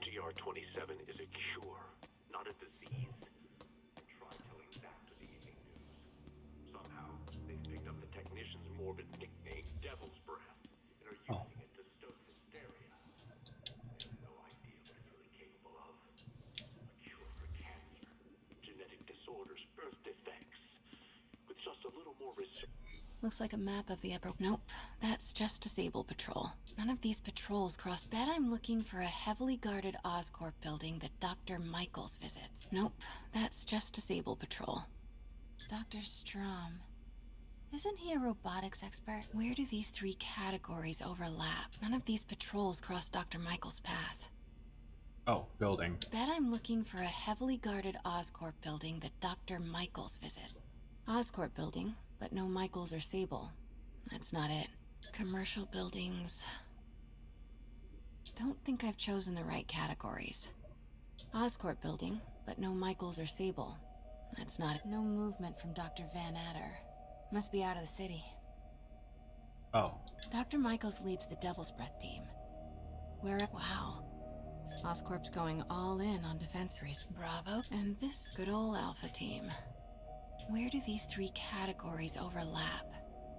GR-27 is a cure, not a disease. Try telling that to the evening news. Somehow, they've picked up the technician's morbid nickname, Devil's Breath, and are using it to stoke hysteria. They have no idea what it's really capable of. A cure for cancer, genetic disorders, birth defects. With just a little more research. Looks like a map of the upper... Nope, that's just Disable Patrol. None of these patrols cross... Bet I'm looking for a heavily guarded Oscorp building that Dr. Michaels visits. Nope, that's just Disable Patrol. Dr. Strom. Isn't he a robotics expert? Where do these three categories overlap? None of these patrols cross Dr. Michaels' path. Oh, building. Bet I'm looking for a heavily guarded Oscorp building that Dr. Michaels visit. Oscorp building, but no Michaels or Sable. That's not it. Commercial buildings... Don't think I've chosen the right categories. Oscorp building, but no Michaels or Sable. That's not it. No movement from Dr. Van Adder. Must be out of the city. Oh. Dr. Michaels leads the Devil's Breath team. Wow. Oscorp's going all in on defense research. Bravo. And this good old Alpha team. Where do these three categories overlap?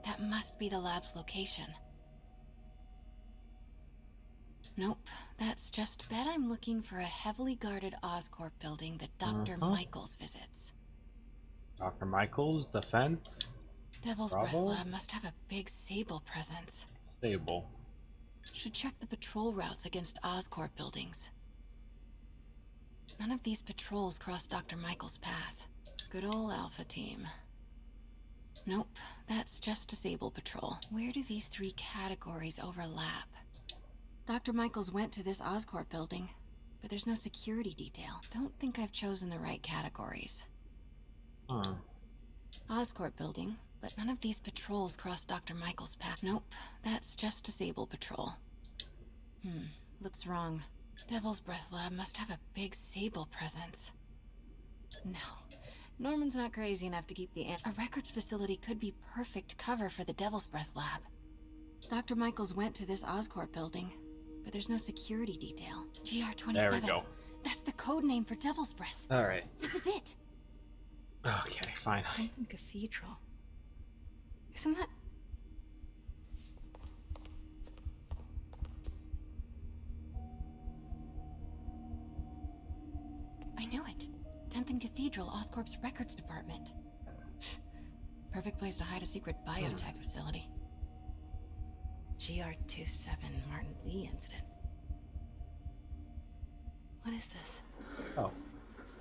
That must be the lab's location. Nope, that's just... Bet I'm looking for a heavily guarded Oscorp building that Dr. Michaels visits. Dr. Michaels, defense. Devil's Bravo? Breath Lab must have a big Sable presence. Sable. Should check the patrol routes against Oscorp buildings. None of these patrols cross Dr. Michaels' path. Good old Alpha team. Nope, that's just Disable Patrol. Where do these three categories overlap? Dr. Michaels went to this Oscorp building, but there's no security detail. Don't think I've chosen the right categories. Oscorp building, but none of these patrols cross Dr. Michaels' path. Nope, that's just Disable Patrol. Looks wrong. Devil's Breath Lab must have a big Sable presence. No. Norman's not crazy enough to keep the A records facility could be perfect cover for the Devil's Breath Lab. Dr. Michaels went to this Oscorp building, but there's no security detail. GR-27. There we go. That's the code name for Devil's Breath. Alright. This is it. Okay, fine. Titan Cathedral. Isn't that... I knew it. 10th and Cathedral, Oscorp's records department. Perfect place to hide a secret biotech facility. GR-27 Martin Lee incident. What is this? Oh.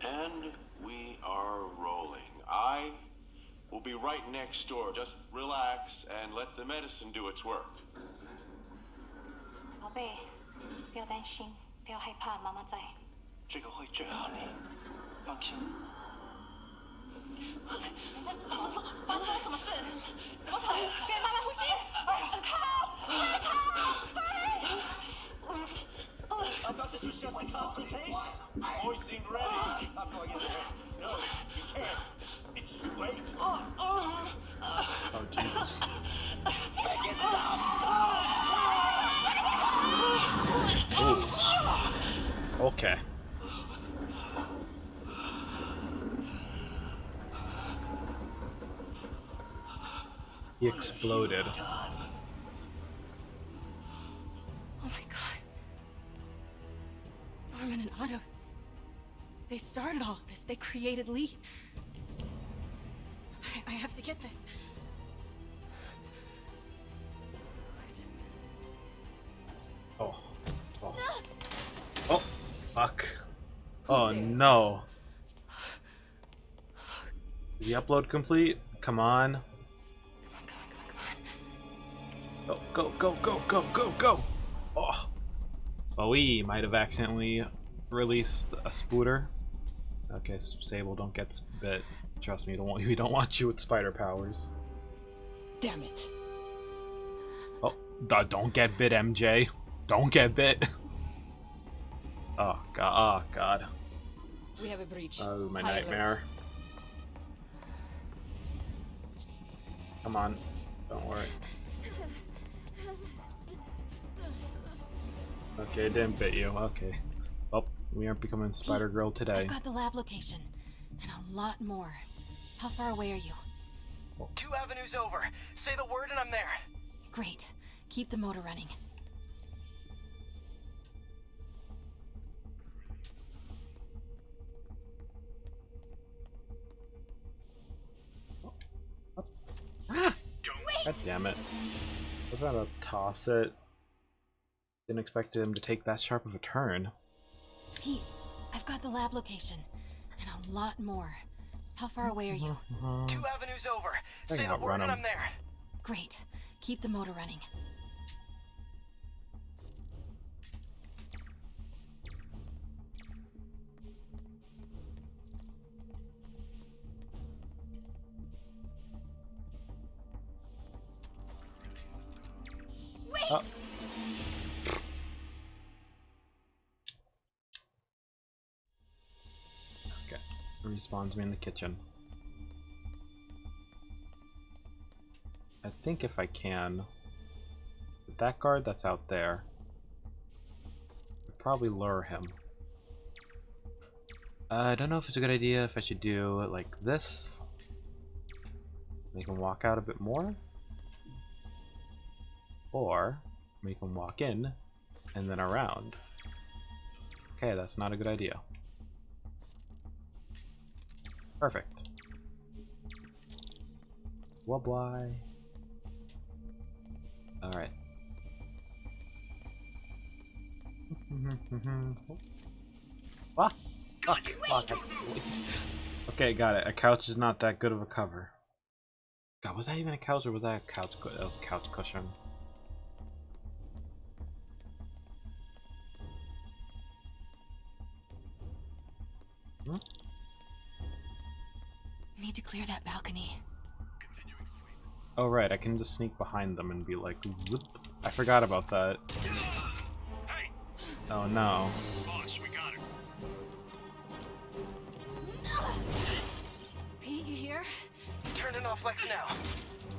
And we are rolling. I will be right next door. Just relax and let the medicine do its work. 宝贝，不要担心，不要害怕，妈妈在。这个会治好你，放心。发生了什么事？怎么可能？给妈妈呼吸！I thought this was just a consultation. Hoisting ready. I'm going in there. No, you can't. It's too late. Oh, Jesus. Make it stop. Ooh. Okay. He exploded. Oh my god. Norman and Otto. They started all of this. They created Lee. I have to get this. Oh. Oh. Oh. Fuck. Oh no. Did the upload complete? Come on. Go, go, go, go, go, go, go! Oh. Oh, we might have accidentally released a spooter. Okay, Sable, don't get bit. Trust me, we don't want you with spider powers. Damn it. Oh, don't get bit, MJ. Don't get bit. Oh god, oh god. We have a breach. Oh, my High nightmare. alert. Come on, don't worry. Okay, it didn't bit you. Okay. Well, we aren't becoming Spider-Girl today. I've got the lab location. And a lot more. How far away are you? 2 avenues over. Say the word and I'm there. Great. Keep the motor running. God damn it. I was about to toss it. Didn't expect him to take that sharp of a turn. Pete, I've got the lab location. And a lot more. How far away are you? 2 avenues over. Say the word and I'm there. Great. Keep the motor running. Wait! Oh. Okay. Respawns me in the kitchen. I think if I can, with that guard that's out there, I'd probably lure him. I don't know if it's a good idea if I should do it like this. Make him walk out a bit more. Or make him walk in and then around. Okay, that's not a good idea. Perfect. Wobbly. Alright. Ah! Ah! Fuck. Okay, got it. A couch is not that good of a cover. God, was that even a couch or was that a couch? That was a couch cushion. Hmm? Need to clear that balcony. Oh right, I can just sneak behind them and be like, zip. I forgot about that. Hey! Oh no. Boss, we got it. Pete, you here? Turning off Lex now.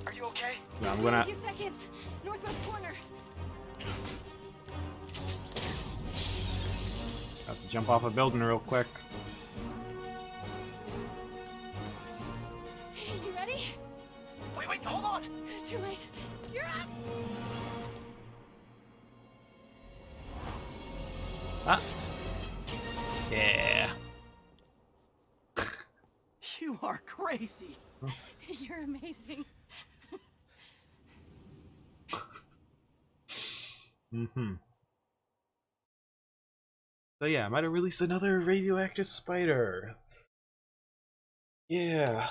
Are you okay? No, I'm In gonna. a few seconds. Northwest corner. Have to jump off a building real quick. You ready? Wait, hold on. It's too late. You're up. Ah. Yeah. You are crazy. You're amazing. So yeah, I might have released another radioactive spider. Yeah.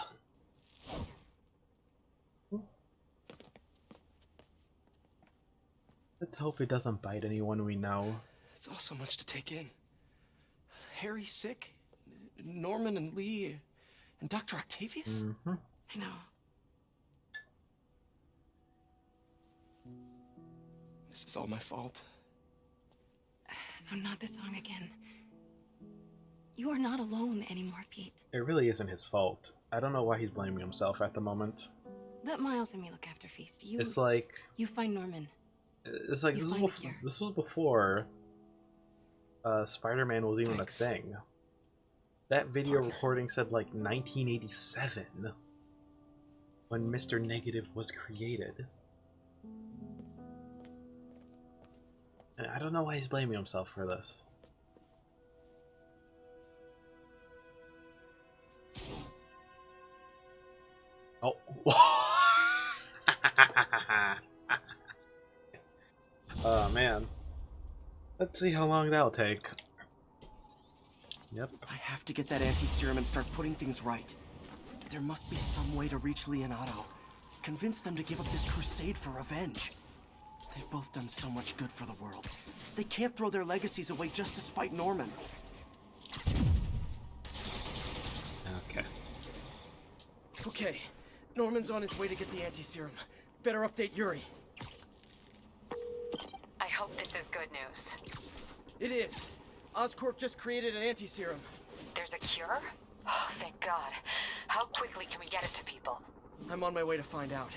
Let's hope it doesn't bite anyone we know. It's all so much to take in. Harry's sick. Norman and Lee and Dr. Octavius. I know. This is all my fault. No, not this song again. You are not alone anymore, Pete. It really isn't his fault. I don't know why he's blaming himself at the moment. Let Miles and me look after Feast. It's like... You find Norman. It's like this was before Spider-Man was even a thing. That video recording said like 1987 when Mr. Negative was created. And I don't know why he's blaming himself for this. Oh. Oh man. Let's see how long that'll take. Yep. I have to get that anti-serum and start putting things right. There must be some way to reach Leonardo. Convince them to give up this crusade for revenge. They've both done so much good for the world. They can't throw their legacies away just to spite Norman. Okay. Okay. Norman's on his way to get the anti-serum. Better update Yuri. I hope this is good news. It is. Oscorp just created an anti-serum. There's a cure? Oh, thank God. How quickly can we get it to people? I'm on my way to find out.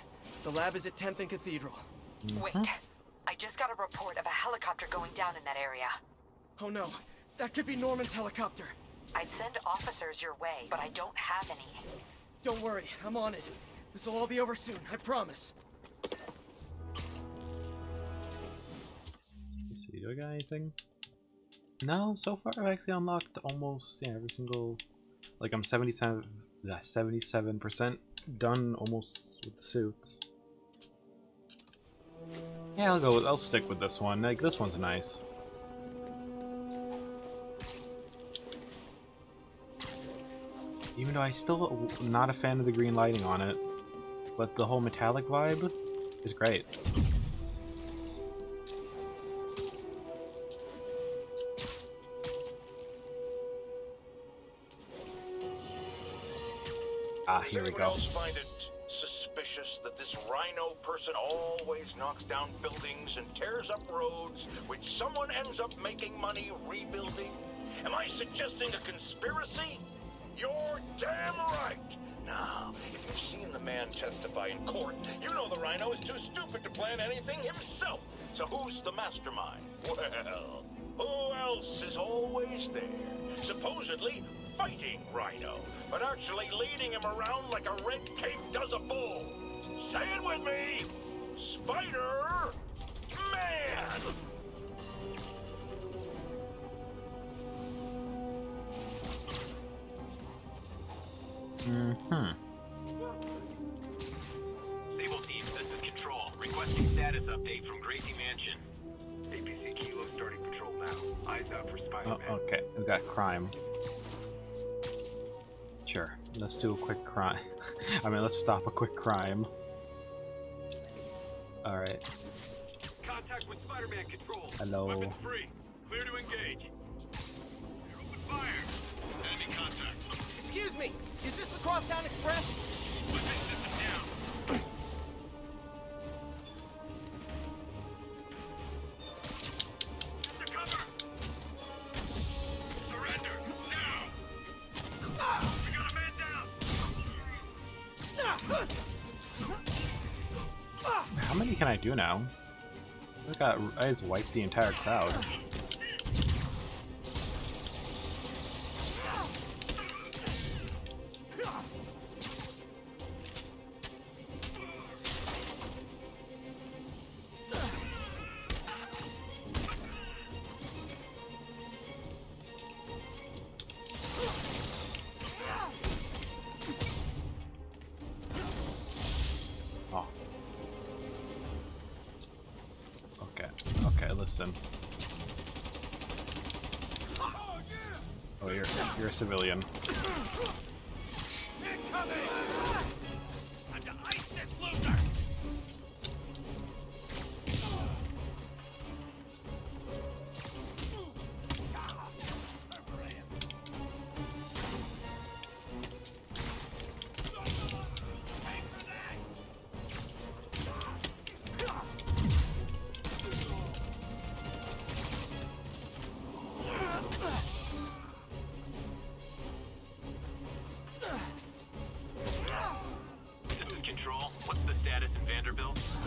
The lab is at 10th and Cathedral. Wait. I just got a report of a helicopter going down in that area. Oh no, that could be Norman's helicopter. I'd send officers your way, but I don't have any. Don't worry, I'm on it. This'll all be over soon, I promise. Let's see, do I got anything? No, so far I've actually unlocked almost every single. Like I'm 77% done almost with the suits. Yeah, I'll stick with this one. Like this one's nice. Even though I still not a fan of the green lighting on it, but the whole metallic vibe is great. Ah, here we go. Else find it suspicious that this rhino person always knocks down buildings and tears up roads, which someone ends up making money rebuilding? Am I suggesting a conspiracy? You're damn right! Now, if you've seen the man testify in court, you know the rhino is too stupid to plan anything himself. So who's the mastermind? Well, who else is always there? Supposedly fighting Rhino, but actually leading him around like a red cape does a bull. Say it with me! Spider-Man! Sable Team, this is Control. Requesting status update from Gracie Mansion. APC Kilo starting patrol now. Eyes out for Spider-Man. Oh, okay, we got crime. Sure, let's do a quick crime. I mean, let's stop a quick crime. Alright. Contact with Spider-Man Control. Hello. Weapons free. Clear to engage. Open fire. Enemy contact. Excuse me, is this the Crosstown Express? Weapon system down. Under cover. Surrender now. We got a man down. How many can I do now? I just wiped the entire crowd. Listen. Oh, you're a civilian.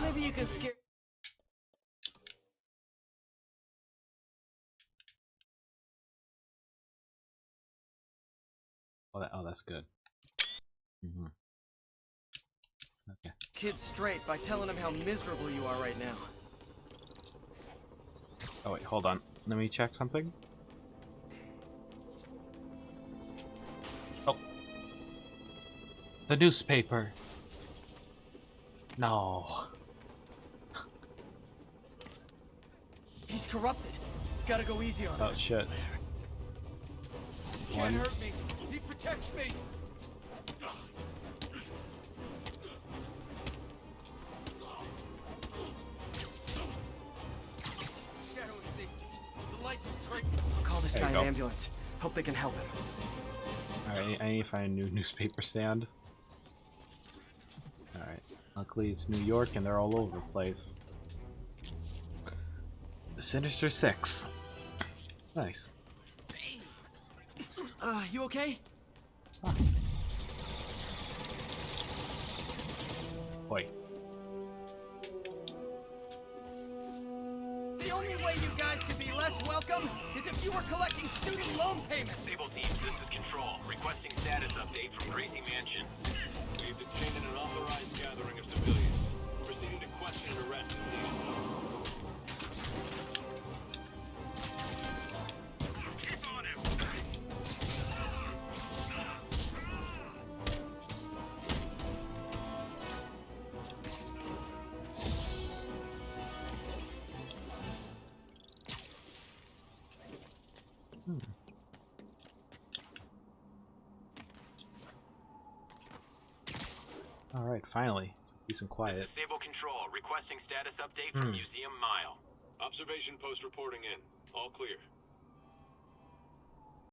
Maybe you can scare. Oh, that's good. Okay. Kid straight by telling him how miserable you are right now. Oh wait, hold on. Let me check something. Oh. The newspaper. No. He's corrupted. Gotta go easy on him. Oh shit. Can't hurt me. He protects me. I'll call this guy an ambulance. Hope they can help him. Alright, I need to find a new newspaper stand. Alright. Luckily it's New York and they're all over the place. The Sinister Six. Nice. You okay? Huh. Boy. museum is if you were collecting student loan payments. Sable teams, this is Control. Requesting status update from Crazy Mansion. We've detained an unauthorized gathering of civilians. Proceeding to question and arrest if needed. Keep on him! Alright, finally. Some peace and quiet. Sable Control. Requesting status update from Museum Mile. Observation post reporting in. All clear.